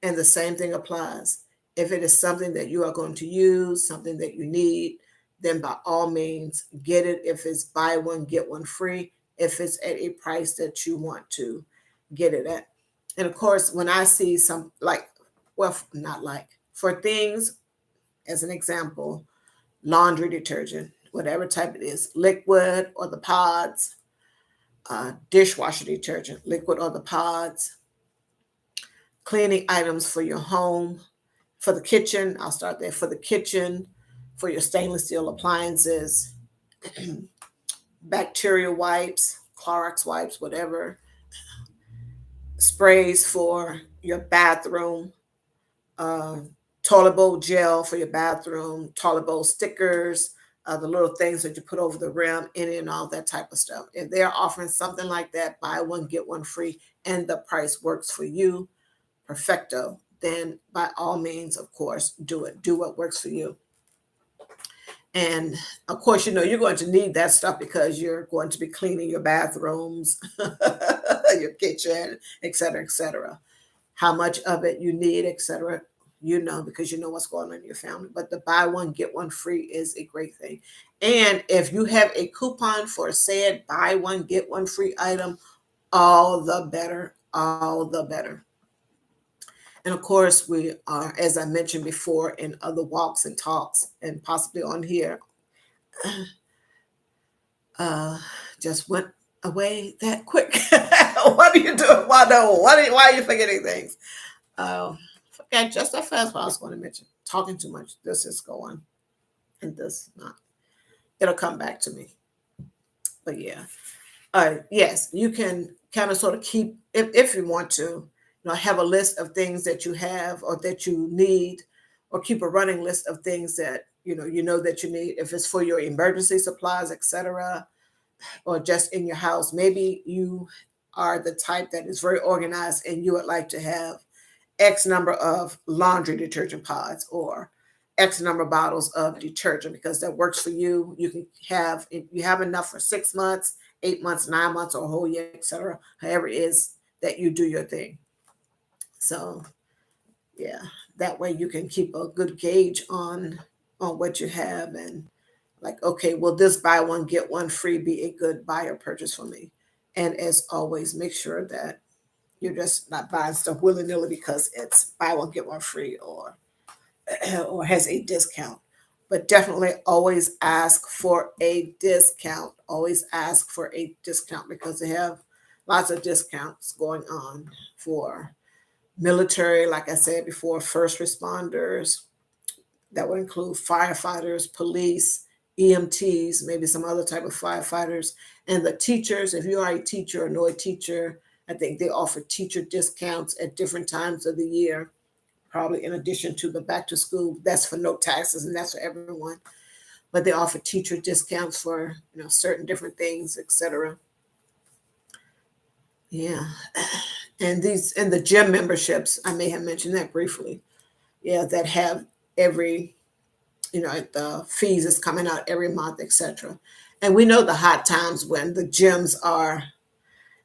And the same thing applies. If it is something that you are going to use, something that you need, then by all means get it. If it's buy one, get one free, if it's at a price that you want to get it at. And of course, when I see some not like, for things, as an example, laundry detergent, whatever type it is, liquid or the pods, dishwasher detergent, liquid or the pods, cleaning items for your home, for the kitchen, I'll start there, for the kitchen, for your stainless steel appliances, bacteria wipes, Clorox wipes, whatever, sprays for your bathroom, uh, toilet bowl gel for your bathroom, toilet bowl stickers, the little things that you put over the rim, any and all that type of stuff. If they're offering something like that, buy one, get one free, and the price works for you, perfecto, then by all means, of course, do it. Do what works for you. And of course, you're going to need that stuff because you're going to be cleaning your bathrooms, your kitchen, et cetera, et cetera. How much of it you need, et cetera, because you know what's going on in your family. But the buy one, get one free is a great thing. And if you have a coupon for said buy one, get one free item, all the better, all the better. And of course, we are, as I mentioned before, in other walks and talks, and possibly on here, just went away that quick. What are you doing? Why are you forgetting things? Forget just that fast what I was going to mention. Talking too much. This is going, and this not. It'll come back to me. But yeah. Yes, you can kind of sort of keep, if you want to, have a list of things that you have or that you need, or keep a running list of things that you know that you need. If it's for your emergency supplies, etc., or just in your house, maybe you are the type that is very organized and you would like to have X number of laundry detergent pods or X number of bottles of detergent because that works for you. You can have, if you have enough for 6 months, 8 months, 9 months, or a whole year, etc. However it is that you do your thing. So yeah, that way you can keep a good gauge on what you have, and like, okay, will this buy one get one free be a good buy or purchase for me? And as always, make sure that you're just not buying stuff willy-nilly because it's buy one get one free or has a discount. But definitely always ask for a discount. Always ask for a discount because they have lots of discounts going on for military, like I said before, first responders. That would include firefighters, police, EMTs, maybe some other type of firefighters, and the teachers. If you are a teacher or know a teacher, I think they offer teacher discounts at different times of the year. probably in addition to the back to school. That's for no taxes and that's for everyone. But they offer teacher discounts for certain different things, etc. Yeah, and the gym memberships, I may have mentioned that briefly. Yeah, that have every the fees is coming out every month, etc. And we know the hot times when the gyms are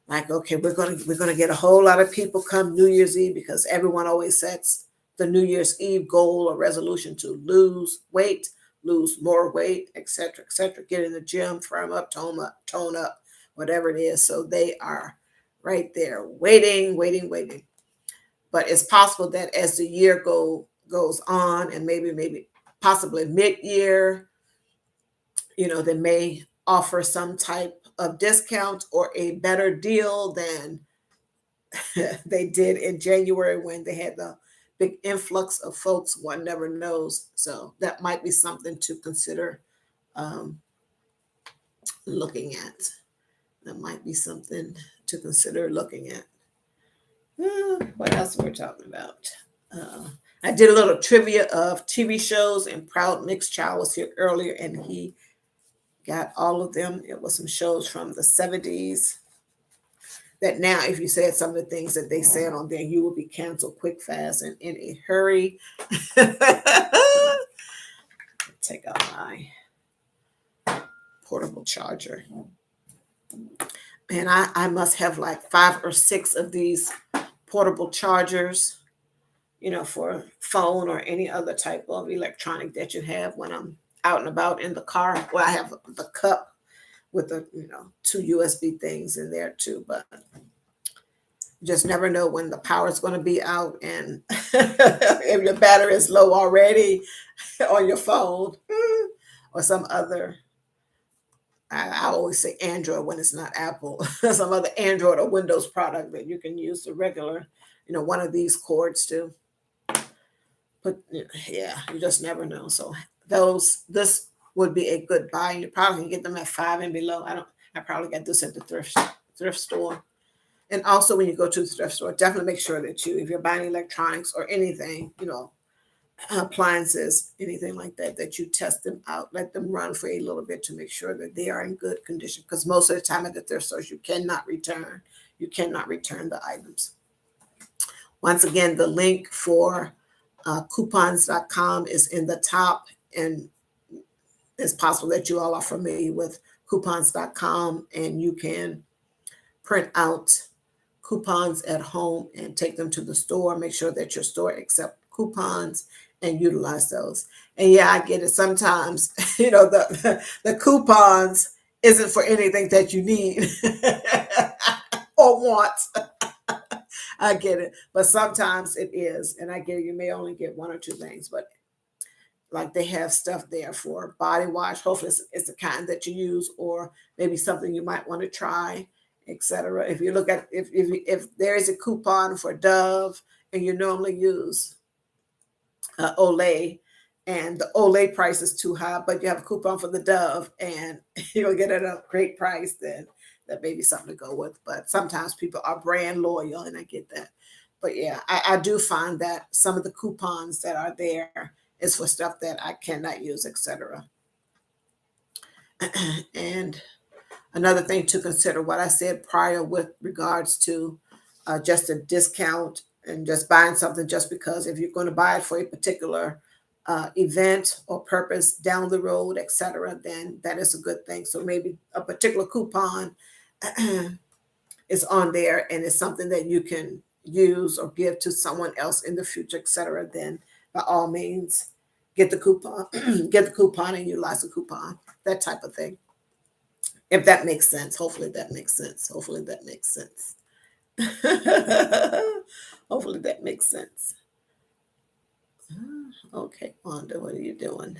like, okay, we're gonna get a whole lot of people come New Year's Eve because everyone always sets the New Year's Eve goal or resolution to lose weight, lose more weight, etc., etc. Get in the gym, firm up, tone up, whatever it is. So they are right there, waiting, waiting, waiting. But it's possible that as the year goes on, and maybe possibly mid-year, they may offer some type of discount or a better deal than they did in January when they had the big influx of folks. One never knows. So that might be something to consider um, looking at. That might be something to consider looking at. What else we're talking about? Uh, I did a little trivia of TV shows, and Proud Mixed Child was here earlier, and he got all of them. It was some shows from the 70s that now, if you said some of the things that they said on there, you will be canceled quick, fast, and in a hurry. Take out my portable charger. And I must have like 5 or 6 of these portable chargers, for phone or any other type of electronic that you have when I'm out and about in the car. Well, I have the cup with the, 2 USB things in there too, but you just never know when the power is going to be out. And if your battery is low already on your phone or some other, I always say Android when it's not Apple, some other Android or Windows product that you can use the regular, one of these cords too. But yeah, you just never know. So this would be a good buy. You probably can get them at 5 and below. I probably got this at the thrift store. And also when you go to the thrift store, definitely make sure that if you're buying electronics or anything, appliances, anything like that, that you test them out, let them run for a little bit to make sure that they are in good condition. Because most of the time at the thrift stores, you cannot return the items. Once again, the link for coupons.com is in the top, and it's possible that you all are familiar with coupons.com, and you can print out coupons at home and take them to the store. Make sure that your store accepts coupons and utilize those. And yeah, I get it. Sometimes, the coupons isn't for anything that you need or want. I get it. But sometimes it is. And I get it. You may only get 1 or 2 things, but like they have stuff there for body wash. Hopefully it's the kind that you use, or maybe something you might want to try, etc. If you look at if there is a coupon for Dove and you normally use Olay, and the Olay price is too high, but you have a coupon for the Dove and you'll get it at a great price, then that may be something to go with. But sometimes people are brand loyal, and I get that. But yeah, I do find that some of the coupons that are there is for stuff that I cannot use, etc. And another thing to consider, what I said prior with regards to just a discount and just buying something just because, if you're going to buy it for a particular event or purpose down the road, etc., then that is a good thing. So maybe a particular coupon is on there and it's something that you can use or give to someone else in the future, etc., then by all means get the coupon, get the coupon and utilize the coupon, that type of thing. If that makes sense. Hopefully that makes sense. Hopefully that makes sense. Hopefully that makes sense. Okay, Wanda, what are you doing?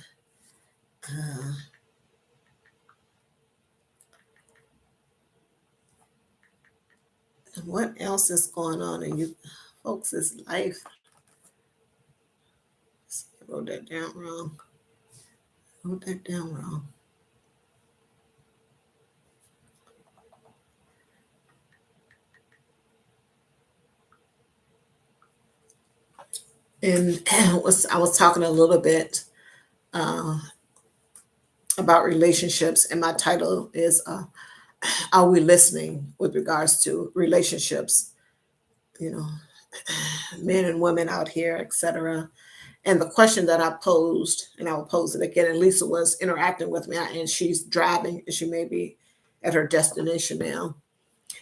What else is going on in you folks' life? I wrote that down wrong. I wrote that down wrong. And I was talking a little bit uh, about relationships, and my title is "Are We Listening?" with regards to relationships. You know, men and women out here, etc. And the question that I posed, and I will pose it again, and Lisa was interacting with me, and she's driving, and she may be at her destination now.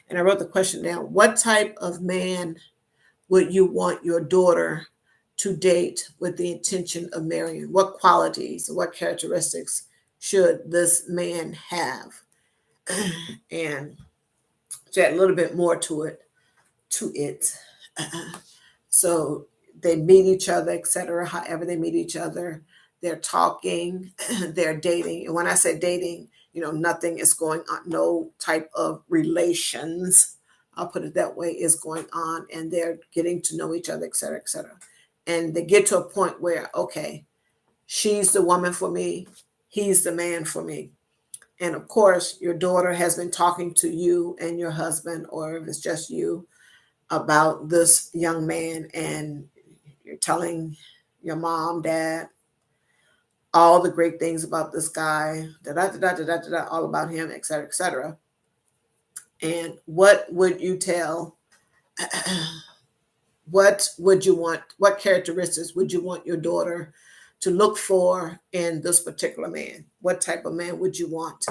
And I wrote the question down: what type of man would you want your daughter to date with the intention of marrying? What qualities, what characteristics should this man have? And to add a little bit more to it. So they meet each other, etc. However they meet each other, they're talking, they're dating. And when I say dating, nothing is going on, no type of relations, I'll put it that way, is going on, and they're getting to know each other, etc., etc. And they get to a point where, okay, she's the woman for me, he's the man for me. And of course, your daughter has been talking to you and your husband, or if it's just you, about this young man, and you're telling your mom, dad, all the great things about this guy, da da da da da da, da, all about him, etc., etc. And what would you tell? What would you want? What characteristics would you want your daughter to look for in this particular man? What type of man would you want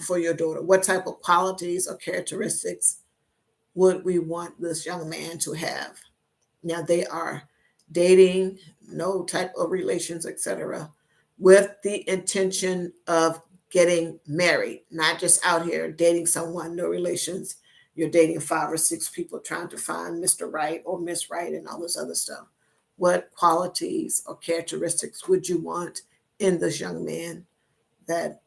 for your daughter? What type of qualities or characteristics would we want this young man to have? Now they are dating, no type of relations, etc., with the intention of getting married, not just out here dating someone, no relations. You're dating 5 or 6 people trying to find Mr. Right or Miss Right and all this other stuff. What qualities or characteristics would you want in this young man that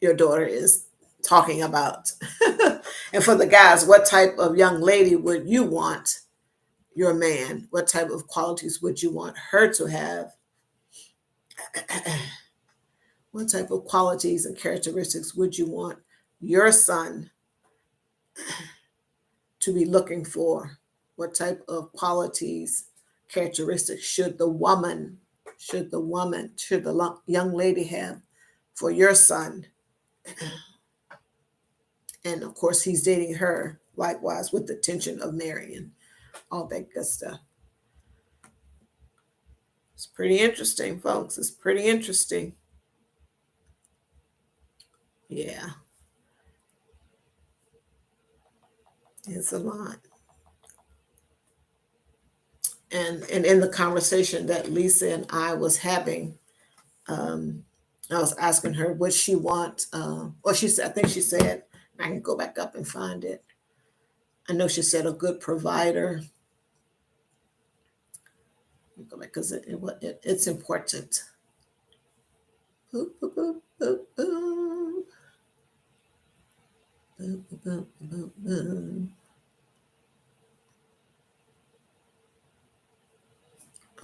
your daughter is talking about? And for the guys, what type of young lady would you want your man? What type of qualities would you want her to have? What type of qualities and characteristics would you want your son to be looking for? What type of qualities, characteristics should the young lady have for your son? And of course, he's dating her likewise with the intention of marrying, all that good stuff. It's pretty interesting, folks. It's pretty interesting. Yeah, it's a lot. And in the conversation that Lisa and I was having, um, I was asking her what she wants. Or she said, I think she said, I can go back up and find it. I know she said a good provider. Because it's important. Boop, boop, boop, boop, boop. Boop, boop, boop, boop.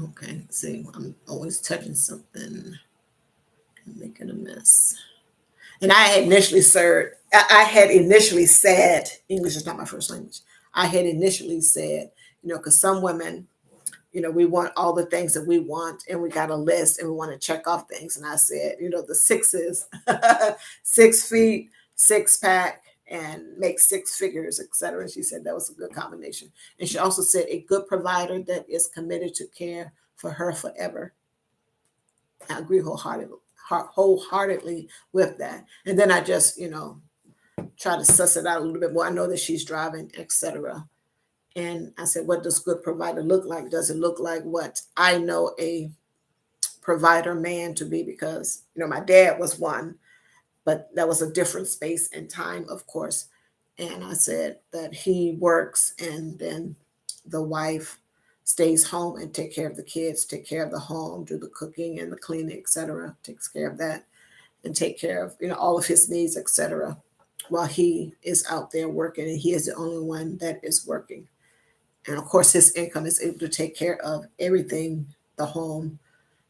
Okay, see, I'm always touching something and making a mess. And I had initially said, English is not my first language. I had initially said, because some women, we want all the things that we want, and we got a list, and we want to check off things. And I said, the sixes, 6 feet, 6 pack, and make 6 figures, etc. She said that was a good combination. And she also said a good provider that is committed to care for her forever. I agree wholeheartedly with that. And then I just, try to suss it out a little bit more. I know that she's driving, etc. And I said, what does good provider look like? Does it look like what I know a provider man to be? Because, my dad was one, but that was a different space and time, of course. And I said that he works, and then the wife stays home and take care of the kids, take care of the home, do the cooking and the cleaning, etc. Takes care of that and take care of, all of his needs, etc. While he is out there working, and he is the only one that is working. And of course, his income is able to take care of everything, the home,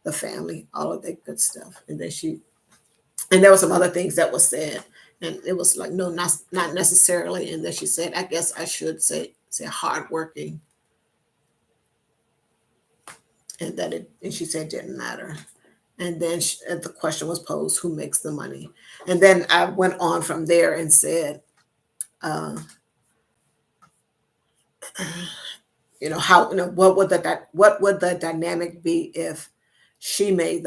the family, all of that good stuff. And there were some other things that was said, and it was like, no, not necessarily. And then she said, I guess I should say hardworking. and she said it didn't matter. And then the question was posed, who makes the money? And then I went on from there and said, uh, how, what would the dynamic be if she made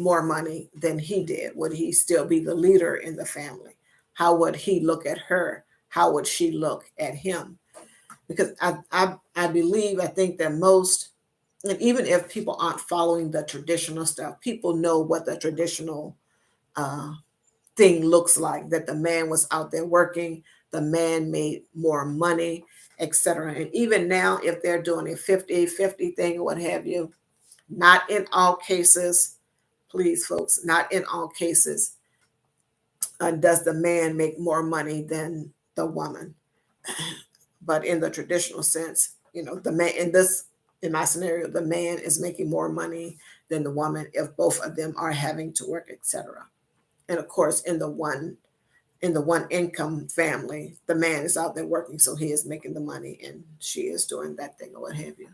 more money than he did? Would he still be the leader in the family? How would he look at her? How would she look at him? Because I think that most, and even if people aren't following the traditional stuff, people know what the traditional uh, thing looks like, that the man was out there working, the man made more money, etc. And even now, if they're doing a 50-50 thing or what have you, not in all cases, please, folks, not in all cases does the man make more money than the woman. But in the traditional sense, the man in my scenario, the man is making more money than the woman if both of them are having to work, etc. And of course, in the one income family, the man is out there working, so he is making the money and she is doing that thing or what have you.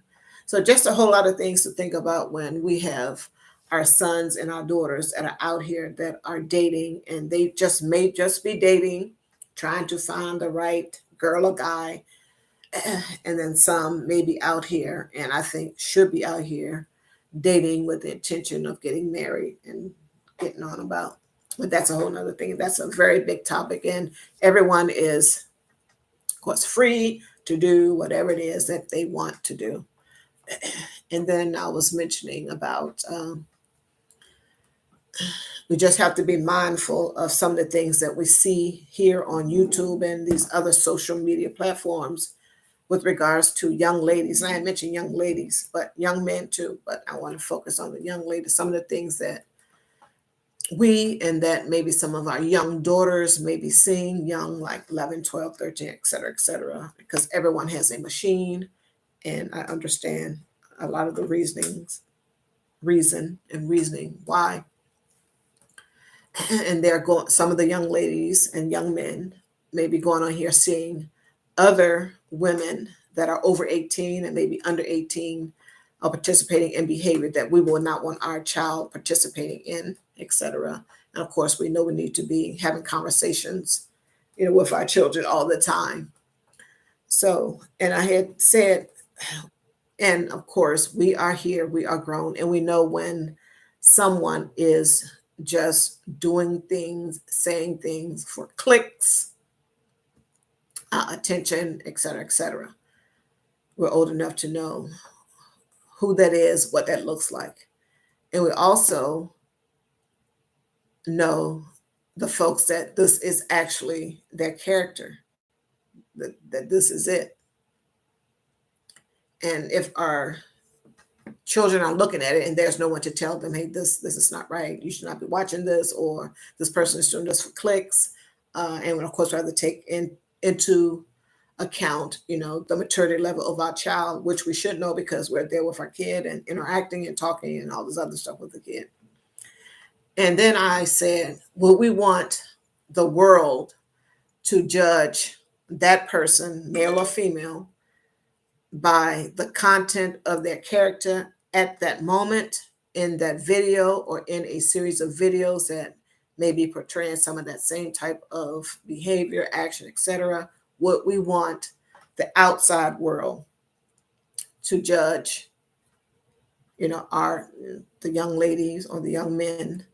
So just a whole lot of things to think about when we have our sons and our daughters that are out here that are dating, and they may just be dating, trying to find the right girl or guy. And then some may be out here, and I think should be out here dating with the intention of getting married and getting on about. But that's a whole nother thing. That's a very big topic, and everyone is, of course, free to do whatever it is that they want to do. And then I was mentioning about we just have to be mindful of some of the things that we see here on YouTube and these other social media platforms with regards to young ladies. And I mentioned young ladies, but young men too. But I want to focus on the young ladies, some of the things that and that maybe some of our young daughters may be seeing, young, like 11, 12, 13, et cetera, because everyone has a machine. And I understand a lot of the reasoning why. And some of the young ladies and young men may be going on here seeing other women that are over 18 and maybe under 18 are participating in behavior that we will not want our child participating in, etc. And of course, we know we need to be having conversations, with our children all the time. So, and I had said, and of course, we are here, we are grown, and we know when someone is just doing things, saying things for clicks, attention, etc., etc. We're old enough to know who that is, what that looks like. And we also know the folks that this is actually their character, that this is it. And if our children are looking at it and there's no one to tell them, hey, this is not right, you should not be watching this, or this person is doing this for clicks, and of course we have to take into account, the maturity level of our child, which we should know because we're there with our kid and interacting and talking and all this other stuff with the kid. And then I said, well, we want the world to judge that person, male or female, by the content of their character at that moment in that video or in a series of videos that may be portraying some of that same type of behavior, action, etc. What we want the outside world to judge, the young ladies or the young men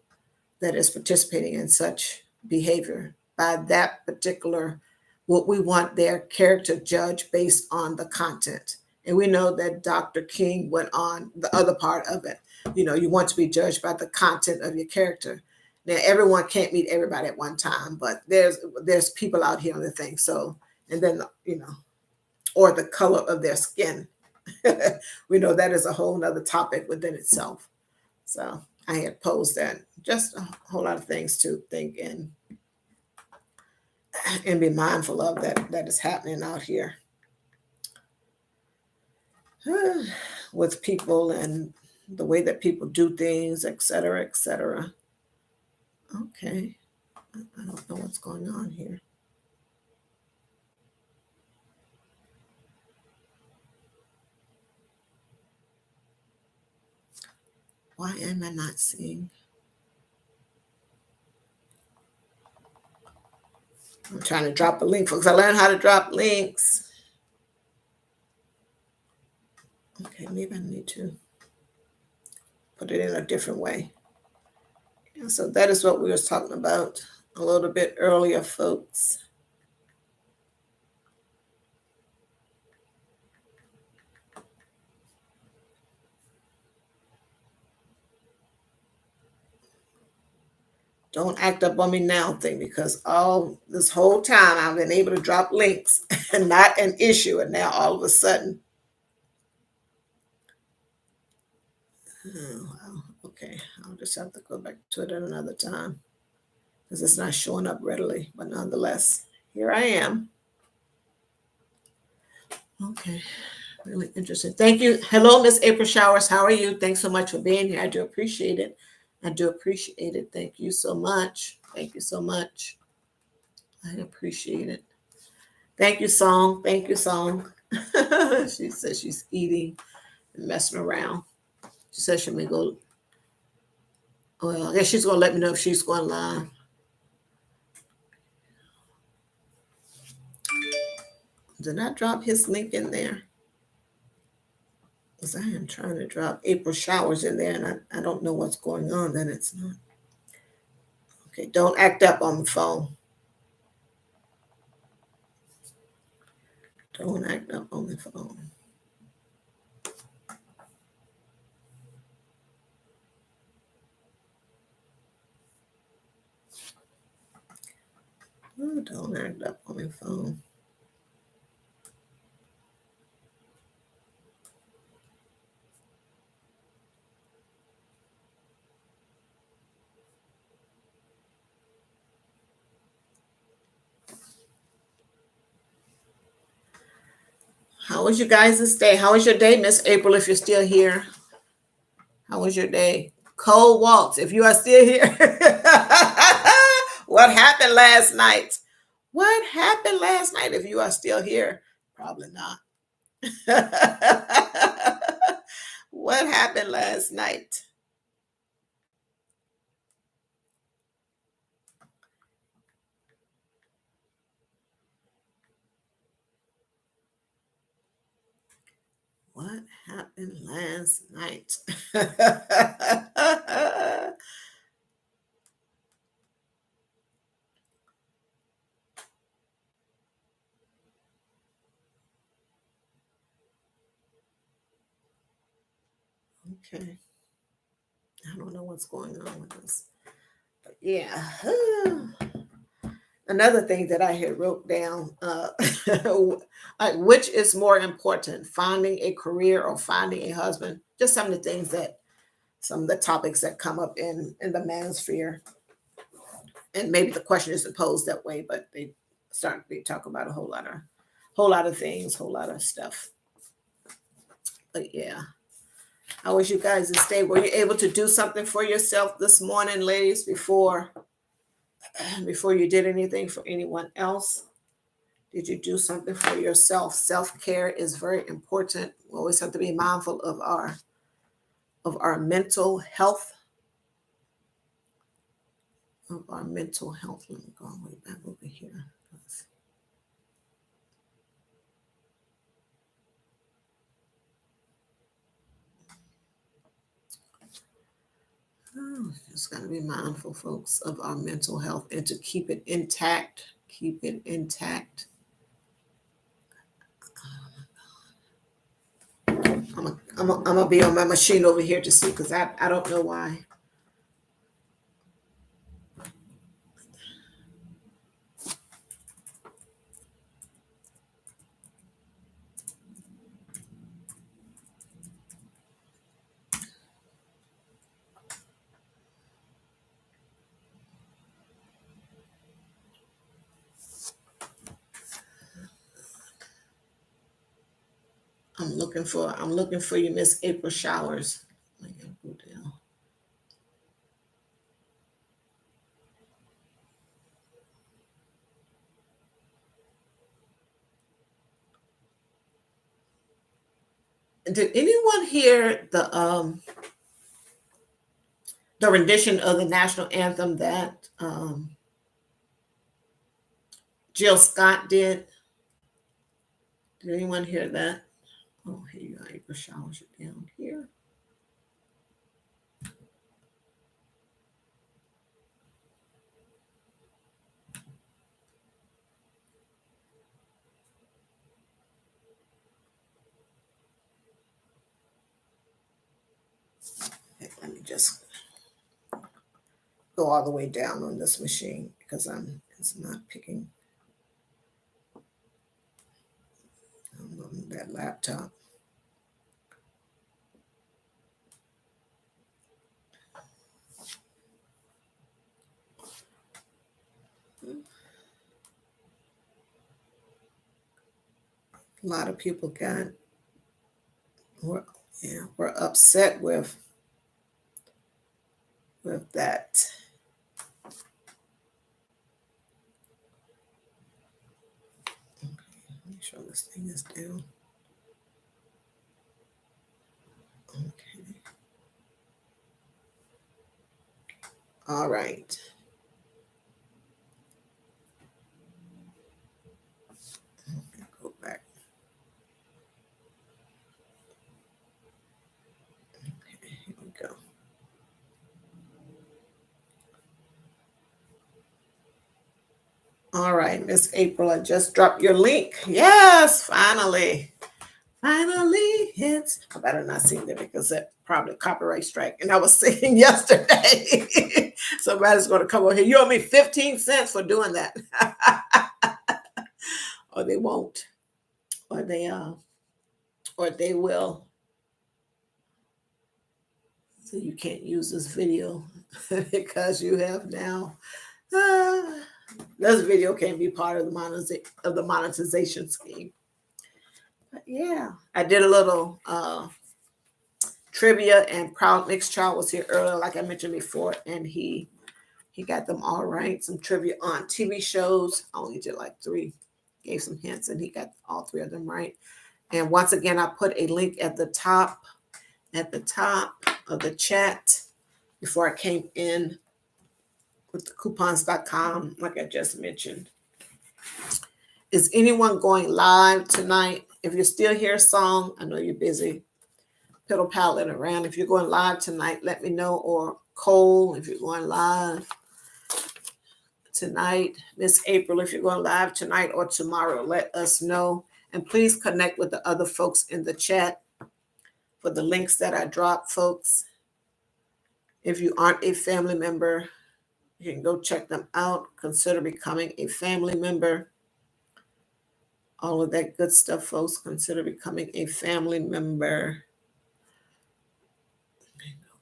that is participating in such behavior by that particular, what we want their character judged based on the content. And we know that Dr. King went on the other part of it. You want to be judged by the content of your character. Now, everyone can't meet everybody at one time, but there's people out here on the thing. So, and then, or the color of their skin. We know that is a whole nother topic within itself. So I had posed that, just a whole lot of things to think and be mindful of that is happening out here with people and the way that people do things, etc., etc. Okay, I don't know what's going on here. Why am I not seeing? I'm trying to drop a link, folks. I learned how to drop links. Okay, maybe I need to put it in a different way. And so that is what we were talking about a little bit earlier, folks. Don't act up on me now thing, because all this whole time I've been able to drop links and not an issue, and now all of a sudden, oh, wow, okay, I'll just have to go back to it at another time because it's not showing up readily. But nonetheless, here I am. Okay, really interesting. Thank you. Hello, Miss April Showers. How are you? Thanks so much for being here. I do appreciate it. I do appreciate it. Thank you so much. Thank you so much. I appreciate it. Thank you, Song. Thank you, Song. She says she's eating and messing around. She says she may go. Well, I guess she's going to let me know if she's going live. Did I drop his link in there? Because I am trying to drop April Showers in there, and I don't know what's going on. Then it's not. Okay, don't act up on the phone. Don't act up on the phone. Oh, don't act up on the phone. How was you guys' day? How was your day, Miss April, if you're still here? How was your day? Cole Waltz, if you are still here. What happened last night? What happened last night if you are still here? Probably not. What happened last night? What happened last night? Okay. I don't know what's going on with this. But yeah. Another thing that I had wrote down, like, which is more important, finding a career or finding a husband? Just some of the things that, some of the topics that come up in the manosphere. And maybe the question isn't posed that way, but they talk about a whole lot of things, whole lot of stuff. But yeah. How was you guys' day? Were you able to do something for yourself this morning, ladies, before you did anything for anyone else? Did you do something for yourself? Self-care is very important. We always have to be mindful of our mental health. Of our mental health. Let me go all the way back over here. Oh, just got to be mindful, folks, of our mental health and to keep it intact. Keep it intact. I'm gonna be on my machine over here to see, because I don't know why. I'm looking for you, Miss April Showers. Did anyone hear the the rendition of the national anthem that Jill Scott did. Did anyone hear that? Oh, here you go. April Showers are down here. Okay, let me just go all the way down on this machine because it's not picking on that laptop. A lot of people were upset with that. Okay, make sure this thing is down. Okay. All right. Go back. Okay, here we go. All right, Miss April, I just dropped your link. Yes, finally. Finally, it's. I better not sing that because that probably copyright strike. And I was singing yesterday. Somebody's going to come over here. You owe me 15 cents for doing that. Or they won't. Or they will. So you can't use this video because you have now. This video can't be part of the monetization scheme. But yeah, I did a little trivia, and Proud Mix Child was here earlier, like I mentioned before, and he got them all right. Some trivia on TV shows. I only did like 3, gave some hints, and he got all 3 of them right. And once again, I put a link at the top of the chat before I came in with the coupons.com, like I just mentioned. Is anyone going live tonight? If you're still here, Song, I know you're busy piddle paddling around. If you're going live tonight, let me know. Or Cole, if you're going live tonight. Miss April, if you're going live tonight or tomorrow, let us know. And please connect with the other folks in the chat for the links that I dropped, folks. If you aren't a family member, you can go check them out. Consider becoming a family member. All of that good stuff, folks. Consider becoming a family member.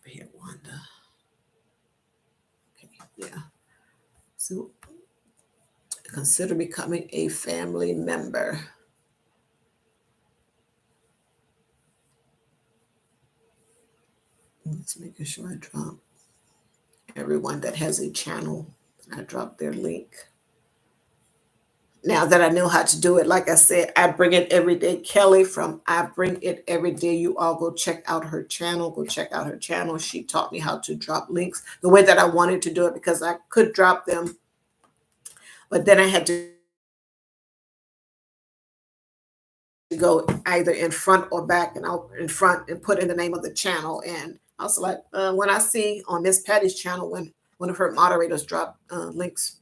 Over here, Wanda. Okay, yeah. So consider becoming a family member. Just making sure I drop everyone that has a channel. I dropped their link. Now that I know how to do it, like I said, I bring it every day. Kelly from I Bring It Every Day. You all go check out her channel. Go check out her channel. She taught me how to drop links the way that I wanted to do it, because I could drop them, but then I had to go either in front or back, and I'll in front and put in the name of the channel. And I was like, when I see on Miss Patty's channel, when one of her moderators drop links,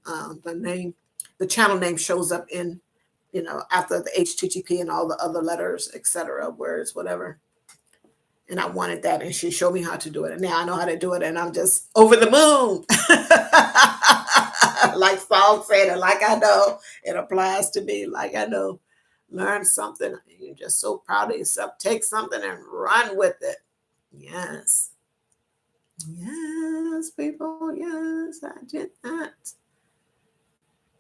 the channel name shows up in, after the HTTP and all the other letters, etc., words, whatever. And I wanted that, and she showed me how to do it. And now I know how to do it, and I'm just over the moon. Like Saul said, and like I know, it applies to me. Like I know, learn something. You're just so proud of yourself. Take something and run with it. Yes. Yes, people. Yes, I did that.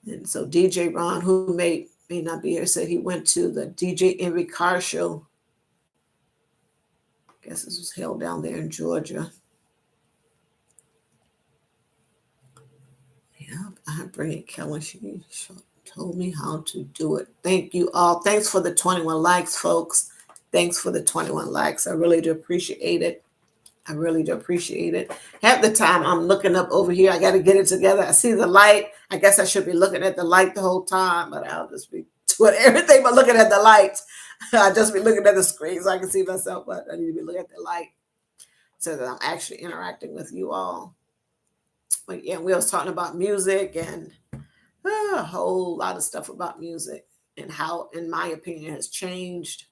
And so DJ Ron, who may not be here, said he went to the DJ Envy car show. I guess this was held down there in Georgia. Yeah, I bring it, Kelly. She told me how to do it. Thank you all. Thanks for the 21 likes, folks. Thanks for the 21 likes. I really do appreciate it. I really do appreciate it. Half the time I'm looking up over here. I got to get it together. I see the light. I guess I should be looking at the light the whole time, but I'll just be doing everything but looking at the light. I'll just be looking at the screen so I can see myself, but I need to be looking at the light so that I'm actually interacting with you all. But yeah, we was talking about music and a whole lot of stuff about music and how, in my opinion, has changed.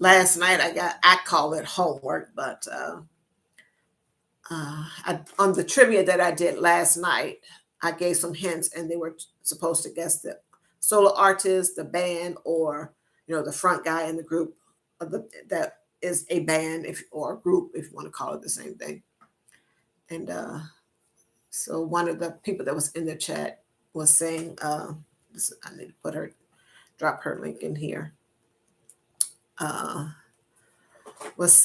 Last night I call it homework, but on the trivia that I did last night, I gave some hints, and they were supposed to guess the solo artist, the band, or the front guy in the group of that is a band, if or a group, if you want to call it the same thing. And so one of the people that was in the chat was saying, I need to drop her link in here. Was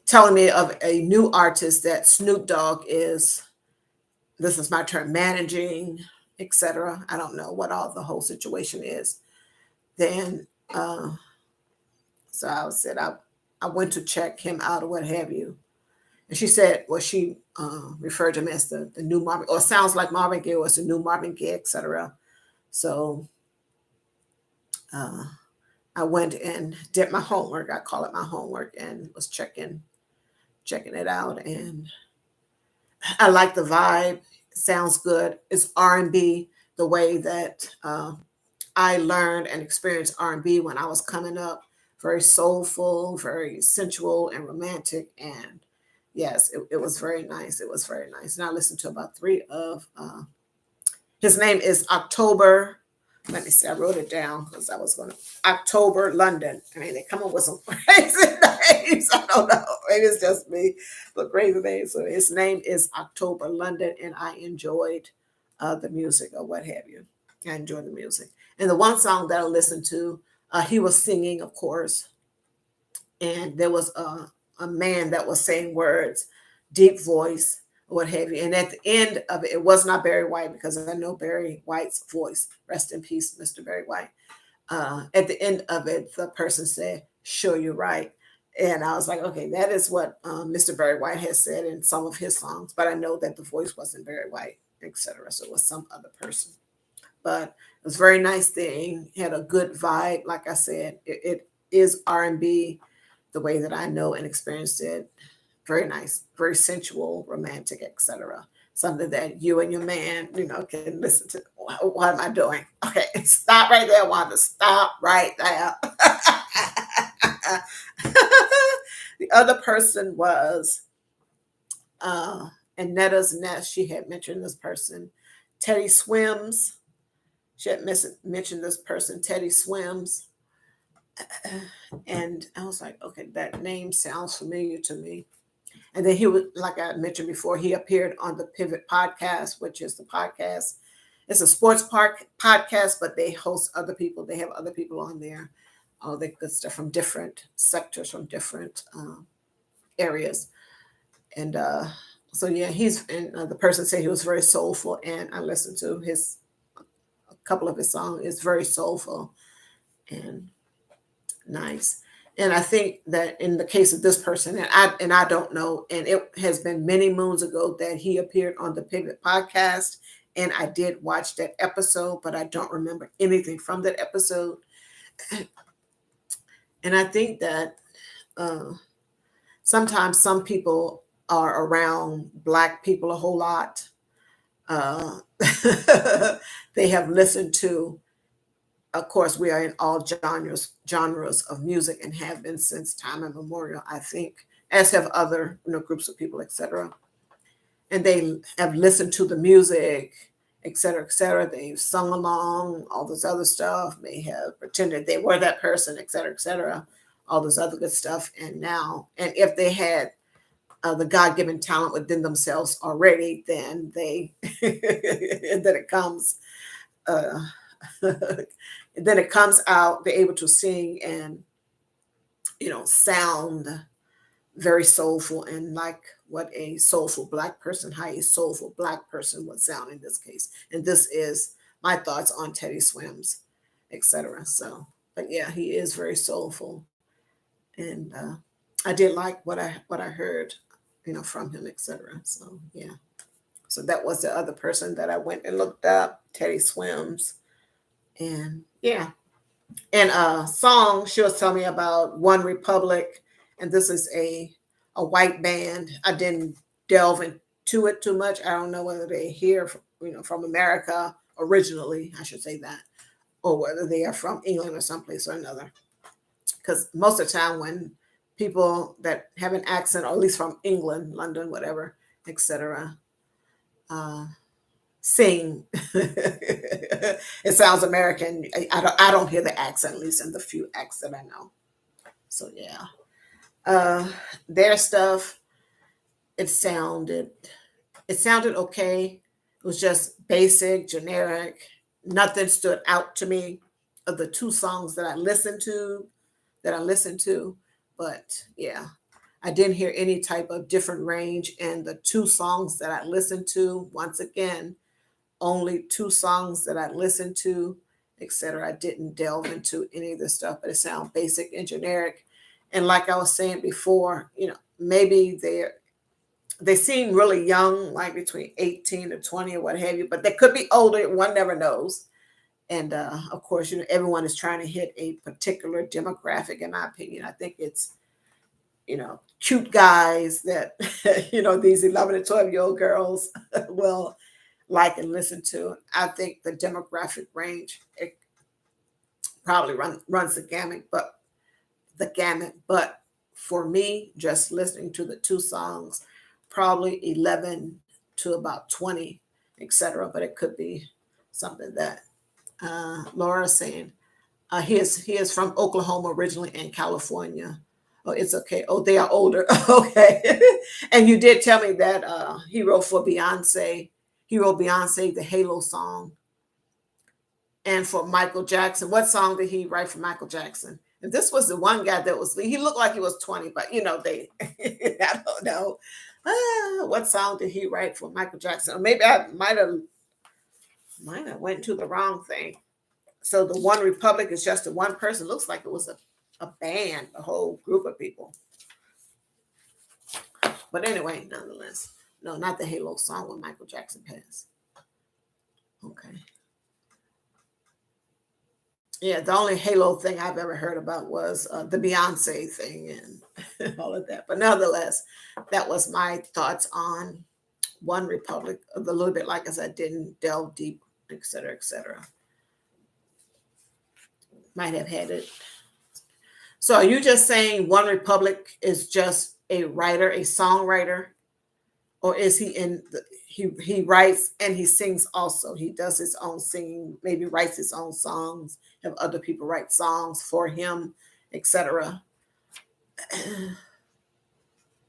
telling me of a new artist that Snoop Dogg is, this is my term, managing, etc. I don't know what all the whole situation is. Then, so I said, I went to check him out or what have you. And she said, well, she referred to him as the new Marvin, or sounds like Marvin Gaye, or it's the new Marvin Gaye, etc. So I went and did my homework. I call it my homework, and was checking it out. And I like the vibe. It sounds good. It's R&B, the way that I learned and experienced R&B when I was coming up. Very soulful, very sensual and romantic. And yes, it was very nice. It was very nice. And I listened to about 3 of, his name is October. Let me see, I wrote it down because I was going to, October London. I mean, they come up with some crazy names. I don't know. Maybe it's just me, but crazy names. So his name is October London, and I enjoyed the music or what have you. I enjoyed the music. And the one song that I listened to, he was singing, of course, and there was a man that was saying words, deep voice, what have you. And at the end of it, it was not Barry White, because I know Barry White's voice. Rest in peace, Mr. Barry White. At the end of it, the person said, "Sure, you're right." And I was like, okay, that is what Mr. Barry White has said in some of his songs, but I know that the voice wasn't Barry White, etc. So it was some other person. But it was a very nice thing. Had a good vibe. Like I said, it is R&B the way that I know and experienced it. Very nice, very sensual, romantic, etc. Something that you and your man, can listen to. What am I doing? Okay, stop right there, Wanda. Stop right there. The other person was Annetta's Nest. She had mentioned this person. Teddy Swims. She had mentioned this person, Teddy Swims. And I was like, okay, that name sounds familiar to me. And then he was, like I mentioned before, he appeared on the Pivot Podcast, which is the podcast. It's a sports podcast, but they host other people. They have other people on there. All the good stuff from different sectors, from different areas. And so, yeah, the person said he was very soulful. And I listened to a couple of his songs. It's very soulful and nice. And I think that in the case of this person, and I don't know, and it has been many moons ago that he appeared on the Pivot Podcast, and I did watch that episode, but I don't remember anything from that episode. And I think that sometimes some people are around Black people a whole lot. They have listened to, of course, we are in all genres of music, and have been since time immemorial, I think, as have other groups of people, etc. And they have listened to the music, etc., etc. They've sung along, all this other stuff. They have pretended they were that person, etc., etc. All this other good stuff. And if they had the God-given talent within themselves already, then then it comes. Then it comes out, they're able to sing and sound very soulful, and like what a soulful Black person, how a soulful Black person would sound in this case. And this is my thoughts on Teddy Swims, etc. So, but yeah, he is very soulful. And I did like what I heard, from him, etc. So yeah. So that was the other person that I went and looked up, Teddy Swims, and yeah. And a song she was telling me about One Republic, and this is a white band. I didn't delve into it too much. I don't know whether they here, from America originally, I should say that, or whether they are from England or someplace or another. Because most of the time, when people that have an accent, or at least from England, London, whatever, etc., uh, sing, it sounds American. I don't hear the accent, at least in the few acts that I know. So yeah, uh, their stuff, it sounded it sounded okay. It was just basic, generic. Nothing stood out to me of the two songs that I listened to. But yeah, I didn't hear any type of different range in the two songs that I listened to. Once again, only two songs that I listened to, etc. I didn't delve into any of the stuff, but it sounds basic and generic. And like I was saying before, maybe they seem really young, like between 18 to 20 or what have you, but they could be older. One never knows. And of course, everyone is trying to hit a particular demographic. In my opinion, I think it's cute guys that these 11 to 12-year-old girls will like and listen to. I think the demographic range, it probably runs the gamut. But for me, just listening to the two songs, probably 11 to about 20, etc. But it could be something that Laura's saying. He is from Oklahoma originally and California. Oh, it's okay. Oh, they are older. Okay. And you did tell me that he wrote for Beyonce. He wrote Beyonce the Halo song, and for Michael Jackson. What song did he write for Michael Jackson? And this was the one guy that he looked like he was 20, but they, I don't know. What song did he write for Michael Jackson? Or maybe I might have went to the wrong thing. So the One Republic is just the one person. Looks like it was a band, a whole group of people. But anyway, nonetheless, no, not the Halo song when Michael Jackson passed. Okay. Yeah, the only Halo thing I've ever heard about was the Beyonce thing and all of that. But nonetheless, that was my thoughts on One Republic. A little bit, like I said, didn't delve deep, et cetera, et cetera. Might have had it. So are you just saying One Republic is just a writer, a songwriter, or is he he writes and he sings also? He does his own singing, maybe writes his own songs, have other people write songs for him, etc.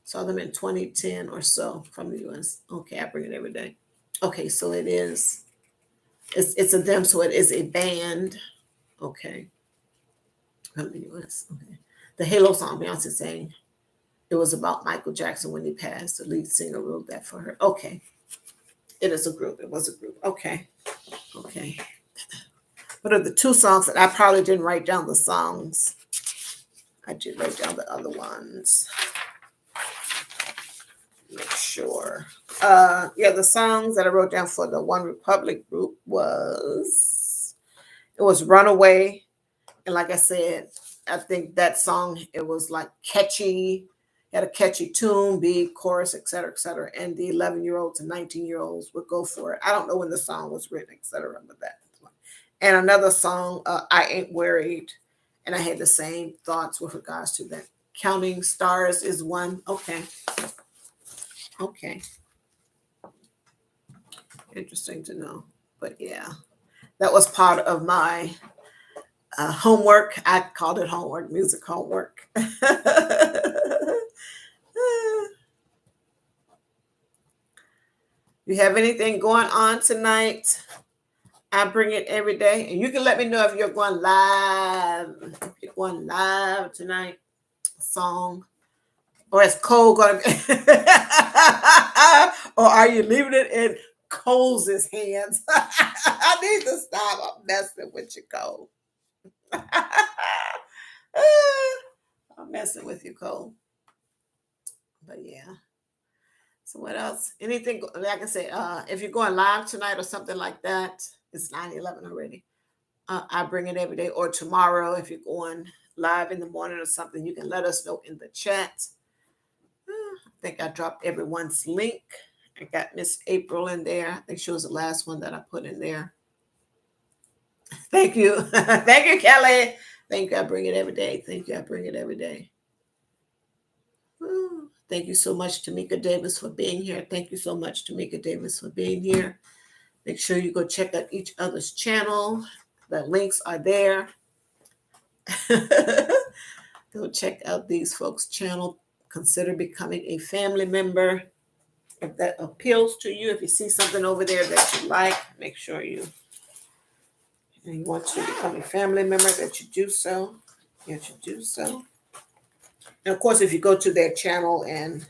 Saw them in 2010 or so from the US. Okay, I bring it every day. Okay, so it's a them, so it is a band. Okay, from the US. Okay. The Halo song Beyonce sang, it was about Michael Jackson when he passed. The lead singer wrote that for her. Okay. It is a group. It was a group. Okay. Okay. What are the two songs that I probably didn't write down the songs? I did write down the other ones. Make sure. Yeah, the songs that I wrote down for the One Republic group was Runaway. And like I said, I think that song, it was like catchy, had a catchy tune, beat, chorus, et cetera, et cetera. And the 11-year-olds and 19-year-olds would go for it. I don't know when the song was written, et cetera, but that. And another song, I Ain't Worried. And I had the same thoughts with regards to that. Counting Stars is one. Okay. Okay. Interesting to know. But yeah, that was part of my homework. I called it homework, music homework. You have anything going on tonight? I bring it every day. And you can let me know if you're going live. If you're going live tonight, song. Or is Cole going to be? Or are you leaving it in Cole's hands? I need to stop. I'm messing with you, Cole. I'm messing with you, Cole. But yeah. So what else? Anything like I said, if you're going live tonight or something like that, it's 9:11 already. I bring it every day. Or tomorrow, if you're going live in the morning or something, you can let us know in the chat. I think I dropped everyone's link. I got Miss April in there. I think she was the last one that I put in there. Thank you. Thank you, Kelly. Thank you. I bring it every day. Thank you. I bring it every day. Thank you so much, Tamika Davis, for being here. Thank you so much, Tamika Davis, for being here. Make sure you go check out each other's channel. The links are there. Go check out these folks' channel. Consider becoming a family member. If that appeals to you, if you see something over there that you like, make sure you want to become a family member, that you do so. That you do so. And of course, if you go to their channel and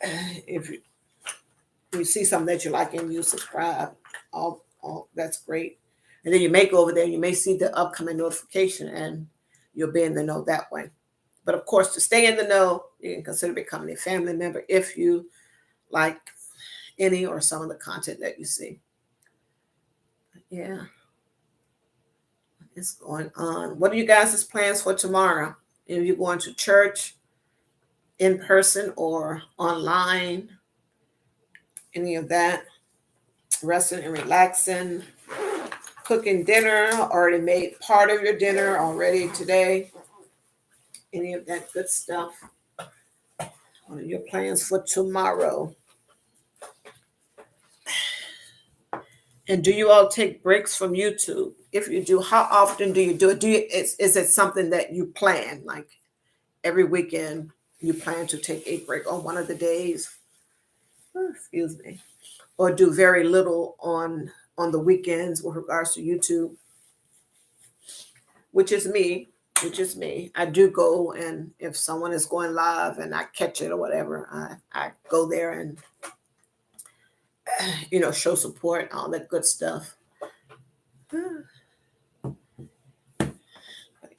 if you see something that you like and you subscribe, all that's great. And then you may go over there, you may see the upcoming notification and you'll be in the know that way. But of course, to stay in the know, you can consider becoming a family member if you like any or some of the content that you see. Yeah, it's going on. What are you guys' plans for tomorrow? Are you going to church in person or online? Any of that? Resting and relaxing, cooking dinner, already made part of your dinner already today. Any of that good stuff? What are your plans for tomorrow? And do you all take breaks from YouTube? If you do, how often do you do it? Is it something that you plan? Like every weekend you plan to take a break on one of the days? Oh, excuse me. Or do very little on the weekends with regards to YouTube, which is me. Which is me. I do go, and if someone is going live and I catch it or whatever, I go there and show support, all that good stuff.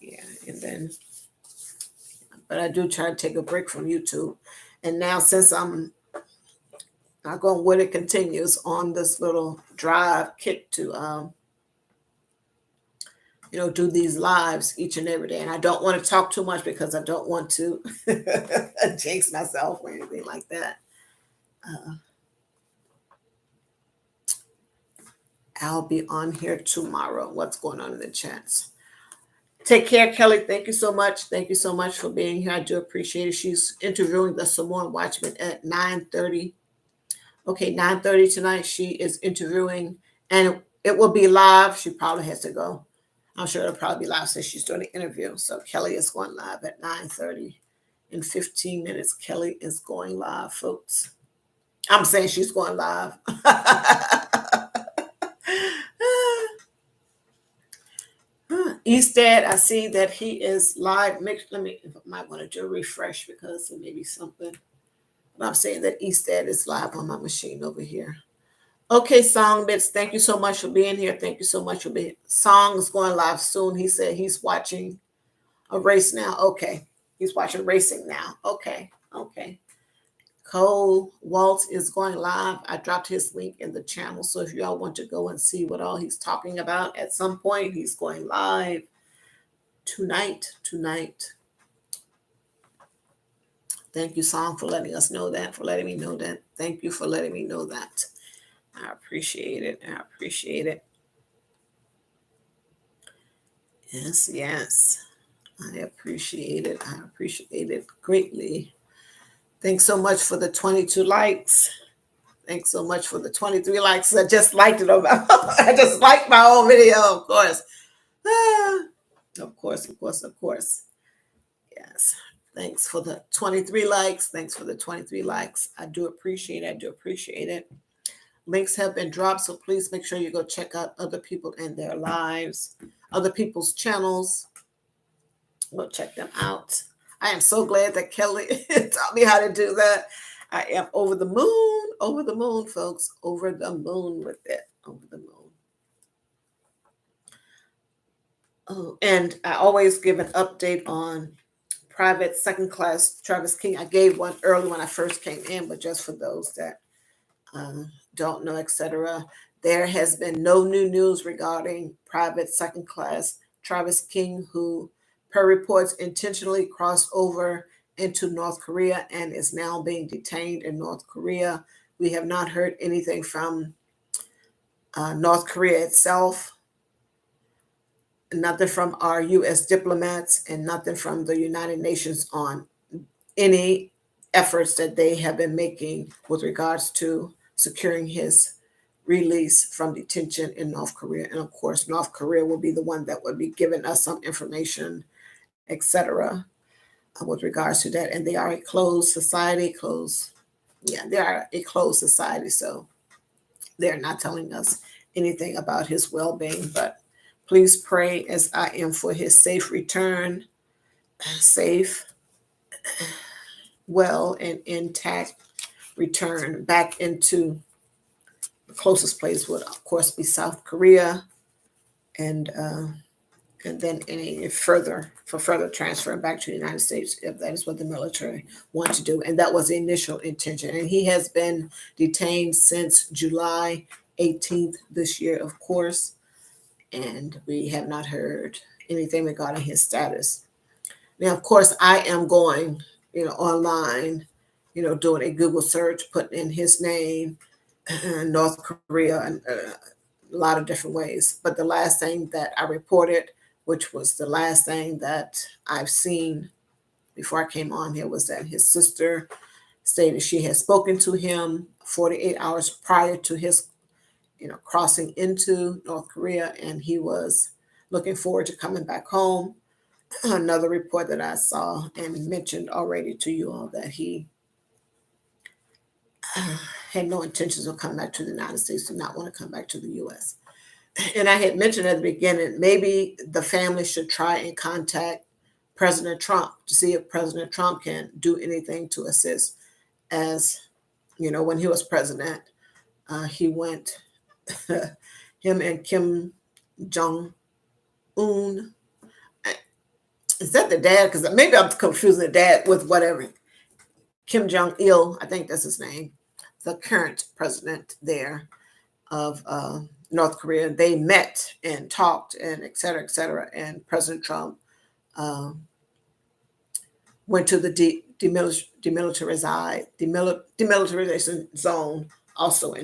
Yeah, and then, but I do try to take a break from YouTube. And now, since I'm not going with it, continues on this little drive kick to, do these lives each and every day. And I don't want to talk too much because I don't want to jinx myself or anything like that. I'll be on here tomorrow. What's going on in the chats? Take care, Kelly. Thank you so much. Thank you so much for being here. I do appreciate it. She's interviewing the Samoan Watchman at 9:30. Okay, 9:30 tonight. She is interviewing, and it will be live. She probably has to go. I'm sure it'll probably be live since she's doing the interview. So Kelly is going live at 9:30. In 15 minutes, Kelly is going live, folks. I'm saying she's going live. Eastad, I see that he is live. Let me, I might want to do a refresh because there may be something. But I'm saying that Eastad is live on my machine over here. Okay, Song Bits, thank you so much for being here. Thank you so much for being. Song is going live soon. He said he's watching a race now. Okay, he's watching racing now. Okay. Cole Waltz is going live. I dropped his link in the channel. So if y'all want to go and see what all he's talking about, at some point he's going live tonight. Thank you, Song, for letting us know that, for letting me know that. Thank you for letting me know that. I appreciate it. Yes. I appreciate it greatly. Thanks so much for the 22 likes. Thanks so much for the 23 likes. I just liked it. I just liked my own video, of course. Of course. Yes. Thanks for the 23 likes. I do appreciate it. Links have been dropped, so please make sure you go check out other people and their lives, other people's channels. We'll check them out. I am so glad that Kelly taught me how to do that. I am over the moon, folks. Over the moon with it. Over the moon. Oh, and I always give an update on private second class Travis King. I gave one early when I first came in, but just for those that don't know, etc. There has been no new news regarding private second class Travis King, who, per reports, intentionally crossed over into North Korea and is now being detained in North Korea. We have not heard anything from North Korea itself, nothing from our U.S. diplomats, and nothing from the United Nations on any efforts that they have been making with regards to securing his release from detention in North Korea. And of course, North Korea will be the one that would be giving us some information, etc., with regards to that. And they are a closed society, they are a closed society, so they're not telling us anything about his well-being. But please pray as I am for his safe return, safe, well, and intact return back into the closest place would, of course, be South Korea, and then any further transfer back to the United States if that is what the military want to do. And that was the initial intention. And he has been detained since July 18th this year, of course, and we have not heard anything regarding his status. Now, of course, I am going, online, doing a Google search, putting in his name, North Korea, and a lot of different ways. But the last thing that I reported, which was the last thing that I've seen before I came on here, was that his sister stated she had spoken to him 48 hours prior to his, crossing into North Korea, and he was looking forward to coming back home. Another report that I saw and mentioned already to you all, that he had no intentions of coming back to the United States, did not want to come back to the U.S. And I had mentioned at the beginning, maybe the family should try and contact President Trump to see if President Trump can do anything to assist. As when he was president, he went, him and Kim Jong Un. Is that the dad? Because maybe I'm confusing the dad with whatever. Kim Jong Il, I think that's his name, the current president there of North Korea. They met and talked and et cetera, et cetera. And President Trump went to the demilitarization zone also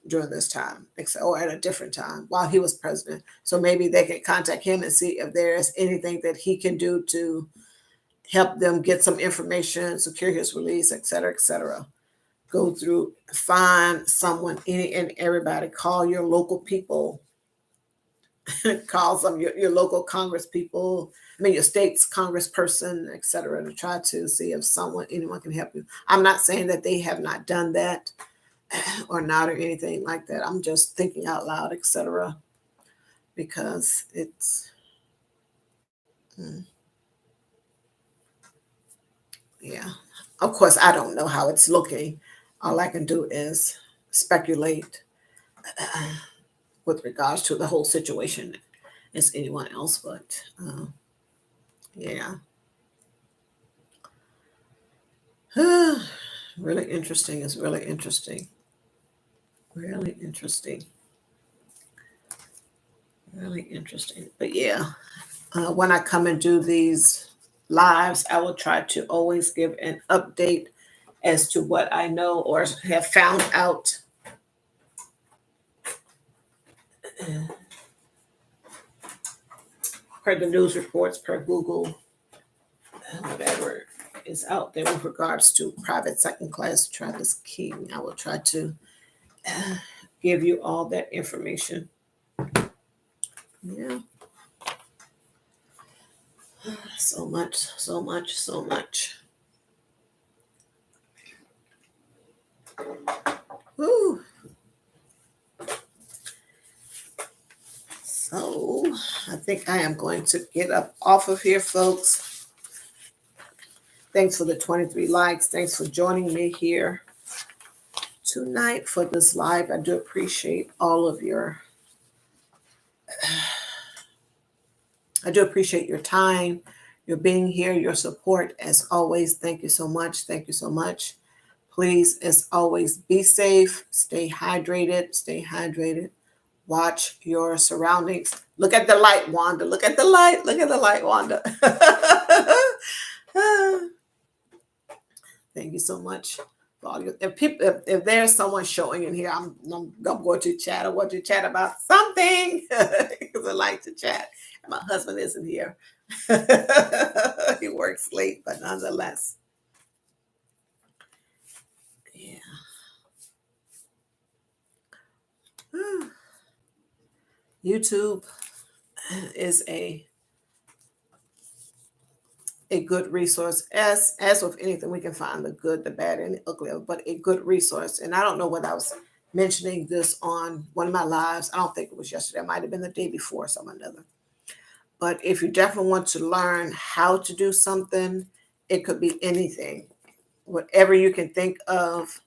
during this time, or at a different time while he was president. So maybe they can contact him and see if there's anything that he can do to help them get some information, secure his release, et cetera, et cetera. Go through, find someone, any and everybody, call your local people, call some your local Congress people, your state's congressperson, et cetera, to try to see if anyone can help you. I'm not saying that they have not done that or not, or anything like that. I'm just thinking out loud, et cetera, because it's, yeah. Of course, I don't know how it's looking. All I can do is speculate with regards to the whole situation as anyone else, but yeah. Really interesting. It's really interesting. Really interesting. Really interesting. But yeah, when I come and do these lives, I will try to always give an update as to what I know or have found out. Per the news reports, per Google, whatever is out there with regards to private second class Travis King. I will try to give you all that information. Yeah. So much, so much, so much. Woo. So I think I am going to get up off of here, folks. Thanks for the 23 likes. Thanks for joining me here tonight for this live. I do appreciate all of your I do appreciate your time, your being here, your support. As always, thank you so much. Thank you so much. Please, as always, be safe, stay hydrated, stay hydrated. Watch your surroundings. Look at the light, Wanda. Look at the light. Look at the light, Wanda. Thank you so much. If there's someone showing in here, I'm going to chat. I want to chat about something because I like to chat. My husband isn't here. He works late, but nonetheless, yeah. YouTube is a good resource. As with anything, we can find the good, the bad, and the ugly, but a good resource. And I don't know whether I was mentioning this on one of my lives. I don't think it was yesterday. It might have been the day before, some another. But if you definitely want to learn how to do something, it could be anything. Whatever you can think of,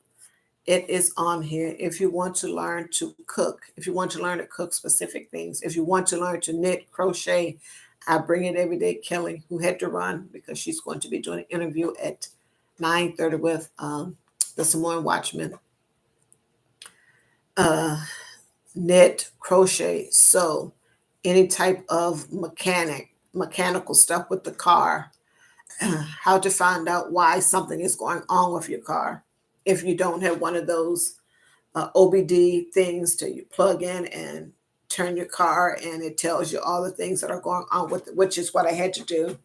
it is on here. If you want to learn to cook, if you want to learn to cook specific things, if you want to learn to knit, crochet, I bring it every day. Kelly, who had to run because she's going to be doing an interview at 9:30 with the Samoan Watchman. Knit, crochet, sew, any type of mechanical stuff with the car, how to find out why something is going on with your car. If you don't have one of those OBD things to you plug in and turn your car and it tells you all the things that are going on with it, which is what I had to do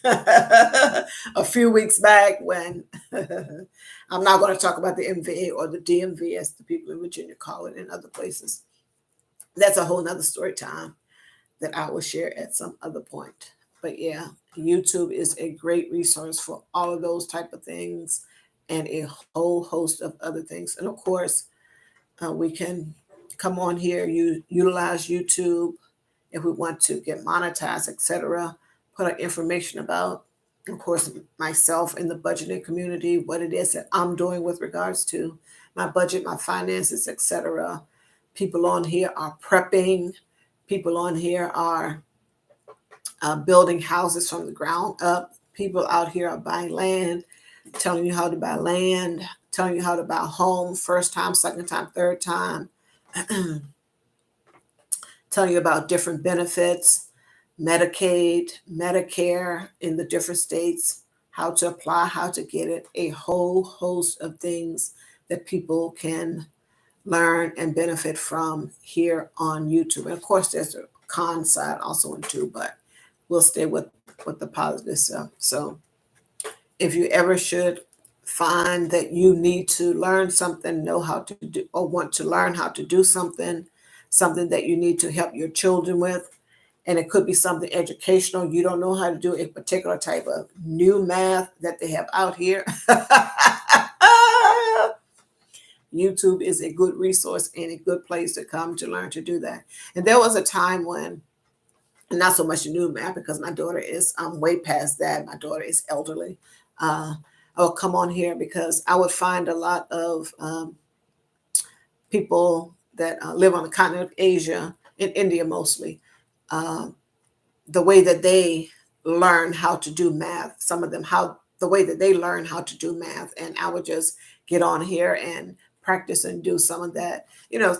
a few weeks back when I'm not going to talk about the MVA or the DMV as the people in Virginia call it in other places. That's a whole nother story time that I will share at some other point. But yeah, YouTube is a great resource for all of those type of things and a whole host of other things. And of course, we can come on here, utilize YouTube if we want to get monetized, etc. Put our information about, of course, myself in the budgeting community, what it is that I'm doing with regards to my budget, my finances, etc. People on here are prepping. People on here are building houses from the ground up. People out here are buying land, telling you how to buy land, telling you how to buy a home, first time, second time, third time, telling you about different benefits, Medicaid, Medicare in the different states, how to apply, how to get it, a whole host of things that people can learn and benefit from here on YouTube. And of course, there's a con side also in too, but we'll stay with the positive stuff. So if you ever should find that you need to learn something, know how to do, or want to learn how to do something, something that you need to help your children with, and it could be something educational, you don't know how to do a particular type of new math that they have out here. YouTube is a good resource and a good place to come to learn to do that. And there was a time when, not so much new math because my daughter is way past that. My daughter is elderly. I would come on here because I would find a lot of people that live on the continent of Asia, in India mostly, the way that they learn how to do math. Some of them, the way that they learn how to do math, and I would just get on here and practice and do some of that.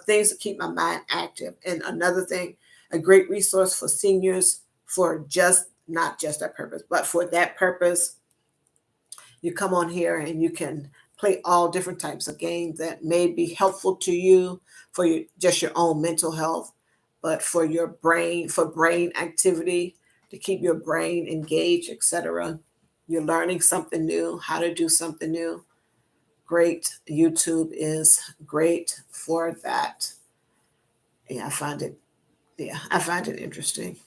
Things to keep my mind active. And another thing, a great resource for seniors for not just that purpose, but for that purpose. You come on here and you can play all different types of games that may be helpful to you for just your own mental health, but for your brain, for brain activity, to keep your brain engaged, etc. You're learning something new, how to do something new. Great. YouTube is great for that. Yeah, I find it interesting.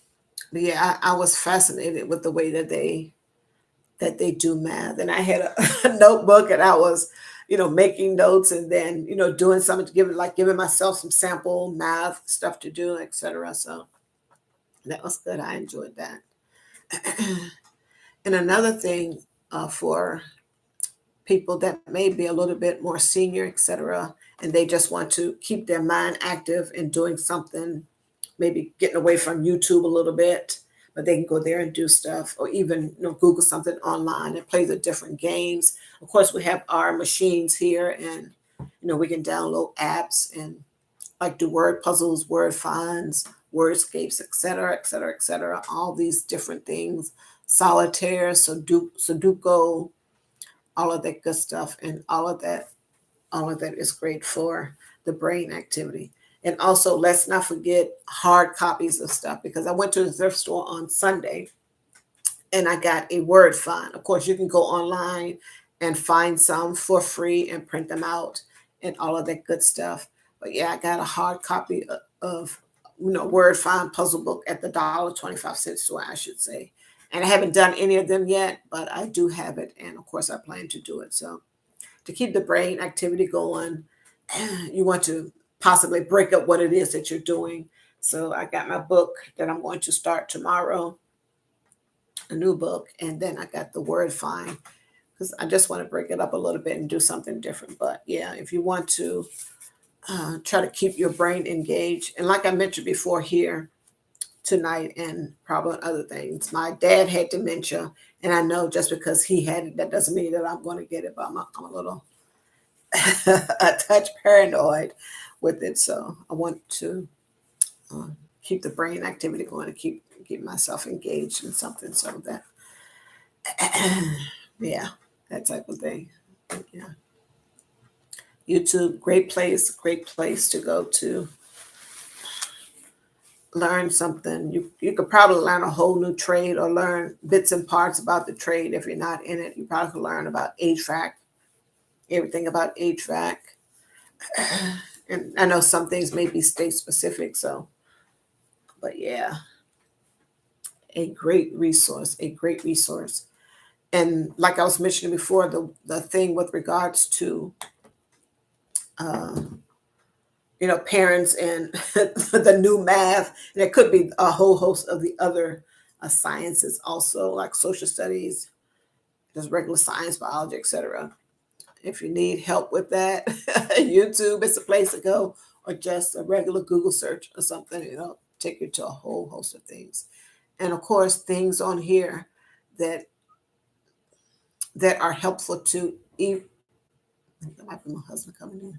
But yeah, I was fascinated with the way that they do math. And I had a notebook and I was, making notes and then, doing something to giving myself some sample math stuff to do, etc. So that was good. I enjoyed that. And another thing for people that may be a little bit more senior, etc., and they just want to keep their mind active and doing something, maybe getting away from YouTube a little bit, but they can go there and do stuff, or even Google something online and play the different games. Of course, we have our machines here, and we can download apps and like do word puzzles, word finds, wordscapes, etc., etc., etc. All these different things, solitaire, Sudoku, all of that good stuff, and all of that is great for the brain activity. And also, let's not forget hard copies of stuff, because I went to the thrift store on Sunday and I got a word find. Of course, you can go online and find some for free and print them out and all of that good stuff. But yeah, I got a hard copy of word find puzzle book at the $1.25 store, I should say. And I haven't done any of them yet, but I do have it, and of course, I plan to do it. So to keep the brain activity going, you want to possibly break up what it is that you're doing. So I got my book that I'm going to start tomorrow, a new book, and then I got the word find, because I just want to break it up a little bit and do something different. But yeah, if you want to try to keep your brain engaged, and like I mentioned before here tonight, and probably other things, my dad had dementia, and I know just because he had it, that doesn't mean that I'm going to get it. But I'm a little a touch paranoid with it, so I want to uh, keep the brain activity going, and keep myself engaged in something, so that yeah, that type of thing. Yeah, YouTube, great place to go to learn something. You could probably learn a whole new trade, or learn bits and parts about the trade. If you're not in it, you probably could learn about HVAC, everything about HVAC. And I know some things may be state specific, so but yeah, a great resource. And like I was mentioning before, the thing with regards to uh, parents and the new math, and it could be a whole host of the other sciences also, like social studies, just regular science, biology, etc. If you need help with that, YouTube is a place to go, or just a regular Google search or something, take you to a whole host of things. And of course, things on here that are helpful to that might be my husband coming in.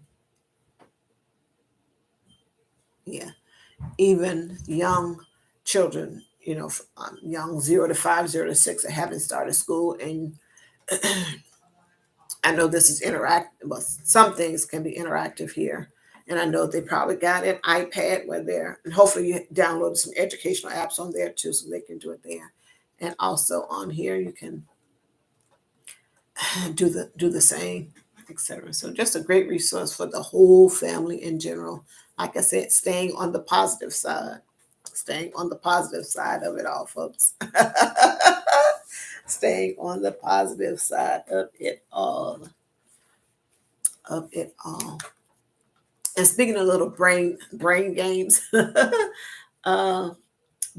Yeah, even young children, young 0 to 5, 0 to 6, that haven't started school, and I know this is interactive, but some things can be interactive here. And I know they probably got an iPad where they're, and hopefully you download some educational apps on there too, so they can do it there. And also on here, you can do the same, etc. So just a great resource for the whole family in general. Like I said, staying on the positive side of it all, folks. Staying on the positive side of it all. And speaking of little brain games, uh,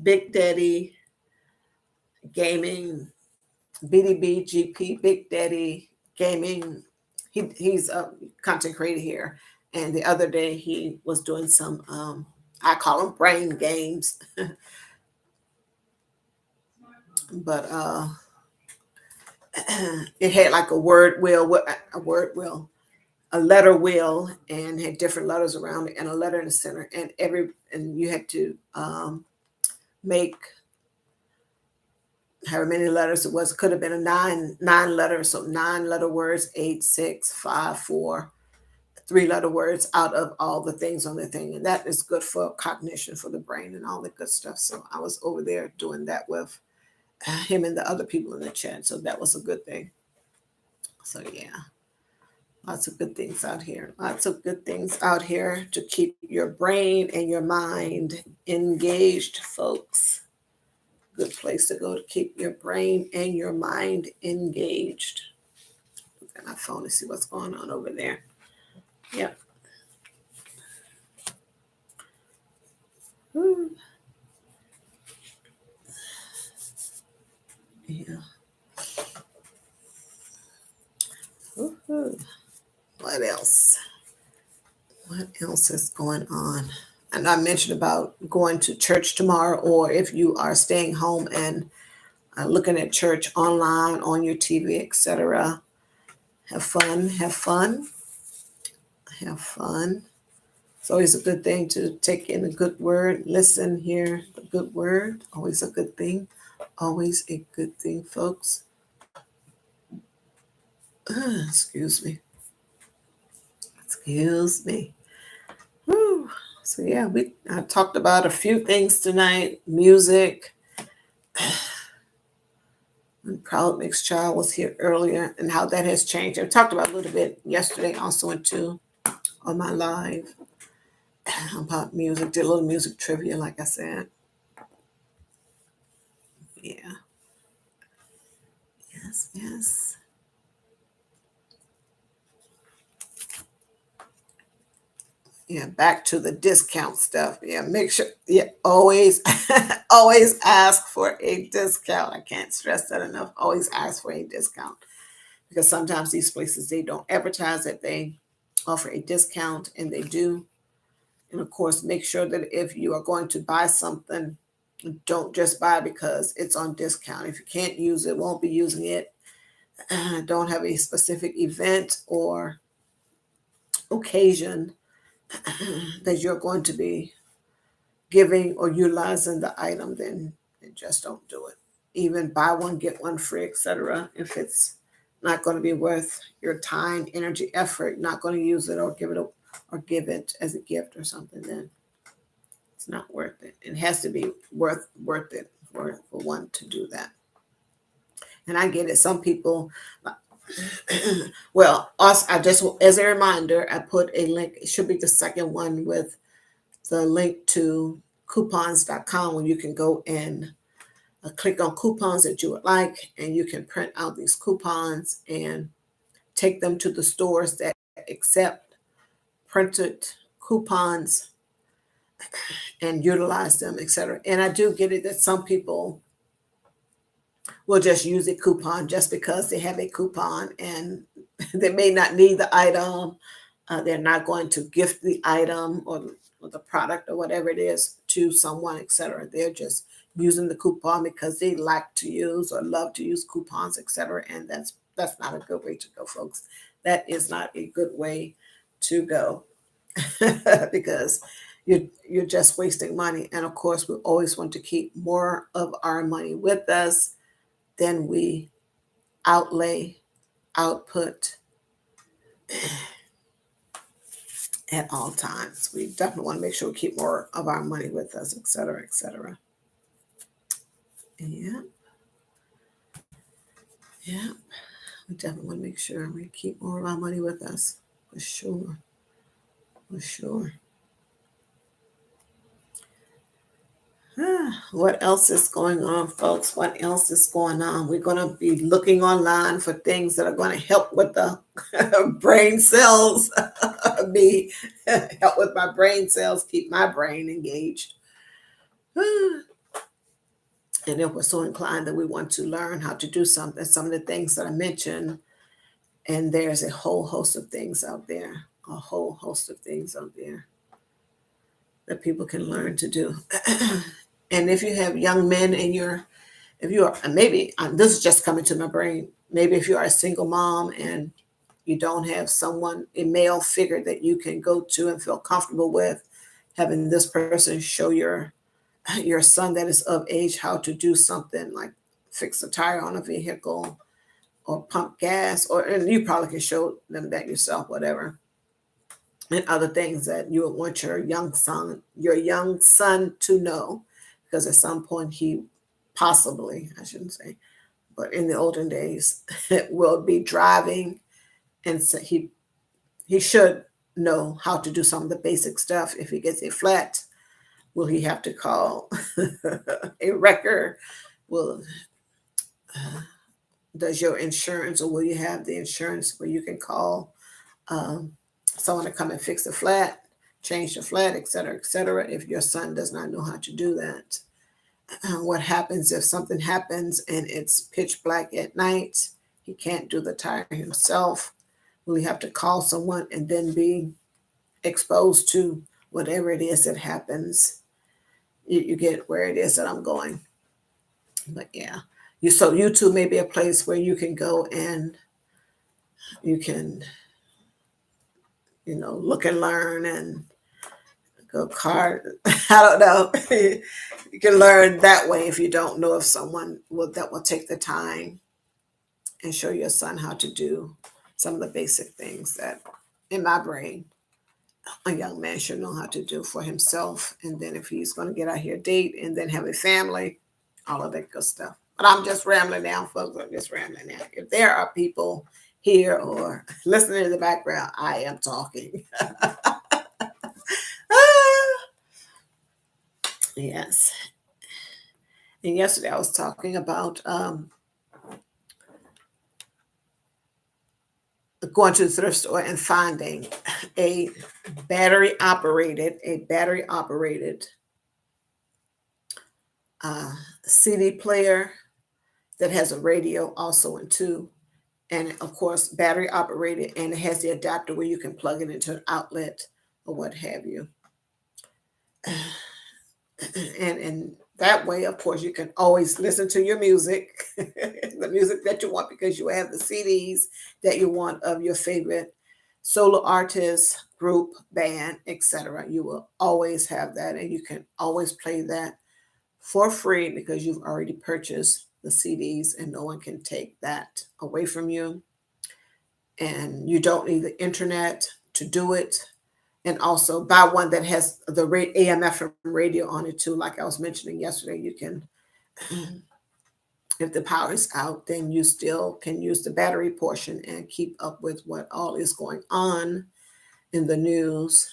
Big Daddy Gaming, BDBGP, Big Daddy Gaming. He's a content creator here, and the other day he was doing some I call them brain games, but it had like a letter wheel, and had different letters around it, and a letter in the center, and you had to make however many letters it was. Could have been a nine letters, so 9 letter words, 8, 6, 5, 4, 3 letter words out of all the things on the thing. And that is good for cognition, for the brain, and all the good stuff. So I was over there doing that with him and the other people in the chat. So that was a good thing. So yeah, lots of good things out here. Lots of good things out here to keep your brain and your mind engaged, folks. Good place to go to keep your brain and your mind engaged. Look at my phone to see what's going on over there. Yep. Ooh. Yeah. Woo-hoo. What else? What else is going on? And I mentioned about going to church tomorrow, or if you are staying home and looking at church online on your TV, etc. Have fun, have fun, have fun. It's always a good thing to take in a good word, listen, hear the good word. Always a good thing. Always a good thing, folks. Excuse me. Excuse me. Whew. So yeah, I talked about a few things tonight. Music. And Proud Mixed Child was here earlier, and how that has changed. I talked about a little bit yesterday, also into on my live about music. Did a little music trivia, like I said. Yeah. Yes. Yes. Yeah, back to the discount stuff. Yeah, make sure. Yeah, always, always ask for a discount. I can't stress that enough. Always ask for a discount, because sometimes these places, they don't advertise that they offer a discount, and they do. And of course, make sure that if you are going to buy something, don't just buy because it's on discount. If you can't use it, won't be using it. Don't have a specific event or occasion that you're going to be giving or utilizing the item, then just don't do it. Even buy one, get one free, etc. If it's not going to be worth your time, energy, effort, not going to use it or give it as a gift or something, then it's not worth it. It has to be worth it for one to do that. And I get it. Some people, well, us. I just, as a reminder, I put a link. It should be the second one with the link to coupons.com, where you can go and click on coupons that you would like, and you can print out these coupons and take them to the stores that accept printed coupons and utilize them, etc. And I do get it that some people will just use a coupon just because they have a coupon, and they may not need the item. They're not going to gift the item or the product or whatever it is to someone, etc. They're just using the coupon because they like to use or love to use coupons, etc. And that's not a good way to go, folks. That is not a good way to go because you're just wasting money. And of course, we always want to keep more of our money with us than we outlay, output at all times. We definitely want to make sure we keep more of our money with us, et cetera, et cetera. Yeah. Yeah. We definitely want to make sure we keep more of our money with us. For sure. For sure. What else is going on, folks? What else is going on? We're going to be looking online for things that are going to help with the brain cells. Me help with my brain cells, keep my brain engaged. And if we're so inclined that we want to learn how to do something, some of the things that I mentioned, and there's a whole host of things out there, a whole host of things out there that people can learn to do. And if you have young men in if you are, maybe this is just coming to my brain, maybe if you are a single mom and you don't have someone, a male figure that you can go to and feel comfortable with, having this person show your son that is of age how to do something like fix a tire on a vehicle or pump gas, and you probably can show them that yourself, whatever, and other things that you would want your young son to know, because at some point he possibly, I shouldn't say, but in the olden days, will be driving, and so he should know how to do some of the basic stuff. If he gets a flat, will he have to call a wrecker? Will does your insurance, or will you have the insurance where you can call someone to come and fix the flat, change the flat, et cetera, if your son does not know how to do that? What happens if something happens and it's pitch black at night? He can't do the tire himself. Will he have to call someone and then be exposed to whatever it is that happens, you get where it is that I'm going. But yeah, so YouTube may be a place where you can go and you can, look and learn and go card. I don't know. You can learn that way if you don't know of someone that will take the time and show your son how to do some of the basic things that, in my brain, a young man should know how to do for himself. And then if he's going to get out here, date, and then have a family, all of that good stuff. But I'm just rambling now, folks. I'm just rambling now. If there are people here or listening in the background, I am talking. Yes. And yesterday I was talking about going to the thrift store and finding a battery operated CD player that has a radio also in two, and of course battery operated, and it has the adapter where you can plug it into an outlet or what have you. And that way, of course, you can always listen to your music, the music that you want, because you have the CDs that you want of your favorite solo artist, group, band, etc. You will always have that, and you can always play that for free because you've already purchased the CDs, and no one can take that away from you. And you don't need the internet to do it. And also buy one that has the AM/FM radio on it too. Like I was mentioning yesterday, you can, if the power is out, then you still can use the battery portion and keep up with what all is going on in the news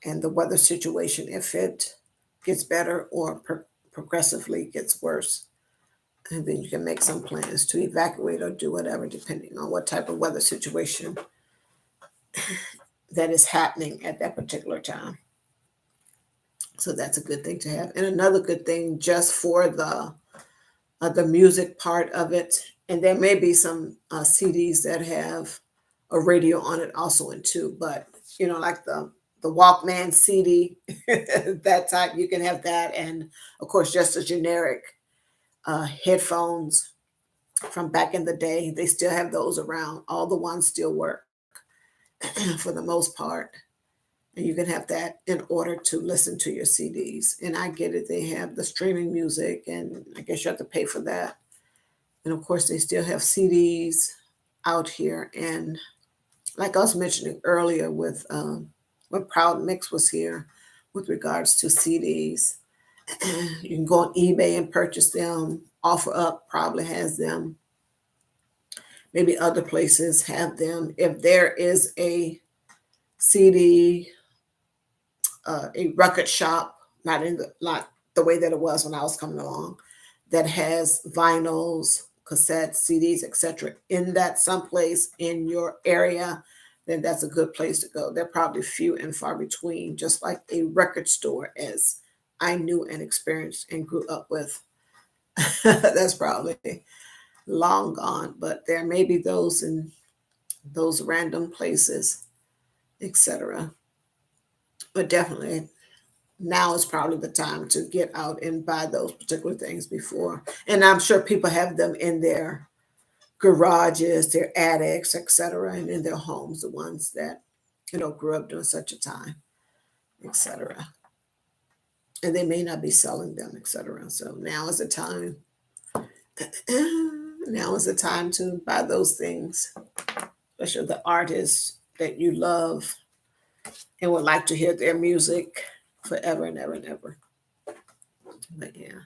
and the weather situation if it gets better or progressively gets worse. And then you can make some plans to evacuate or do whatever, depending on what type of weather situation that is happening at that particular time. So that's a good thing to have. And another good thing just for the music part of it, and there may be some CDs that have a radio on it also in two, but like the Walkman CD, that type, you can have that, and of course just a generic headphones from back in the day. They still have those around. All the ones still work for the most part. And you can have that in order to listen to your CDs. And I get it, they have the streaming music, and I guess you have to pay for that. And of course, they still have CDs out here. And like I was mentioning earlier with when Proud Mix was here with regards to CDs, you can go on eBay and purchase them. OfferUp probably has them. Maybe other places have them. If there is a CD, a record shop, not the way that it was when I was coming along, that has vinyls, cassettes, CDs, etc. in that someplace in your area, then that's a good place to go. They're probably few and far between, just like a record store, as I knew and experienced and grew up with. That's probably long gone, but there may be those in those random places, etc. But definitely now is probably the time to get out and buy those particular things before. And I'm sure people have them in their garages, their attics, etc., and in their homes, the ones that grew up during such a time, etc. And they may not be selling them, etc. So now is the time. Now is the time to buy those things, especially the artists that you love and would like to hear their music forever and ever and ever. But yeah.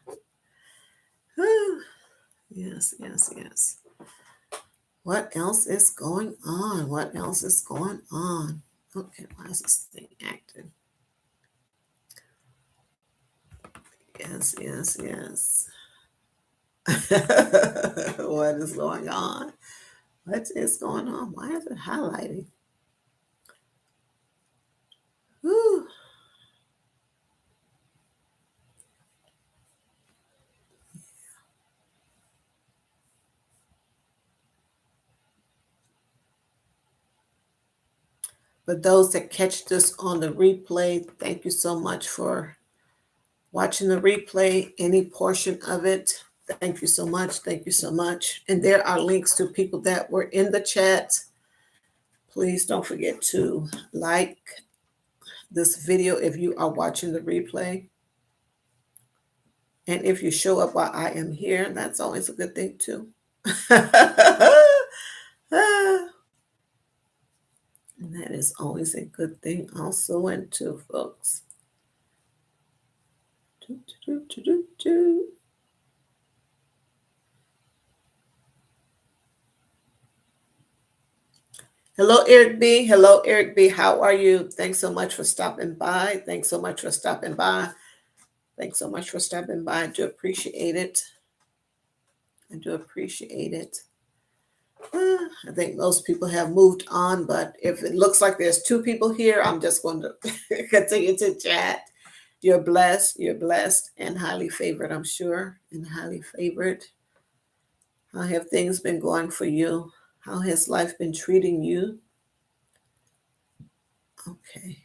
Yes, yes, yes. What else is going on? What else is going on? Okay, why is this thing active? Yes, yes, yes. What is going on? What is going on? Why is it highlighting? Whew. For those that catch this on the replay, thank you so much for watching the replay, any portion of it. Thank you so much. Thank you so much. And there are links to people that were in the chat. Please don't forget to like this video if you are watching the replay. And if you show up while I am here, that's always a good thing too. And that is always a good thing also and too, folks. Hello, Eric B. Hello, Eric B. How are you? Thanks so much for stopping by. Thanks so much for stopping by. Thanks so much for stopping by. I do appreciate it. I do appreciate it. I think most people have moved on, but if it looks like there's two people here, I'm just going to continue to chat. You're blessed, and highly favored, I'm sure, and highly favored. How have things been going for you? How has life been treating you? Okay.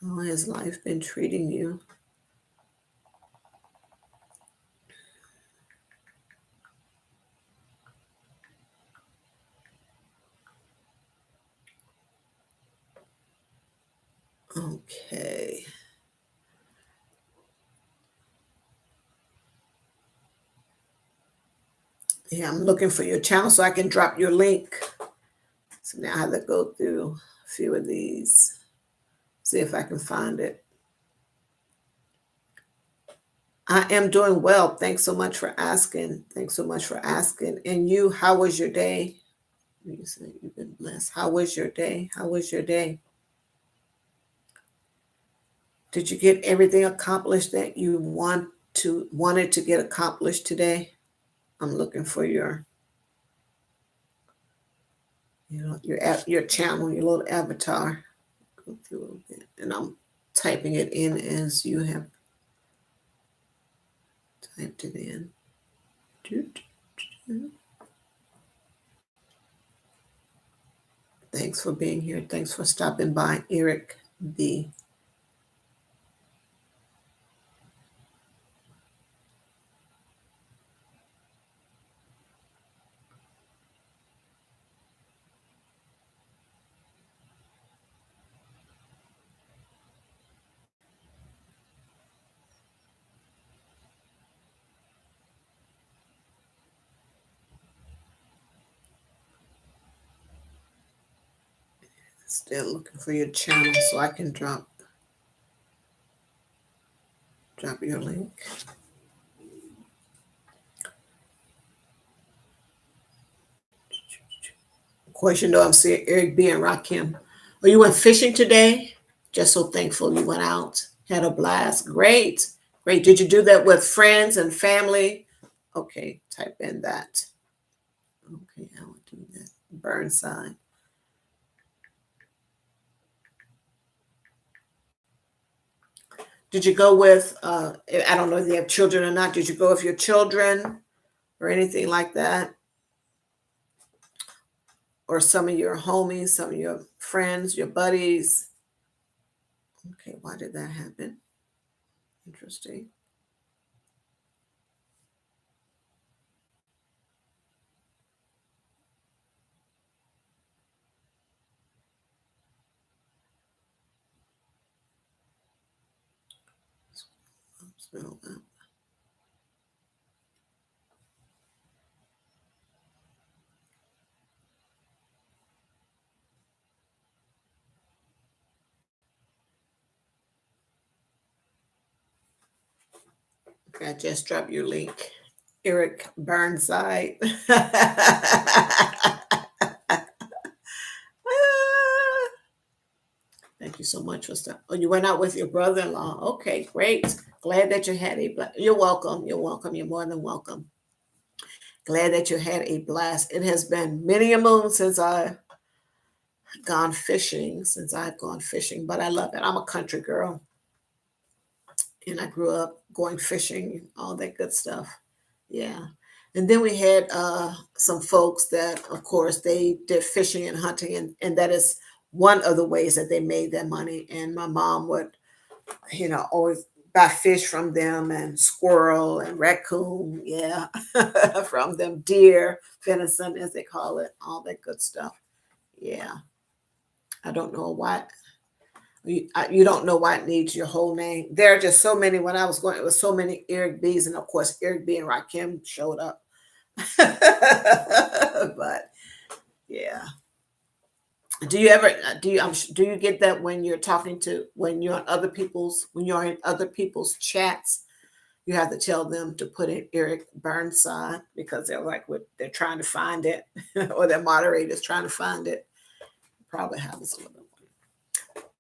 How has life been treating you? Okay. Yeah, I'm looking for your channel so I can drop your link. So now I have to go through a few of these, see if I can find it. I am doing well. Thanks so much for asking. Thanks so much for asking. And you, how was your day? You said you've been blessed. How was your day? How was your day? Did you get everything accomplished that you wanted to get accomplished today? I'm looking for your your channel, your little avatar. Go through a little bit, and I'm typing it in as you have typed it in. Thanks for being here. Thanks for stopping by, Eric B. Still looking for your channel so I can drop your link. Of course, you know I'm seeing Eric B and Rakim. Oh, you went fishing today? Just so thankful you went out. Had a blast. Great. Great. Did you do that with friends and family? Okay, type in that. Okay, I will do that. Burnside. Did you go with, I don't know if you have children or not. Did you go with your children or anything like that? Or some of your homies, some of your friends, your buddies? Okay, why did that happen? Interesting. Spell that. Okay, I just dropped your link. Eric Burnside. Thank you so much for stuff. Oh, you went out with your brother-in-law. Okay, great. Glad that you had you're welcome. You're welcome. You're more than welcome. Glad that you had a blast. It has been many a moon since I've gone fishing, but I love it. I'm a country girl. And I grew up going fishing, all that good stuff. Yeah. And then we had some folks that, of course, they did fishing and hunting, and that is one of the ways that they made their money. And my mom would, always buy fish from them and squirrel and raccoon, yeah, from them, deer, venison, as they call it, all that good stuff. Yeah, I don't know why. You don't know why it needs your whole name. There are just so many. When I was going, it was so many Eric B's, and of course Eric B and Rakim showed up. But yeah, do you ever do you get that when you're talking to when you're in other people's chats, you have to tell them to put in Eric Burnside because they're like they're trying to find it, or their moderator's trying to find it. Probably happens a little bit.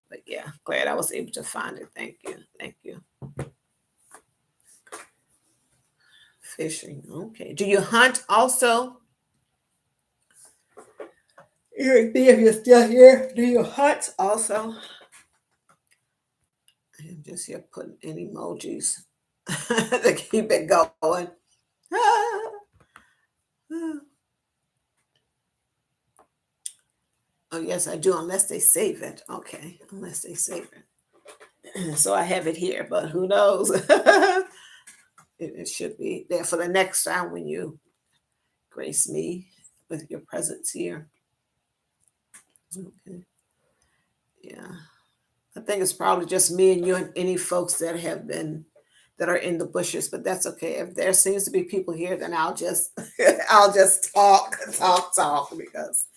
But yeah, glad I was able to find it. Thank you. Thank you. Fishing. Okay. Do you hunt also? Eric B, if you're still here, do you hunt also? I'm just here putting in emojis to keep it going. Oh, yes, I do, unless they save it. Okay, unless they save it. So I have it here, but who knows? It should be there for the next time when you grace me with your presence here. Okay. Yeah. I think it's probably just me and you and any folks that are in the bushes, but that's okay. If there seems to be people here, then I'll just I'll just talk because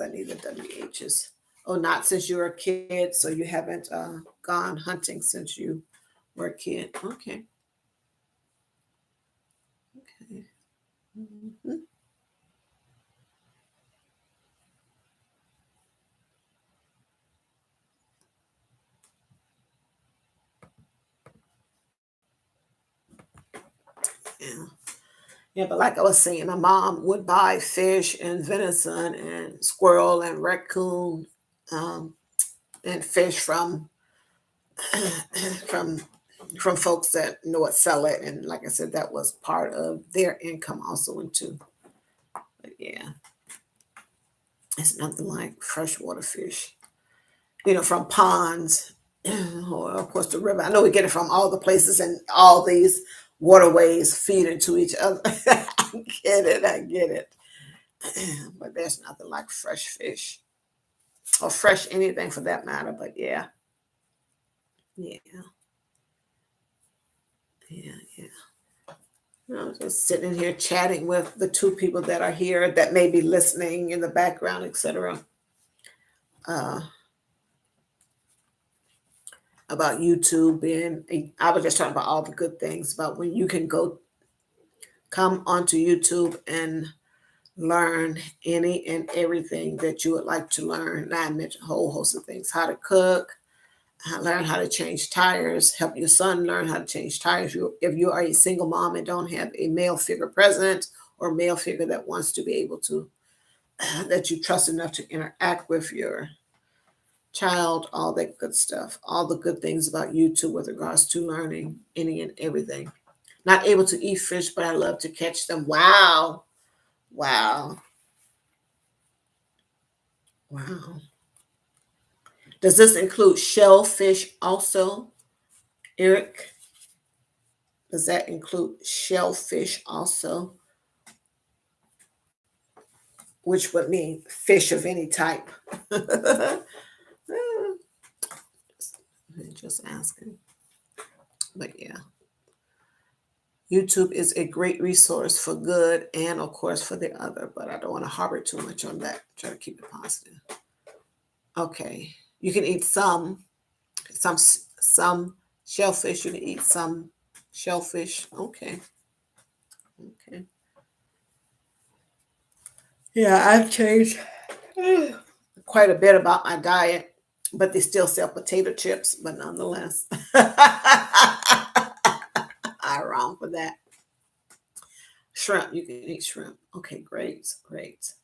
I need the WHs. Oh, not since you were a kid, so you haven't gone hunting since you were a kid. Okay. Okay. Mhm. Yeah. Yeah, but like I was saying, my mom would buy fish and venison and squirrel and raccoon, um, and fish from from folks that know what sell it. And like I said, that was part of their income also into. But yeah, it's nothing like freshwater fish, from ponds, or of course the river. I know we get it from all the places, and all these waterways feed into each other. I get it. I get it. But there's nothing like fresh fish or fresh anything for that matter. But yeah, yeah, yeah. I'm just sitting here chatting with the two people that are here that may be listening in the background, etc. Uh, about YouTube, and I was just talking about all the good things about when you can come onto YouTube and learn any and everything that you would like to learn. And I mentioned a whole host of things: how to cook, learn how to change tires, help your son learn how to change tires. If you are a single mom and don't have a male figure present or male figure that wants to be able to, that you trust enough to interact with your child, all that good stuff, all the good things about YouTube with regards to learning any and everything. Not able to eat fish, but I love to catch them. Wow. Wow. Wow. Does this include shellfish also, Eric? Does that include shellfish also? Which would mean fish of any type. Just asking. But yeah, YouTube is a great resource for good and, of course, for the other, but I don't want to harbor too much on that. Try to keep it positive. Okay. You can eat some shellfish. You can eat some shellfish. Okay. Okay. Yeah, I've changed quite a bit about my diet, but they still sell potato chips, but nonetheless. I'm wrong for that. Shrimp, you can eat shrimp. Okay, great, great,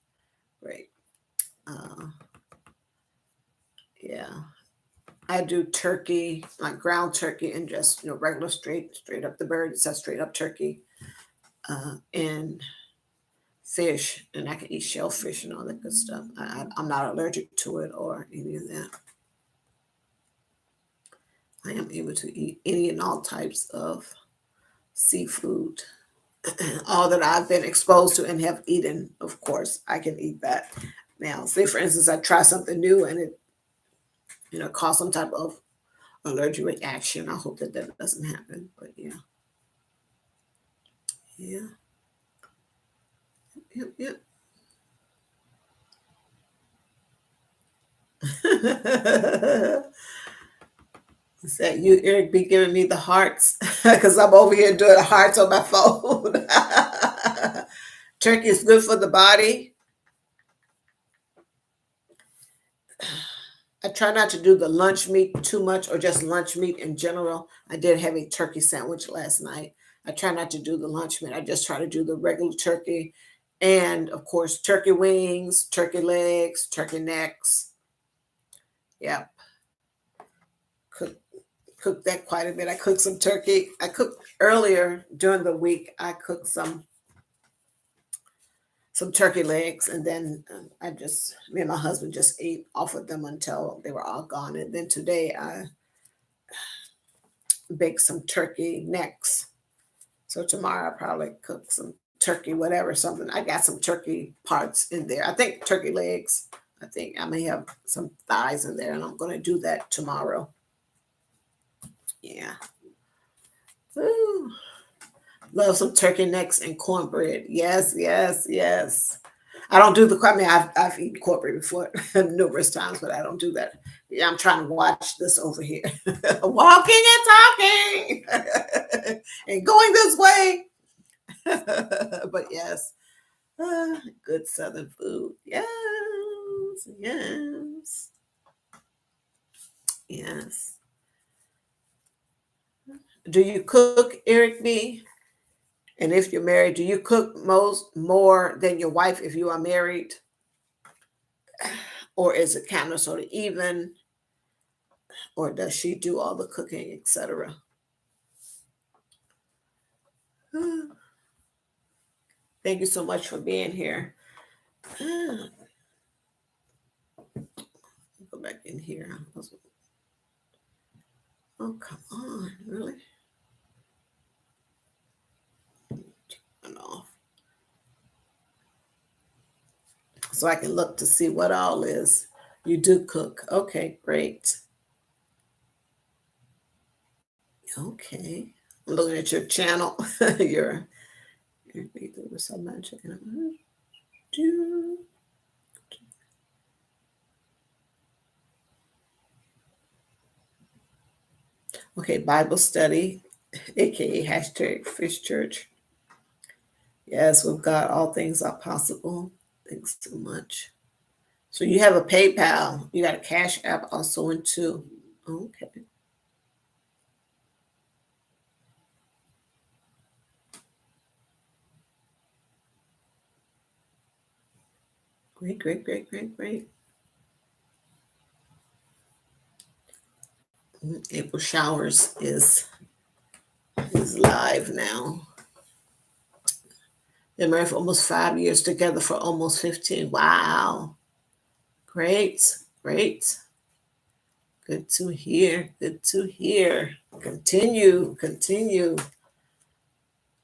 great. Uh, yeah, I do turkey, like ground turkey, and just regular straight up the bird. It says straight up turkey, and fish, and I can eat shellfish and all that good stuff. I'm not allergic to it or any of that. I am able to eat any and all types of seafood. All that I've been exposed to and have eaten, of course, I can eat that. Now, say for instance, I try something new and it, cause some type of allergic reaction. I hope that that doesn't happen. But yeah, yeah, yep, yep. Is that you, Eric, be giving me the hearts? Because I'm over here doing the hearts on my phone. Turkey is good for the body. I try not to do the lunch meat too much or just lunch meat in general. I did have a turkey sandwich last night. I try not to do the lunch meat. I just try to do the regular turkey and, of course, turkey wings, turkey legs, turkey necks. Yeah, cook cook that quite a bit. I cooked some turkey. I cooked earlier during the week. I cooked some turkey legs, and then me and my husband just ate off of them until they were all gone. And then today I baked some turkey necks. So tomorrow I'll probably cook some turkey, whatever, something. I got some turkey parts in there. I think turkey legs. I think I may have some thighs in there, and I'm going to do that tomorrow. Yeah. Ooh. Love some turkey necks and cornbread. Yes, yes, yes. I don't do the. I mean, I've eaten cornbread before numerous times, but I don't do that. Yeah, I'm trying to watch this over here, walking and talking, and going this way. But yes, good Southern food. Yes, yes, yes. Do you cook, Eric B? And if you're married, do you cook more than your wife if you are married? Or is it kind of sort of even? Or does she do all the cooking, etc.? Thank you so much for being here. Go back in here. Oh, come on, really? Turn off. So I can look to see what all is. You do cook. Okay, great. Okay. I'm looking at your channel. You're doing so much. Okay, Bible study, aka hashtag Fish Church. Yes, with God, all things are possible. Thanks so much. So you have a PayPal. You got a Cash App also in too. Okay. Great, great, great, great, great. April Showers is live now. Been married for almost 5 years, together for almost 15. Wow. Great, great. Good to hear. Good to hear. Continue, continue.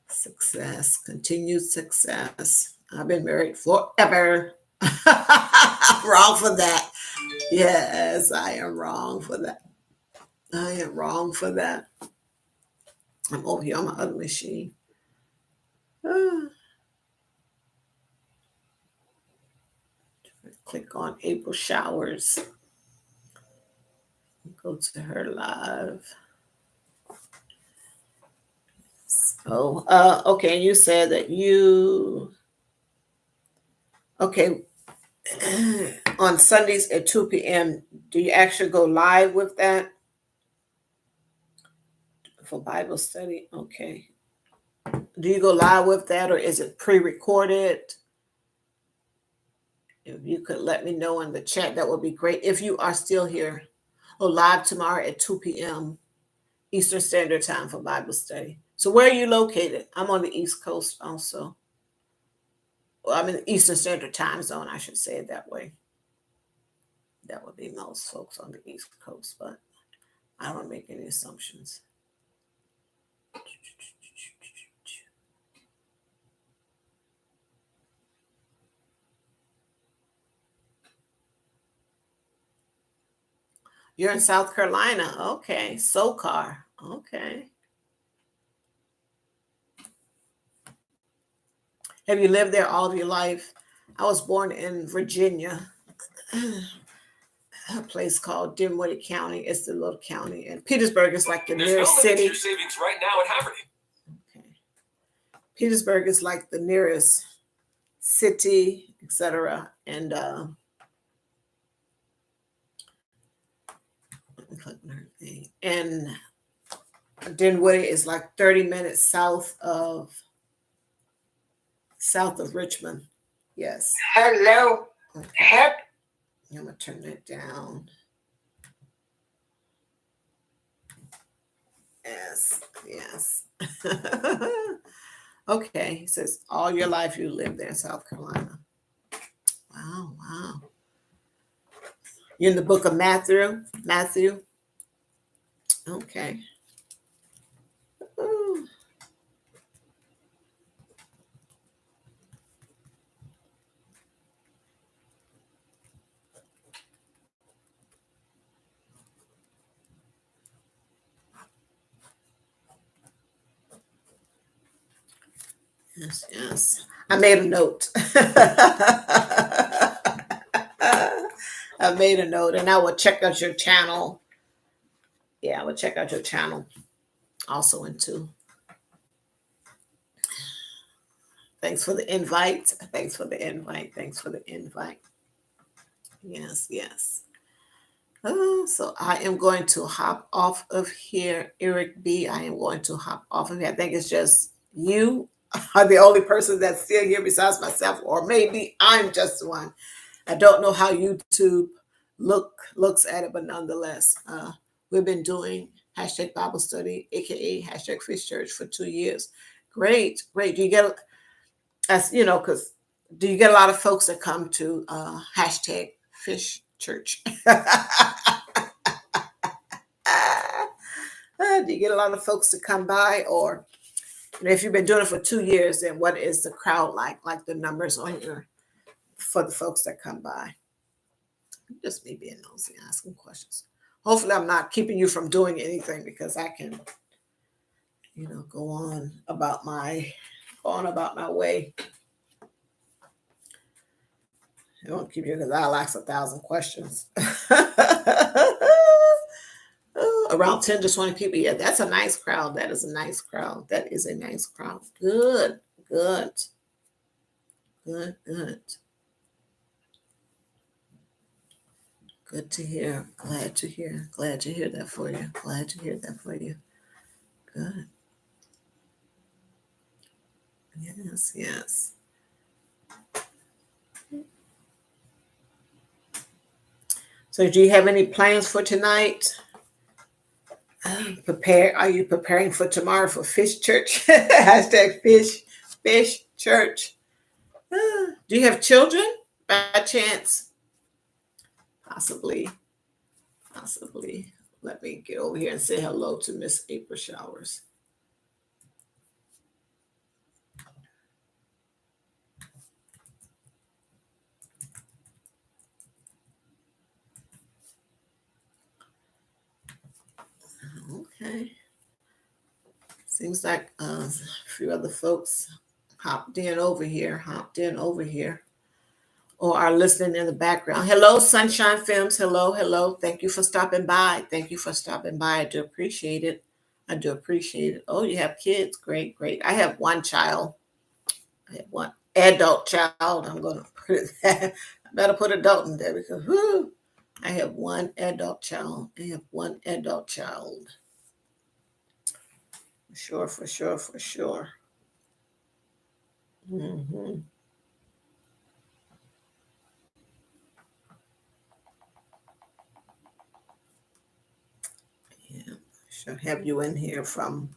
Success, continued success. I've been married forever. I'm wrong for that. Yes, I am wrong for that. I am wrong for that. I'm over here on my other machine. Click on April Showers. Go to her live. Oh, okay. You said that okay, on Sundays at 2 p.m. Do you actually go live with that for Bible study? Okay. Do you go live with that, or is it pre-recorded? If you could let me know in the chat, that would be great. If you are still here, live tomorrow at 2 p.m. Eastern Standard Time for Bible study. So where are you located? I'm on the East Coast also. Well, I'm in the Eastern Standard Time Zone, I should say it that way. That would be most folks on the East Coast, but I don't make any assumptions. You're in South Carolina. Okay. SoCar. Okay. Have you lived there all of your life? I was born in Virginia, a place called Dinwiddie County. It's the little county, and Petersburg is like the nearest city. Your savings right now at Haverty. Okay. Petersburg is like the nearest city, etc. And Dinwiddie is like 30 minutes south of Richmond. Yes. Hello. Okay. I'm gonna turn that down. Yes. Okay. He says all your life you lived there in South Carolina. Wow. You're in the book of Matthew. Okay. Ooh. Yes. I made a note. I made a note, and I will check out your channel. Yeah, I will check out your channel also into. Thanks for the invite. Yes. Oh, so I am going to hop off of here, Eric B. I am going to hop off of here. I think it's just you are the only person that's still here besides myself, or maybe I'm just the one. I don't know how YouTube looks at it, but nonetheless, we've been doing hashtag Bible study, aka hashtag Fish Church, for 2 years. Great. Do you get, as you know, because do you get a lot of folks that come to hashtag Fish Church? Do you get a lot of folks to come by, or if you've been doing it for 2 years, then what is the crowd like the numbers on your for the folks that come by? Just me being nosy, asking questions. Hopefully I'm not keeping you from doing anything, because I can, go on about my way. I won't keep you, because I'll ask 1,000 questions. Around 10 to 20 people. Yeah, that's a nice crowd. That is a nice crowd. Good. Good to hear. Glad to hear that for you. Good. Yes. So do you have any plans for tonight? Are you preparing for tomorrow for Fish Church? Hashtag Fish Church. Do you have children by chance? Possibly. Let me get over here and say hello to Miss April Showers. Okay. Seems like a few other folks hopped in over here, or are listening in the background. Hello, Sunshine Films. Hello. Thank you for stopping by. I do appreciate it. Oh, you have kids. Great. I have one child. I have one adult child. I'm going to put it there. I better put adult in there, because I have one adult child. For sure. Mm-hmm. Yeah, should have you in here from.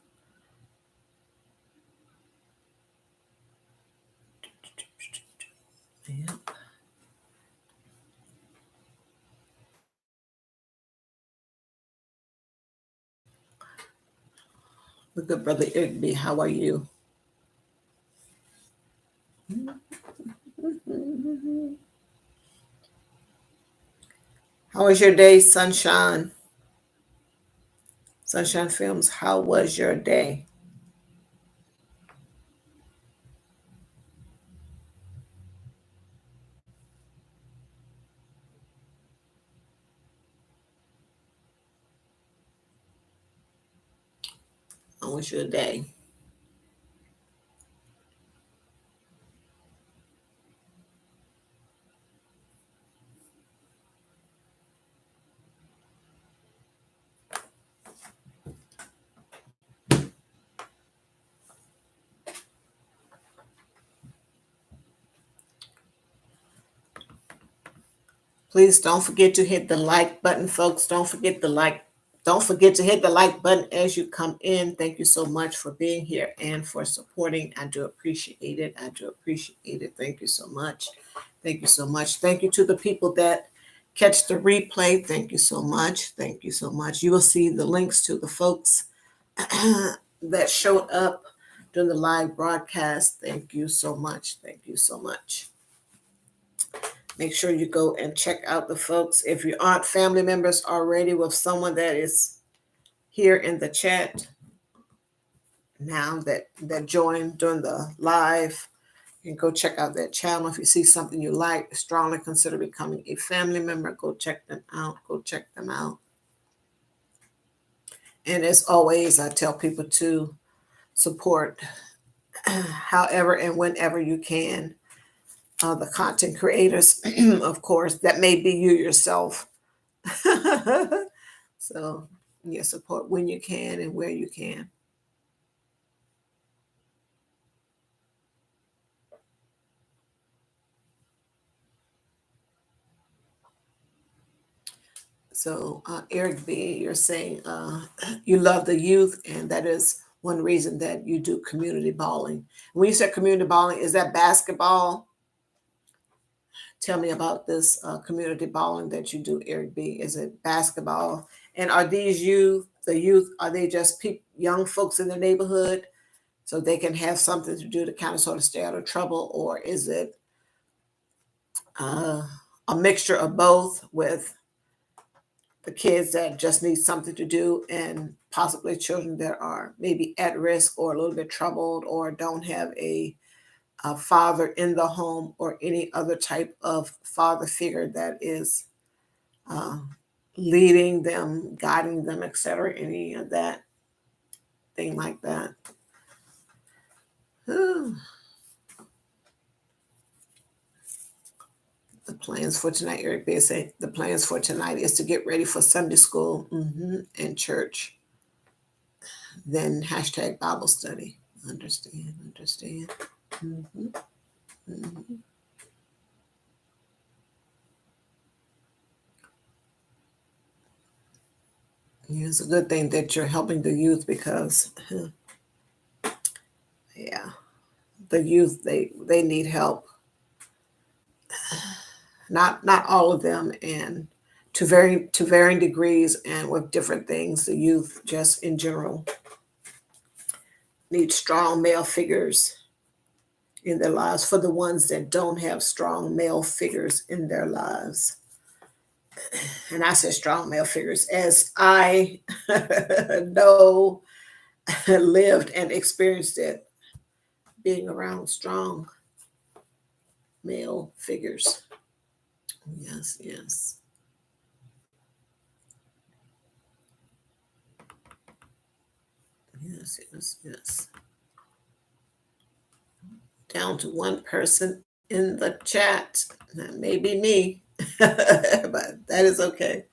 Yep. Good brother Eric B. How are you? How was your day, Sunshine? Sunshine Films, how was your day? How was your day? Please don't forget to hit the like button, folks. Don't forget the like. Don't forget to hit the like button as you come in. Thank you so much for being here and for supporting. I do appreciate it. I do appreciate it. Thank you so much. Thank you so much. Thank you to the people that catch the replay. Thank you so much. Thank you so much. You will see the links to the folks that showed up during the live broadcast. Thank you so much. Thank you so much. Make sure you go and check out the folks. If you aren't family members already with someone that is here in the chat now that joined during the live, you can go check out that channel. If you see something you like, strongly consider becoming a family member. Go check them out. Go check them out. And as always, I tell people to support however and whenever you can. The content creators, of course, that may be you yourself. So, yeah, support when you can and where you can. So, Eric B., you're saying you love the youth, and that is one reason that you do community balling. When you said community balling, is that basketball? Tell me about this community balling that you do, Eric B. Is it basketball? And are these the youth, are they just young folks in the neighborhood so they can have something to do to kind of sort of stay out of trouble? Or is it a mixture of both with the kids that just need something to do and possibly children that are maybe at risk or a little bit troubled or don't have a father in the home or any other type of father figure that is uh, leading them, guiding them, etc. Any of that thing like that. The plans for tonight, Eric B. say the plans for tonight is to get ready for Sunday school and church. Then hashtag Bible study. Understand. Mm-hmm. Mm-hmm. Yeah, it's a good thing that you're helping the youth because, yeah, the youth they need help. Not all of them, and to varying degrees, and with different things. The youth, just in general, need strong male figures in their lives. For the ones that don't have strong male figures in their lives, and I say strong male figures as I know, lived and experienced it, being around strong male figures. Yes, yes. Yes, yes, yes. Down to one person in the chat. That may be me, but that is okay.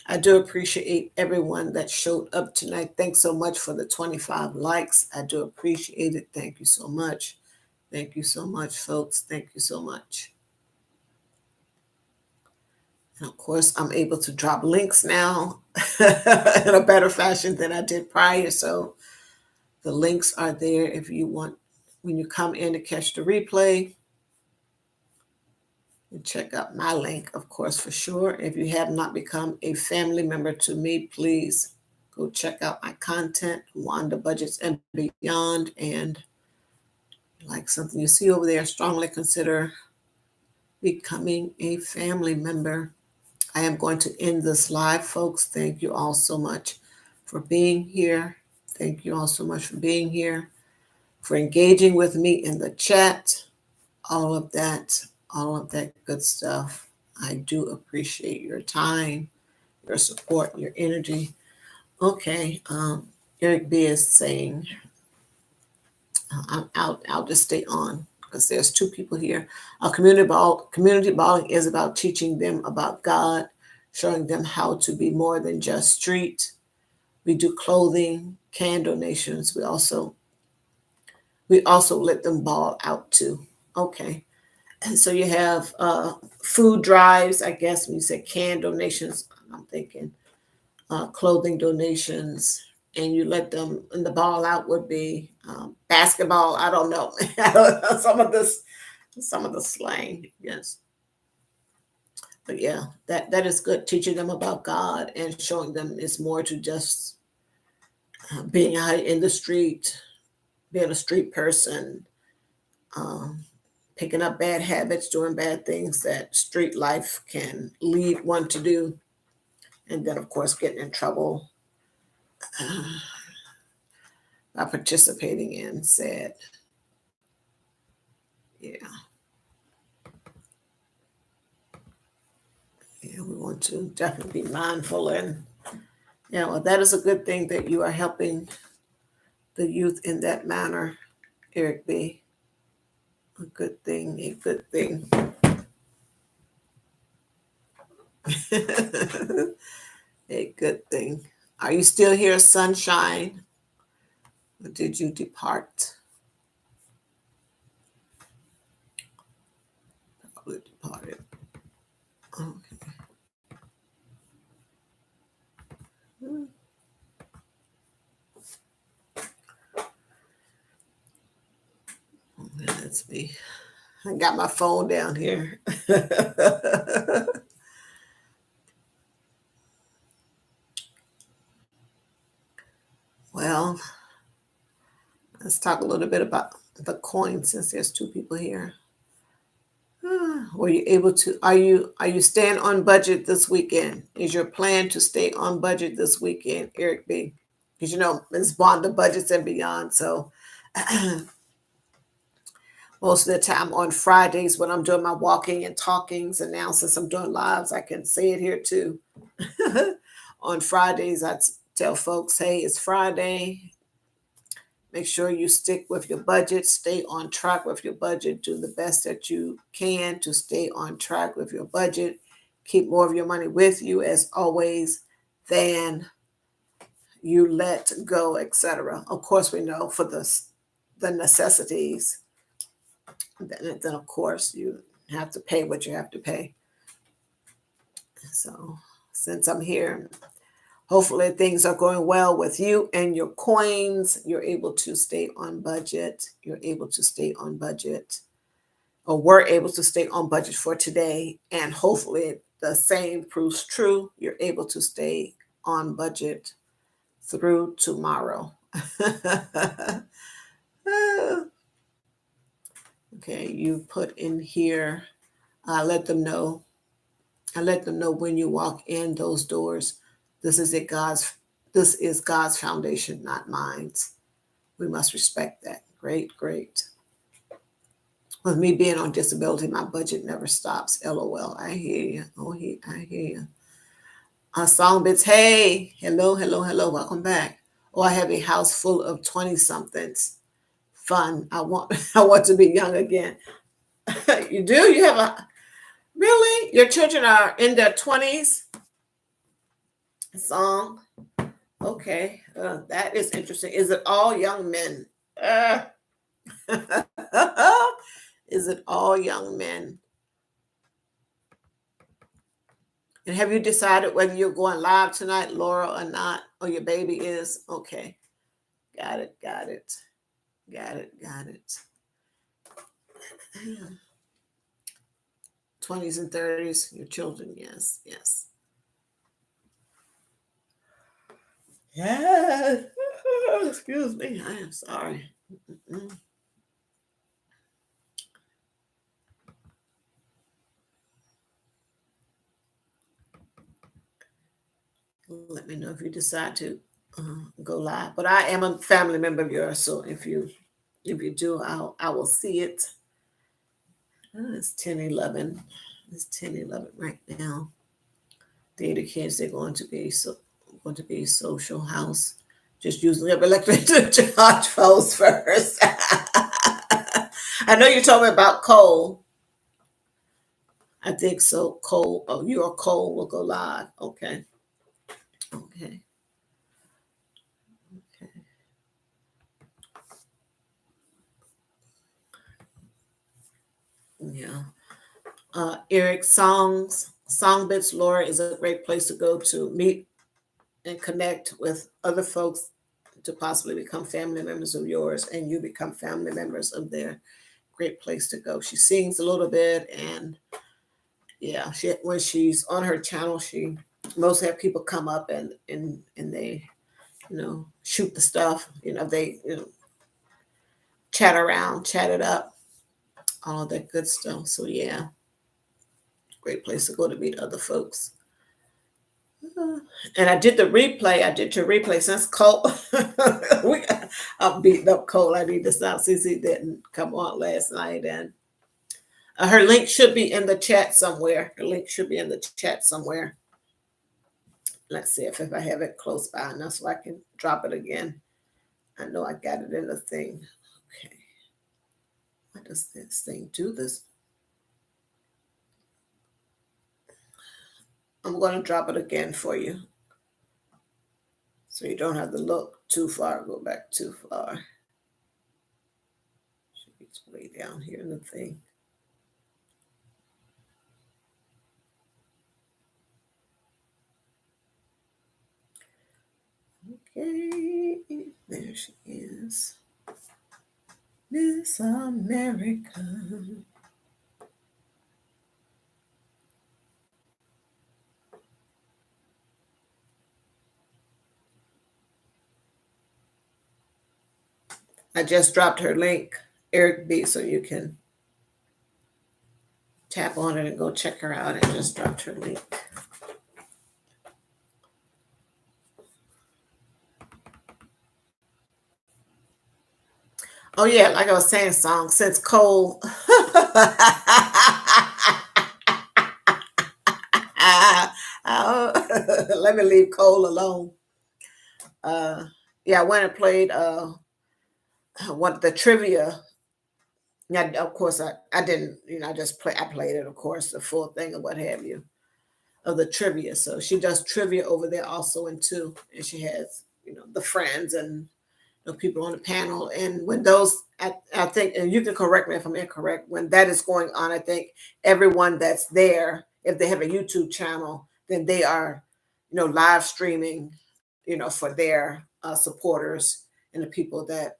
I do appreciate everyone that showed up tonight. Thanks so much for the 25 likes. I do appreciate it. Thank you so much. Thank you so much, folks. Thank you so much. And of course, I'm able to drop links now in a better fashion than I did prior. So the links are there if you want, when you come in to catch the replay. And check out my link, of course, for sure. If you have not become a family member to me, please go check out my content, Wanda Budgets and Beyond. And like something you see over there, strongly consider becoming a family member. I am going to end this live, folks. Thank you all so much for being here. Thank you all so much for being here, for engaging with me in the chat, all of that good stuff. I do appreciate your time, your support, your energy. Okay, Eric B is saying, I'll just stay on because there's two people here. Our community balling is about teaching them about God, showing them how to be more than just street. We do clothing, can donations. We also let them ball out too. Okay. And so you have food drives, I guess, when you say can donations, I'm thinking clothing donations, and you let them, and the ball out would be basketball. I don't know. some of the slang, yes. But yeah, that is good. Teaching them about God and showing them it's more to just being out in the street, being a street person, um, picking up bad habits, doing bad things that street life can lead one to do, and then of course getting in trouble by participating in said. Yeah. Yeah, we want to definitely be mindful, and yeah, well, that is a good thing that you are helping the youth in that manner, Eric B. A good thing, a good thing. A good thing. Are you still here, sunshine? Or did you depart? Probably departed. Okay. That's me. I got my phone down here. Well, let's talk a little bit about the coin since there's two people here. Were you able to? Are you staying on budget this weekend? Is your plan to stay on budget this weekend, Eric B? Because you know it's Wanda Budgets and Beyond. So most of the time on Fridays when I'm doing my walking and talkings, and now since I'm doing lives, I can say it here too. On Fridays, I tell folks, hey, it's Friday. Make sure you stick with your budget, stay on track with your budget, do the best that you can to stay on track with your budget. Keep more of your money with you as always than you let go, etc. Of course, we know for the necessities, then of course you have to pay what you have to pay. So since I'm here, hopefully things are going well with you and your coins. You're able to stay on budget. You're able to stay on budget, or were able to stay on budget for today. And hopefully the same proves true. You're able to stay on budget through tomorrow. Okay, you put in here, let them know. I let them know when you walk in those doors. This is God's foundation, not mine. We must respect that. Great, great. With me being on disability, my budget never stops. LOL. I hear you. Oh, I hear you. Songbits. Hey, hello, hello, hello. Welcome back. Oh, I have a house full of 20 somethings. Fun. I want I want to be young again. You do? You have a really? Your children are in their 20s? Song. Okay. That is interesting. Is it all young men? Is it all young men? And have you decided whether you're going live tonight, Laura, or not? Or your baby is? Okay. Got it. Got it. Got it. Got it. 20s and 30s, your children. Yes, yes. Yes. Excuse me. I am sorry. Mm-mm. Let me know if you decide to go live. But I am a family member of yours, so if you do, I will see it. It's 10:11. It's 10:11 right now. The kids they're going to be social house. Just using the electric to charge phones first. I know you told me about Cole. I think so. Cole, oh, you or Cole will go live. Okay. Okay. Okay. Yeah. Eric Songbits Laura is a great place to go to meet and connect with other folks to possibly become family members of yours and you become family members of their. Great place to go. She sings a little bit and yeah, when she's on her channel, she mostly have people come up and they, shoot the stuff, they chat around, chat it up, all of that good stuff. So yeah, great place to go to meet other folks. And I did the replay. I did your replay since Cole. I'm beating up Cole. I need to stop since he didn't come on last night. And her link should be in the chat somewhere. Her link should be in the chat somewhere. Let's see if I have it close by enough so I can drop it again. I know I got it in the thing. Okay. Why does this thing do this? I'm going to drop it again for you. So you don't have to look too far, go back too far. It's way down here in the thing. Okay, there she is. Miss America. I just dropped her link, Eric B, so you can tap on it and go check her out. I just dropped her link. Oh yeah, like I was saying, song since Cole. Let me leave Cole alone. Yeah, I went and played what the trivia. Yeah, of course I didn't, I just I played it, of course, the full thing or what have you of the trivia. So she does trivia over there also in too, and she has the friends and the people on the panel. And when those, I think, and you can correct me if I'm incorrect, when that is going on, I think everyone that's there, if they have a YouTube channel, then they are, live streaming, for their supporters and the people that,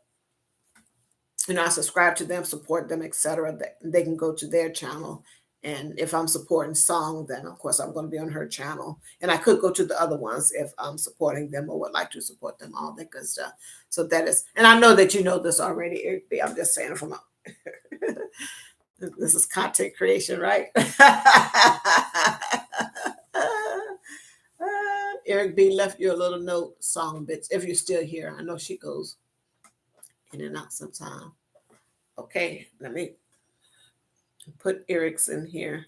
I subscribe to them, support them, etc. They can go to their channel. And if I'm supporting Song, then of course I'm going to be on her channel. And I could go to the other ones if I'm supporting them or would like to support them, all that good stuff. So that is, and I know that you know this already, Eric B. I'm just saying from this is content creation, right? Eric B left you a little note, Song Bits, if you're still here. I know she goes in and out sometime. Okay, let me put Eric's in here.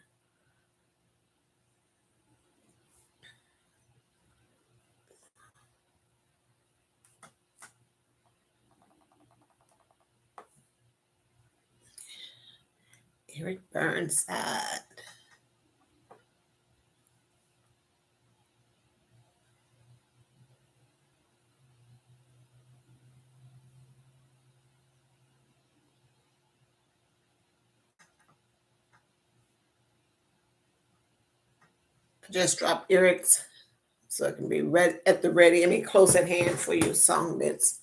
Eric Burnside. Just drop Eric's so it can be at the ready. I mean, close at hand for you, Song Bits.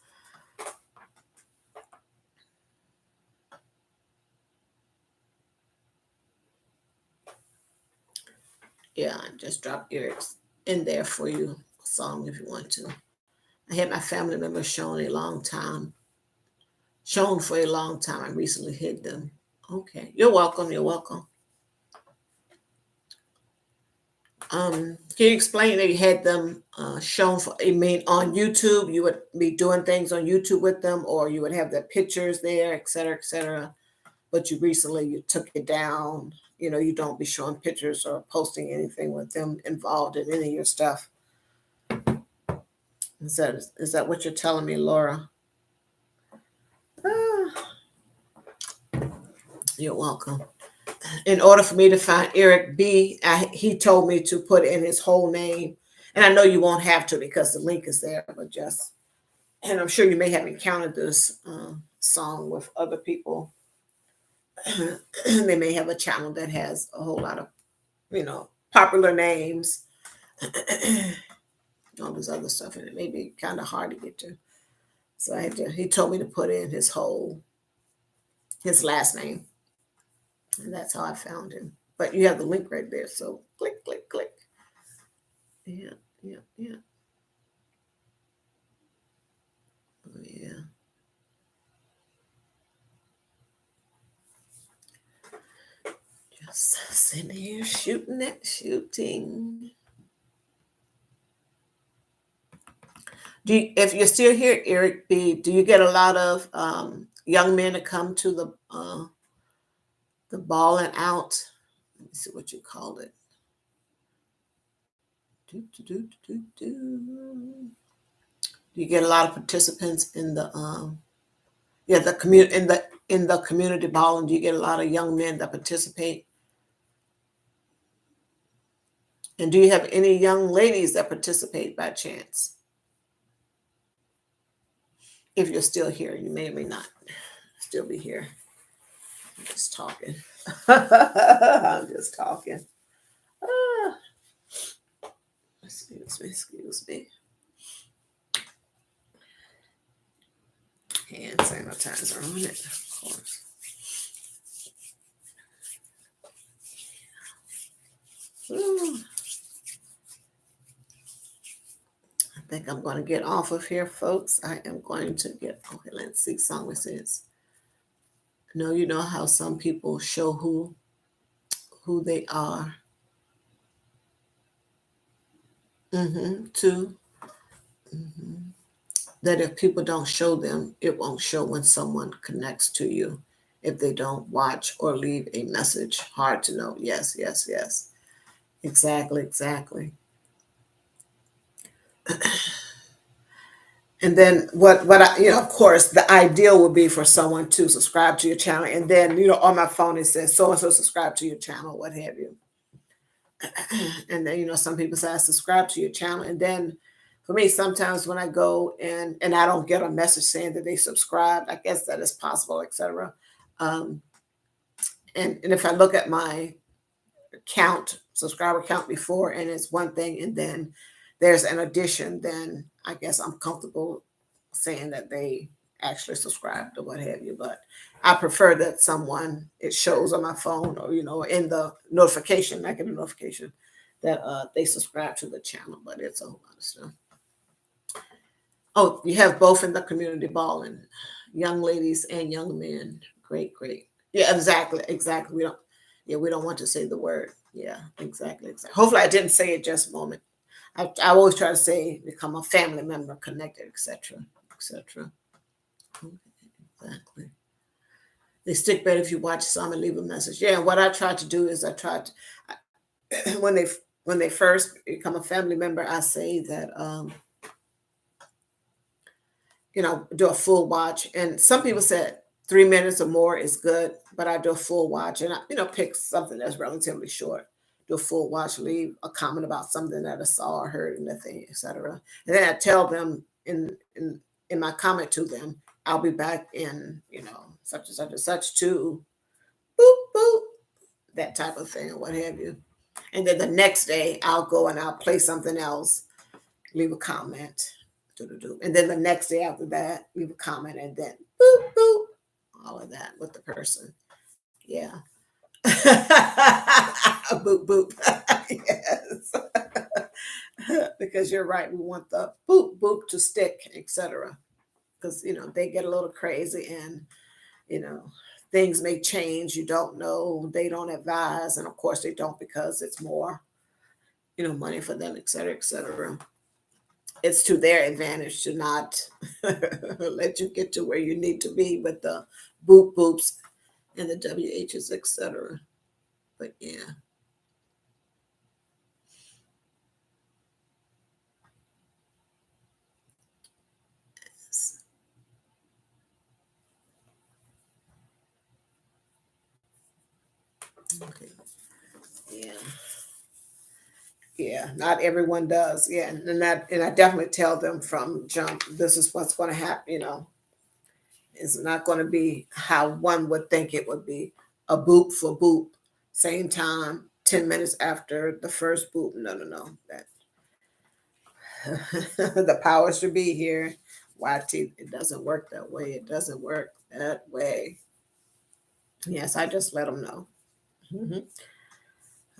Yeah, I just drop Eric's in there for you, a song if you want to. I had my family members shown for a long time. I recently hid them. Okay, you're welcome. You're welcome. Can you explain that you had them shown for? I mean, on YouTube, you would be doing things on YouTube with them, or you would have the pictures there, et cetera, et cetera. But you took it down. You know, you don't be showing pictures or posting anything with them involved in any of your stuff. Is that what you're telling me, Laura? Ah, you're welcome. In order for me to find Eric B, he told me to put in his whole name. And I know you won't have to because the link is there, but and I'm sure you may have encountered this song with other people. They may have a channel that has a whole lot of, popular names, all this other stuff, and it may be kind of hard to get to. So he told me to put in his last name. And that's how I found him. But you have the link right there. So click, click, click. Yeah, yeah, yeah. Oh, yeah. Just sitting here shooting. If you're still here, Eric B, do you get a lot of young men to come to the ball and out? Let me see what you called it. Do, do, do, do, do. You get a lot of participants in the the community ball, and do you get a lot of young men that participate? And do you have any young ladies that participate by chance? If you're still here, you may or may not still be here. I'm just talking. I'm just talking. Ah, excuse me. Hand sanitizer on it, of course. Ooh. I think I'm going to get off of here, folks. I am going to okay, let's see. Song it says, no, you know how some people show who they are. Too. That if people don't show them, it won't show when someone connects to you. If they don't watch or leave a message, hard to know. Yes, yes, yes. Exactly, exactly. And then what I, of course, the ideal would be for someone to subscribe to your channel. And then, on my phone, it says so and so subscribe to your channel, what have you. And then, some people say I subscribe to your channel. And then for me, sometimes when I go and I don't get a message saying that they subscribed, I guess that is possible, etc. And if I look at my subscriber count before, and it's one thing, and then there's an addition, then I guess I'm comfortable saying that they actually subscribed or what have you. But I prefer that it shows on my phone or, in the notification, I get a notification that they subscribe to the channel, but it's a whole lot of stuff. Oh, you have both in the community ball, and young ladies and young men. Great, great. Yeah, exactly. We don't want to say the word. Yeah, exactly. Hopefully I didn't say it just a moment. I always try to say become a family member, connected, etc., etc. Exactly. They stick better if you watch some and leave a message. Yeah, what I try to do is when they first become a family member, I say that do a full watch. And some people said 3 minutes or more is good, but I do a full watch and I pick something that's relatively short. Do a full watch, leave a comment about something that I saw or heard in the thing, etc. And then I tell them in my comment to them, I'll be back in, such and such and such to boop boop, that type of thing or what have you. And then the next day I'll go and I'll play something else, leave a comment. And then the next day after that, leave a comment and then boop boop, all of that with the person. Yeah. Boop boop. Yes. Because you're right. We want the boop boop to stick, etc. Because they get a little crazy, and you know things may change. You don't know. They don't advise, and of course they don't, because it's more money for them, etc., etc. It's to their advantage to not let you get to where you need to be with the boop boops and the WHs, etc. But yeah. Okay. Yeah. Yeah, not everyone does. Yeah, and I definitely tell them from jump, this is what's going to happen. It's not going to be how one would think it would be. A boop for boop, same time, 10 minutes after the first boop. No, no, no. That the power should be here. YT, it doesn't work that way. It doesn't work that way. Yes, I just let them know. Mhm.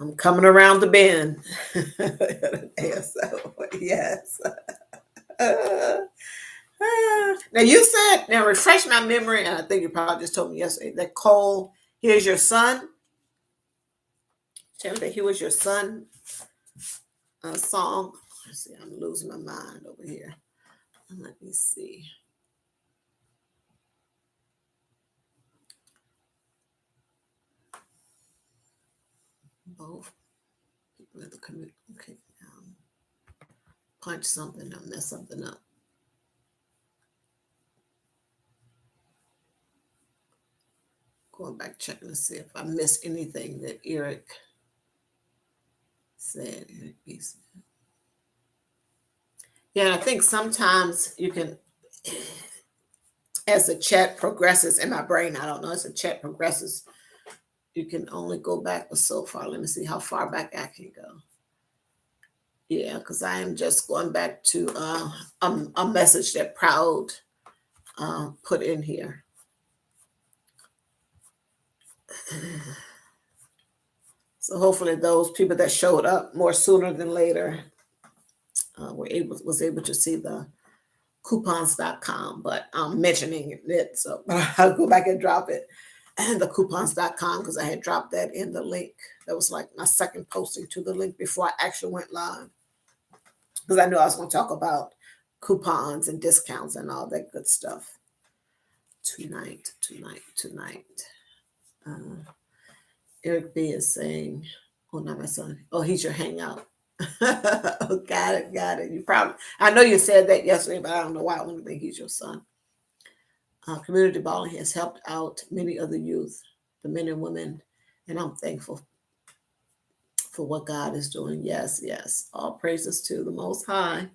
I'm coming around the bend. Yes, so, yes. Now you said, now refresh my memory, and I think you probably just told me yesterday that Cole, here's your son. Tell me that he was your son song. Let's see, I'm losing my mind over here. Let me see. Both people in the community. Okay, punch something up, mess something up. Going back checking to see if I missed anything that Eric said. Yeah, and I think sometimes you can, as the chat progresses in my brain, I don't know, as the chat progresses, you can only go back so far. Let me see how far back I can go. Yeah, because I am just going back to a message that Proud put in here. So hopefully those people that showed up more sooner than later was able to see the coupons.com, but I'm mentioning it, so I'll go back and drop it. And the coupons.com, because I had dropped that in the link. That was like my second posting to the link before I actually went live. Because I knew I was going to talk about coupons and discounts and all that good stuff. Tonight. Eric B is saying, oh, not my son. Oh, he's your hangout. Oh, got it. You probably, I know you said that yesterday, but I don't know why I only think he's your son. Community bowling has helped out many other youth, the men and women, and I'm thankful for what God is doing. Yes, yes. All praises to the Most High.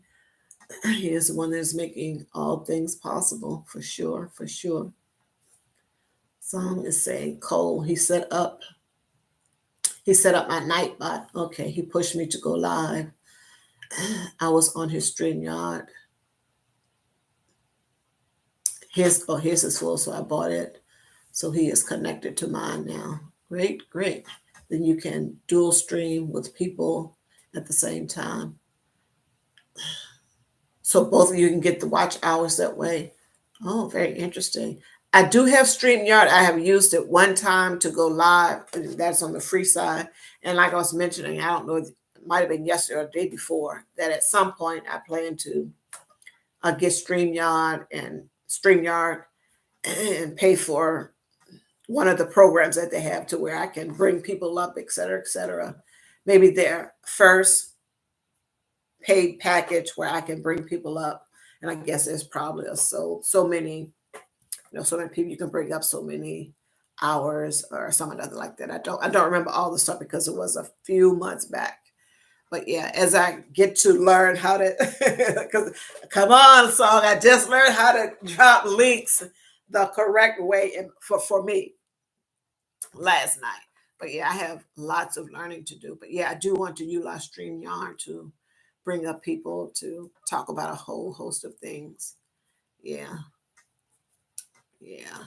He is the one that is making all things possible, for sure, for sure. Song is saying, Cole, he set up my Nightbot. Okay, he pushed me to go live. I was on his StreamYard. His is full, so I bought it. So he is connected to mine now. Great, great. Then you can dual stream with people at the same time. So both of you can get the watch hours that way. Oh, very interesting. I do have StreamYard. I have used it one time to go live. That's on the free side. And like I was mentioning, I don't know, it might have been yesterday or the day before, that at some point I plan to get StreamYard and pay for one of the programs that they have to where I can bring people up, et cetera, et cetera. Maybe their first paid package where I can bring people up. And I guess there's probably so many, so many people you can bring up, so many hours or something other like that. I don't remember all the stuff because it was a few months back. But yeah, as I get to learn how to, because come on, song, I just learned how to drop links the correct way for me last night. But yeah, I have lots of learning to do. But yeah, I do want to utilize StreamYard to bring up people to talk about a whole host of things. Yeah. Yeah.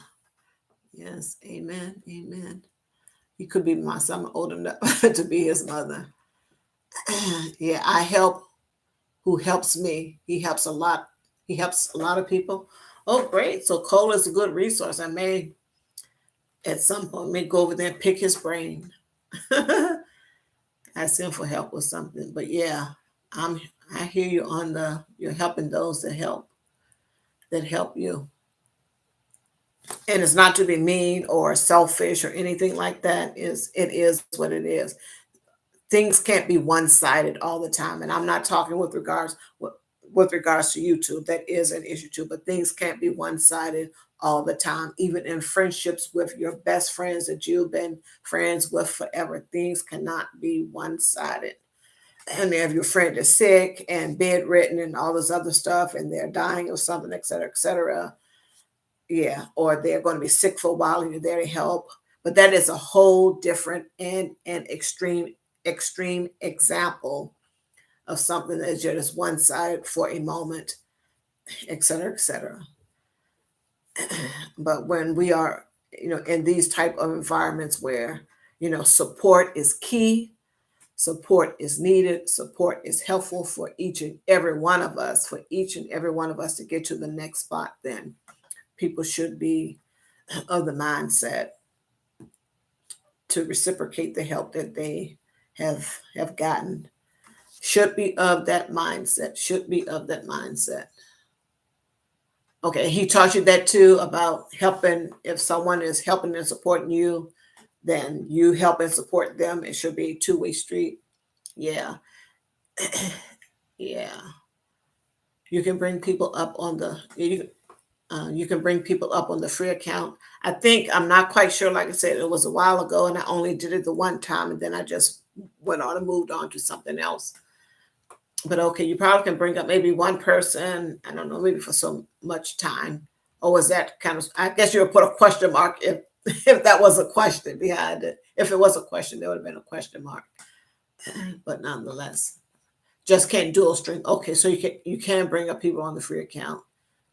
Yes. Amen. Amen. He could be my son, I'm old enough to be his mother. Yeah, I help who helps me. He helps a lot. He helps a lot of people. Oh, great. So Cole is a good resource. I may at some point may go over there and pick his brain. Ask him for help with something. But yeah, I'm I hear you on the you're helping those that help you. And it's not to be mean or selfish or anything like that. It is what it is. Things can't be one-sided all the time. And I'm not talking with regards to YouTube. That is an issue too, but things can't be one-sided all the time. Even in friendships with your best friends that you've been friends with forever, things cannot be one-sided. And if your friend is sick and bedridden and all this other stuff, and they're dying of something, et cetera, yeah, or they're going to be sick for a while and you're there to help. But that is a whole different and extreme example of something that's just one sided for a moment, et cetera, et cetera. But when we are, in these type of environments where, support is key, support is needed, support is helpful for each and every one of us, for each and every one of us to get to the next spot, then people should be of the mindset to reciprocate the help that they have gotten. Should be of that mindset. Should be of that mindset. Okay, he taught you that too about helping. If someone is helping and supporting you, then you help and support them. It should be a two-way street. Yeah, yeah. You can bring people up on the you can bring people up on the free account. I think I'm not quite sure. Like I said, it was a while ago, and I only did it the one time, and then I just went on and moved on to something else. But okay, you probably can bring up maybe one person. I don't know, maybe for so much time. Or was that kind of? I guess you would put a question mark if if that was a question behind it. If it was a question, there would have been a question mark. But nonetheless, just can't dual stream. Okay, so you can bring up people on the free account.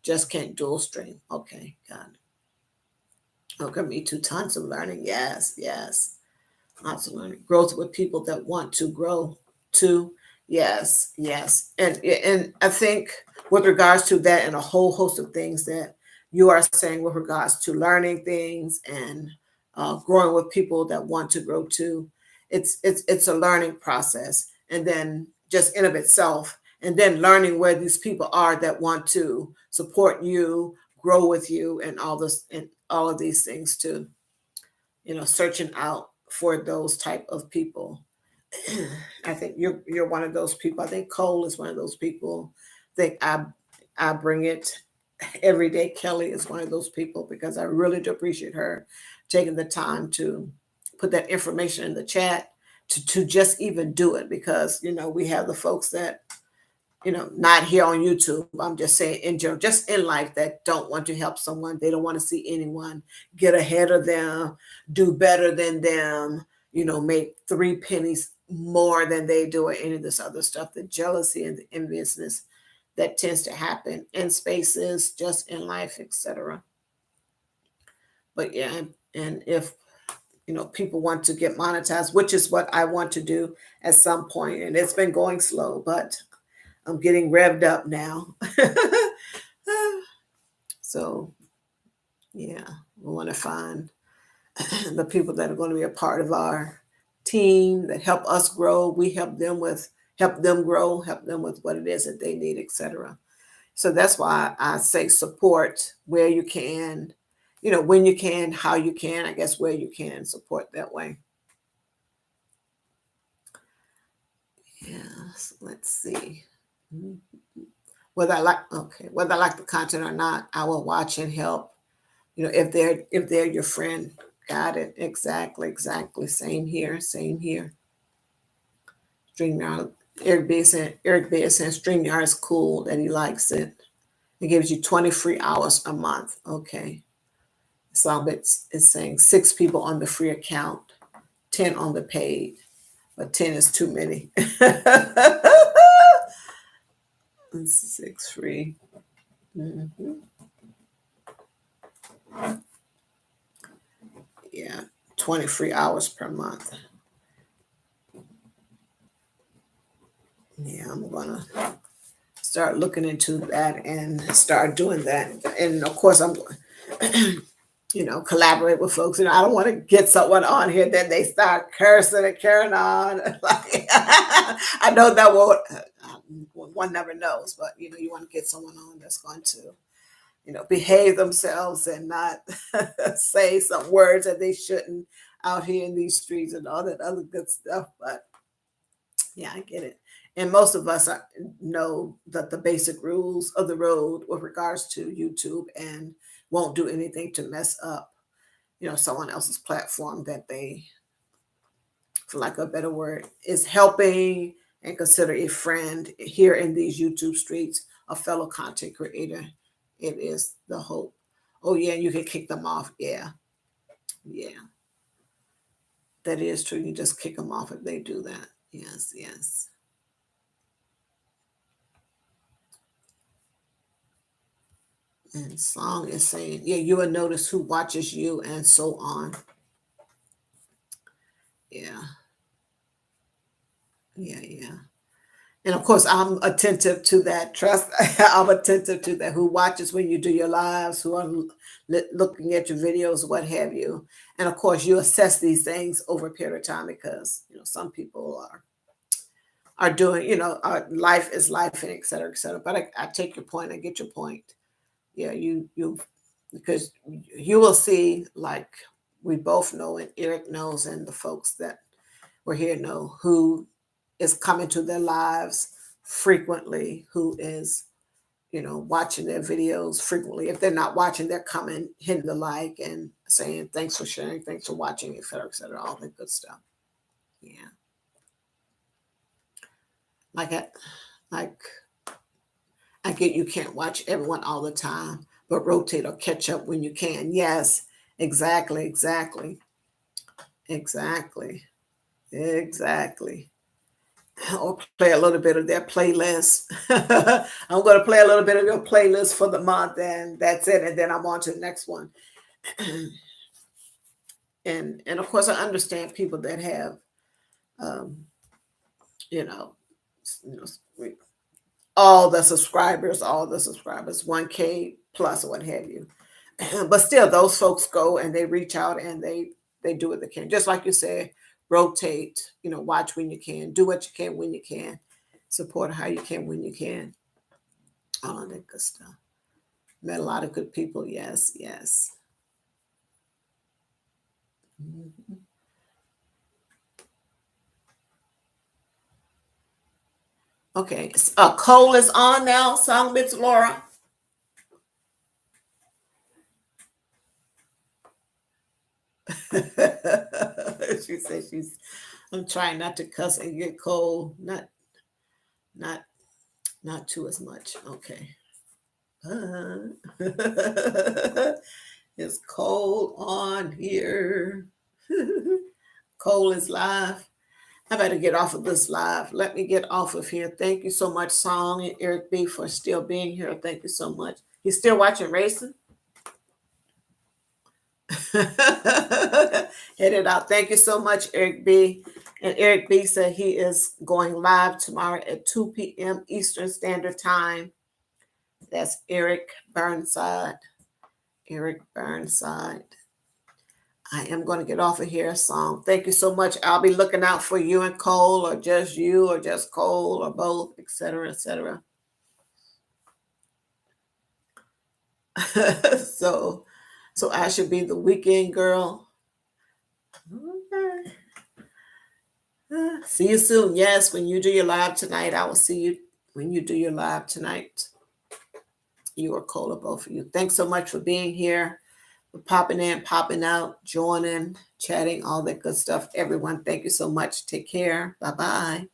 Just can't dual stream. Okay, got it. Okay, me too. Tons of learning. Yes, yes. Lots of learning. Growth with people that want to grow too. Yes, yes. And I think with regards to that and a whole host of things that you are saying with regards to learning things and growing with people that want to grow too, it's a learning process. And then just in of itself, and then learning where these people are that want to support you, grow with you, and all this and all of these things too. Searching out for those type of people. I think you're one of those people. I think Cole is one of those people. I think I bring it every day. Kelly is one of those people because I really do appreciate her taking the time to put that information in the chat to just even do it because we have the folks that not here on YouTube. I'm just saying in general, just in life that don't want to help someone. They don't want to see anyone get ahead of them, do better than them, make three pennies more than they do or any of this other stuff. The jealousy and the enviousness that tends to happen in spaces, just in life, etc. But yeah, and if people want to get monetized, which is what I want to do at some point, and it's been going slow, but I'm getting revved up now. So, yeah, we want to find the people that are going to be a part of our team that help us grow. We help them grow, help them with what it is that they need, etc. So that's why I say support where you can, when you can, how you can, I guess where you can support that way. Yes, let's see. Whether I like the content or not, I will watch and help. If they're your friend. Got it. Exactly, exactly. Same here, same here. StreamYard. Eric B is saying StreamYard is cool, that he likes it. It gives you 20 free hours a month. Okay. So it's saying 6 people on the free account, 10 on the paid, but 10 is too many. 6 free. Mhm. Yeah. 23 hours per month. Yeah, I'm gonna start looking into that and start doing that. And of course, I'm collaborate with folks. I don't want to get someone on here that they start cursing and carrying on. Like, I know that won't. One never knows, but you want to get someone on that's going to, behave themselves and not say some words that they shouldn't out here in these streets and all that other good stuff. But yeah, I get it. And most of us know that the basic rules of the road with regards to YouTube and won't do anything to mess up, someone else's platform that they, for lack of a better word, is helping and consider a friend here in these YouTube streets, a fellow content creator. It is the hope. Oh yeah, you can kick them off. Yeah, yeah, that is true. You just kick them off if they do that. Yes, yes. And Song is saying, yeah, you will notice who watches you and so on. Yeah, yeah, yeah. And of course, I'm attentive to that. Trust, I'm attentive to that. Who watches when you do your lives, who are looking at your videos, what have you. And of course, you assess these things over a period of time because, some people are doing, life is life and et cetera, et cetera. But I take your point. I get your point. Yeah, because you will see, like we both know, and Eric knows, and the folks that were here know who is coming to their lives frequently, who is, watching their videos frequently. If they're not watching, they're coming, hitting the like and saying, thanks for sharing, thanks for watching, et cetera, all that good stuff. Yeah. Like I get you can't watch everyone all the time, but rotate or catch up when you can. Yes, exactly, exactly, exactly, exactly. Or play a little bit of their playlist. I'm going to play a little bit of your playlist for the month, and that's it. And then I'm on to the next one. And of course, I understand people that have, um, you know, you know, all the subscribers, 1K plus or what have you. But still, those folks go and they reach out and they do what they can. Just like you said, rotate. Watch when you can, do what you can when you can, support how you can when you can. All of that good stuff. Met a lot of good people. Yes, yes. Mhm. Okay, Cole is on now. Songbits Laura. She says she's. I'm trying not to cuss and get cold. Not, not too as much. Okay. It's cold on here. Cole is live. I better get off of this live. Let me get off of here. Thank you so much, Song and Eric B, for still being here. Thank you so much. You still watching racing? Headed out. Thank you so much, Eric B. And Eric B said he is going live tomorrow at 2 p.m. Eastern Standard Time. That's Eric Burnside. Eric Burnside. I am going to get off of here, Song. Thank you so much. I'll be looking out for you and Cole, or just you, or just Cole, or both, etc., etc. so, so I should be the weekend girl. Okay. See you soon. Yes, when you do your live tonight, I will see you when you do your live tonight. You or Cole, or both of you. Thanks so much for being here, for popping in, popping out, joining, chatting, all that good stuff. Everyone, thank you so much. Take care. Bye bye.